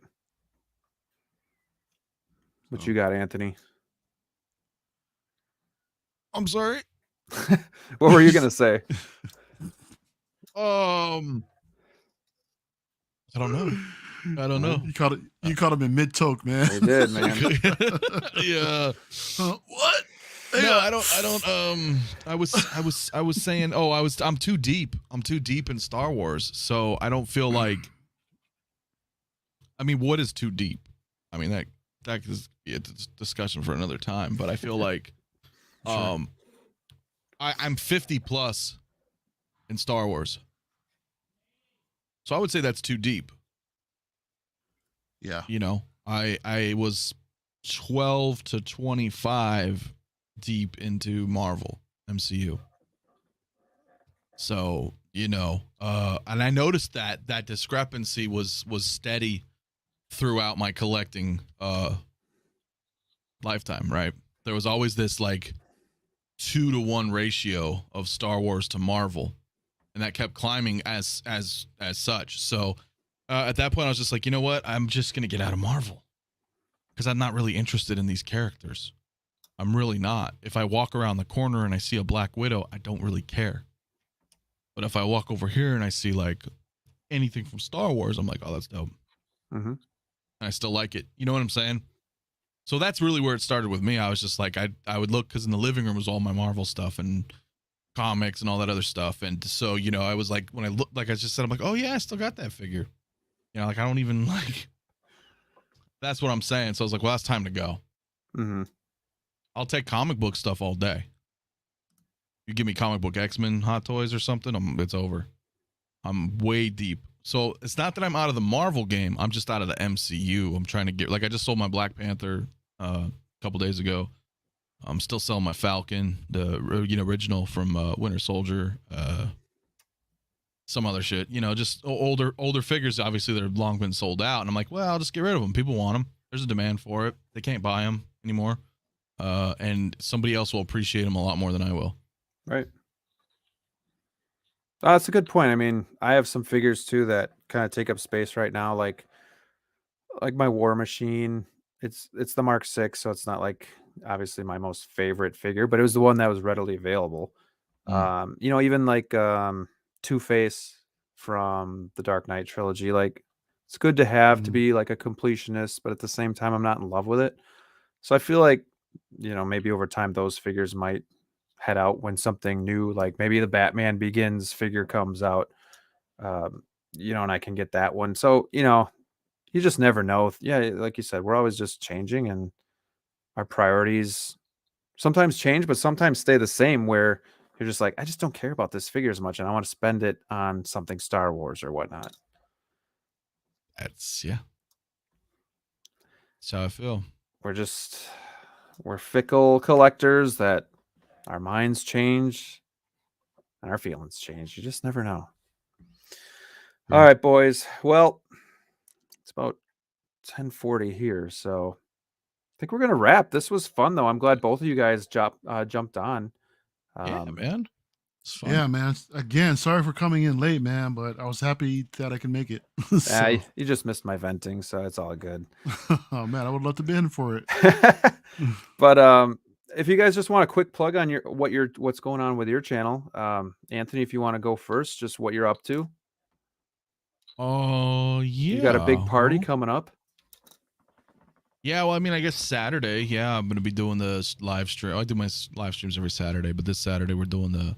What you got, Anthony? I'm sorry. What were you gonna say? I don't know. You caught it. You caught him in mid toke, man. You did, man. Yeah. What? No, I don't. I was saying. I'm too deep. I'm too deep in Star Wars, so I don't feel like. I mean, what is too deep? I mean that is a discussion for another time. But I feel like, Sure. I'm 50 plus in Star Wars, so I would say that's too deep. Yeah. I was 12 to 25 deep into Marvel MCU. So, and I noticed that discrepancy was steady throughout my collecting lifetime, right? There was always this like 2-to-1 ratio of Star Wars to Marvel, and that kept climbing as such. So, at that point I was just like, you know what? I'm just going to get out of Marvel because I'm not really interested in these characters. I'm really not. If I walk around the corner and I see a Black Widow, I don't really care. But if I walk over here and I see like anything from Star Wars, I'm like, oh, that's dope. Mm-hmm. And I still like it. You know what I'm saying? So that's really where it started with me. I was just like, I would look because in the living room was all my Marvel stuff and comics and all that other stuff. And so, I was like, when I looked, like I just said, I'm like, oh yeah, I still got that figure. Like I don't even like, that's what I'm saying. So I was like, well, it's time to go. Mm-hmm. I'll take comic book stuff all day. You give me comic book X-Men Hot Toys or something, it's over. I'm way deep. So it's not that I'm out of the Marvel game. I'm just out of the MCU. I'm trying to get, like I just sold my Black Panther a couple days ago. I'm still selling my Falcon, the original from Winter Soldier. Some other shit, just older figures. Obviously, they're long been sold out, and I'm like, well, I'll just get rid of them. People want them. There's a demand for it. They can't buy them anymore, and somebody else will appreciate them a lot more than I will. Right. That's a good point. I mean, I have some figures too that kind of take up space right now, like my War Machine. It's the Mark 6, so it's not like obviously my most favorite figure, but it was the one that was readily available. Even like Two-Face from the Dark Knight trilogy, like it's good to have to be like a completionist, but at the same time I'm not in love with it. So I feel like, maybe over time those figures might head out when something new, like maybe the Batman Begins figure comes out, and I can get that one. So, you just never know. Yeah, like you said, we're always just changing, and our priorities sometimes change, but sometimes stay the same, where you're just like, I just don't care about this figure as much, and I want to spend it on something Star Wars or whatnot. That's how I feel. We're fickle collectors that our minds change and our feelings change. You just never know. Yeah. All right, boys. Well, it's about 10:40 here, so I think we're gonna wrap. This was fun, though. I'm glad both of you guys jumped on. Yeah, man. It's fun. Yeah, man. Again, sorry for coming in late, man, but I was happy that I can make it. You just missed my venting, so it's all good. Oh man, I would love to be in for it. But if you guys just want a quick plug on what's going on with your channel, Anthony, if you want to go first, just what you're up to. Oh yeah, you got a big party coming up. Yeah, well, I mean, I guess Saturday. Yeah, I'm gonna be doing the live stream. I do my live streams every Saturday, but this Saturday we're doing the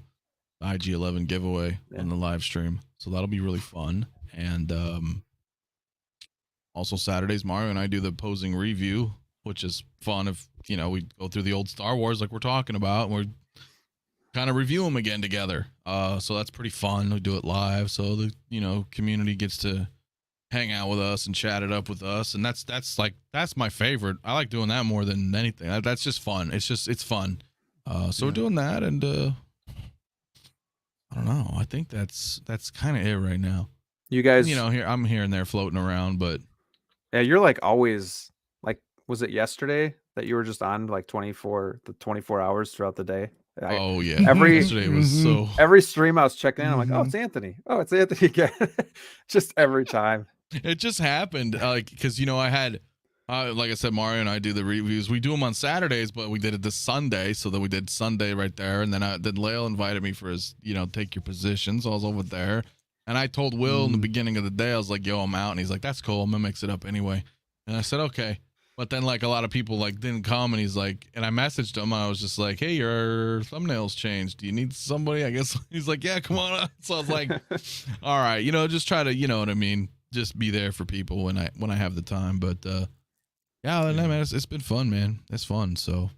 IG-11 giveaway on the live stream, so that'll be really fun. And also Saturdays, Mario and I do the posing review, which is fun. If we go through the old Star Wars like we're talking about, and we're kind of review them again together. So that's pretty fun. We do it live, so the community gets to hang out with us and chat it up with us, and that's my favorite. I like doing that more than anything. That's just fun. It's fun. So we're doing that, and I don't know. I think that's kind of it right now. You guys, I'm here and there floating around, but yeah, you're like always like, was it yesterday that you were just on like 24 hours throughout the day? oh yeah, every yesterday was so every stream I was checking in, I'm like, oh, it's Anthony. Oh, it's Anthony again. Just every time. It just happened, like, because I had, like I said, Mario and I do the reviews. We do them on Saturdays, but we did it this Sunday, so that we did Sunday right there, and then Lael invited me for his, take your position, so I was over there, and I told Will in the beginning of the day, I was like, yo, I'm out, and he's like, that's cool, I'm gonna mix it up anyway, and I said, okay. But then, like, a lot of people, like, didn't come, and he's like, and I messaged him, I was just like, hey, your thumbnails changed. Do you need somebody? I guess he's like, yeah, come on up. So I was like, all right, just try to, you know what I mean? Just be there for people when I have the time. But, yeah, man, it's been fun, man. It's fun, so.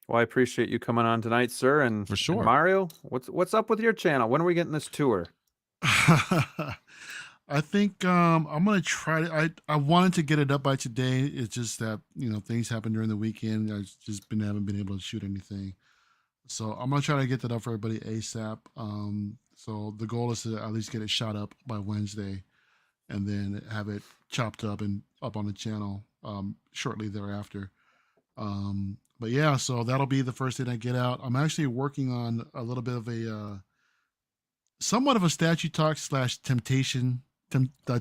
Well, I appreciate you coming on tonight, sir. And for sure. And Mario, what's up with your channel? When are we getting this tour? I think I'm gonna try to. I wanted to get it up by today. It's just that things happen during the weekend. I just haven't been able to shoot anything. So I'm gonna try to get that up for everybody ASAP. So the goal is to at least get it shot up by Wednesday, and then have it chopped up and up on the channel shortly thereafter. But yeah, so that'll be the first thing I get out. I'm actually working on a little bit of a somewhat of a statue talk / temptation.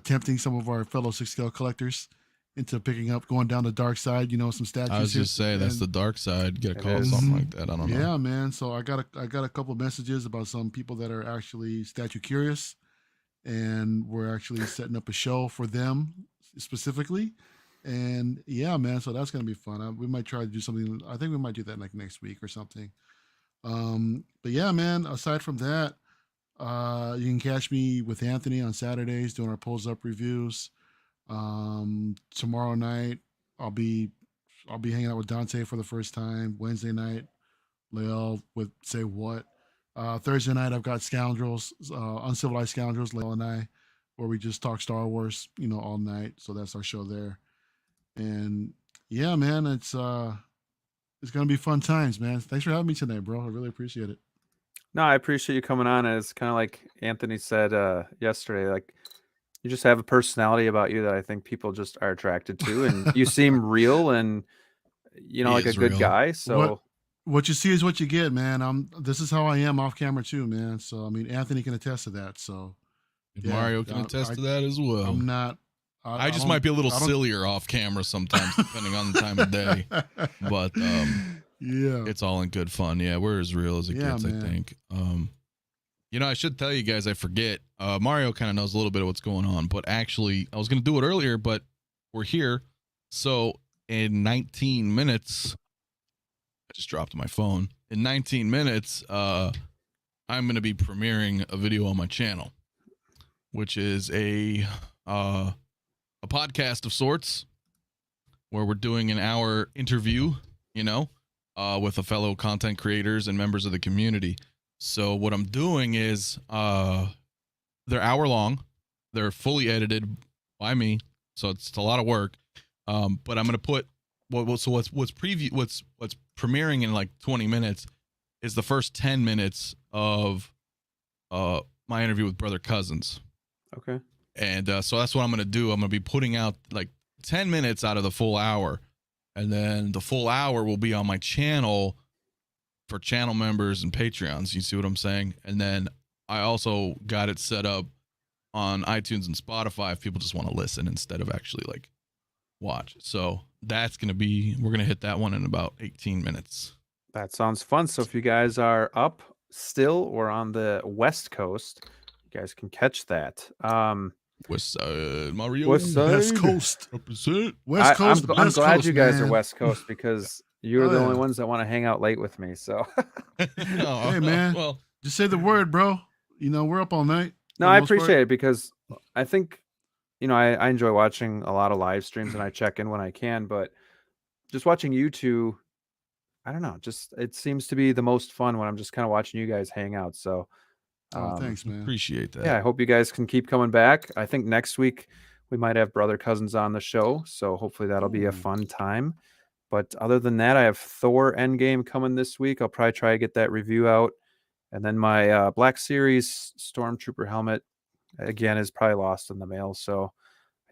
Tempting some of our fellow Sixth Scale collectors into going down the dark side, some statues. I was just saying that's the dark side. Get a call, something like that. I don't know. Yeah, man. So I got a couple of messages about some people that are actually statue curious, and we're actually setting up a show for them specifically. And yeah, man. So that's gonna be fun. We might try to do something. I think we might do that like next week or something. But yeah, man. Aside from that. You can catch me with Anthony on Saturdays doing our Pulls Up reviews. Tomorrow night I'll be hanging out with Dante for the first time. Wednesday night, Lael with Say What. Thursday night I've got Scoundrels, Uncivilized Scoundrels, Lael and I, where we just talk Star Wars, all night. So that's our show there. And yeah, man, it's gonna be fun times, man. Thanks for having me tonight, bro. I really appreciate it. No, I appreciate you coming on. And it's kind of like Anthony said yesterday, like you just have a personality about you that I think people just are attracted to, and you seem real and like a good guy. So what you see is what you get, man. This is how I am off camera too, man. So I mean, Anthony can attest to that. So Mario can attest to that as well. I'm not. I just might be a little sillier off camera sometimes, depending on the time of day. But yeah, it's all in good fun. Yeah, we're as real as it gets, man. I think. I should tell you guys, I forget. Mario kind of knows a little bit of what's going on, but actually, I was going to do it earlier, but we're here. So in 19 minutes, I just dropped my phone. In 19 minutes, I'm going to be premiering a video on my channel, which is a podcast of sorts, where we're doing an hour interview, with a fellow content creators and members of the community. So what I'm doing is they're hour long, they're fully edited by me, so it's a lot of work. But I'm gonna put what's premiering in like 20 minutes is the first 10 minutes of my interview with Brother Cousins. Okay. And so that's what I'm gonna do. I'm gonna be putting out like 10 minutes out of the full hour, and then the full hour will be on my channel for channel members and Patreons. You see what I'm saying? And then I also got it set up on iTunes and Spotify if people just want to listen instead of actually like watch. So that's going to be, we're going to hit that one in about 18 minutes. That sounds fun. So if you guys are up still or on the West Coast, you guys can catch that. West Side, Mario. West Coast. Represent. West Coast. I'm glad you guys are West Coast because you're the only ones that want to hang out late with me. So, hey man, just say the word, bro. We're up all night. No, I appreciate it because I think, I enjoy watching a lot of live streams and I check in when I can, but just watching you two, I don't know, just it seems to be the most fun when I'm just kind of watching you guys hang out. So, thanks, man. Appreciate that. Yeah, I hope you guys can keep coming back. I think next week we might have Brother Cousins on the show, so hopefully that'll be a fun time. But other than that, I have Thor Endgame coming this week. I'll probably try to get that review out And then my Black Series Stormtrooper helmet, again, is probably lost in the mail. So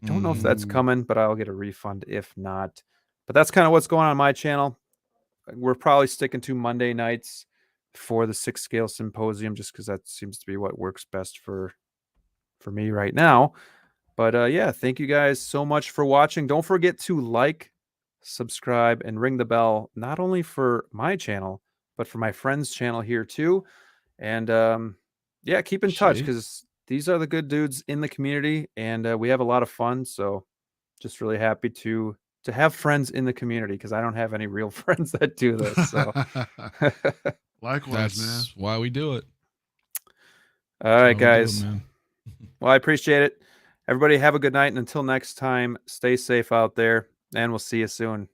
I don't know if that's coming, but I'll get a refund if not. But that's kind of what's going on my channel. We're probably sticking to Monday nights for the Sixth Scale Symposium, just because that seems to be what works best for me right now. But yeah, thank you guys so much for watching. Don't forget to like, subscribe, and ring the bell, not only for my channel, but for my friend's channel here too. And yeah, keep in touch, because these are the good dudes in the community, and we have a lot of fun. So just really happy to have friends in the community, because I don't have any real friends that do this. So likewise, that's man. why we do it. All right, guys. Well, I appreciate it. Everybody have a good night, and until next time, stay safe out there, and we'll see you soon.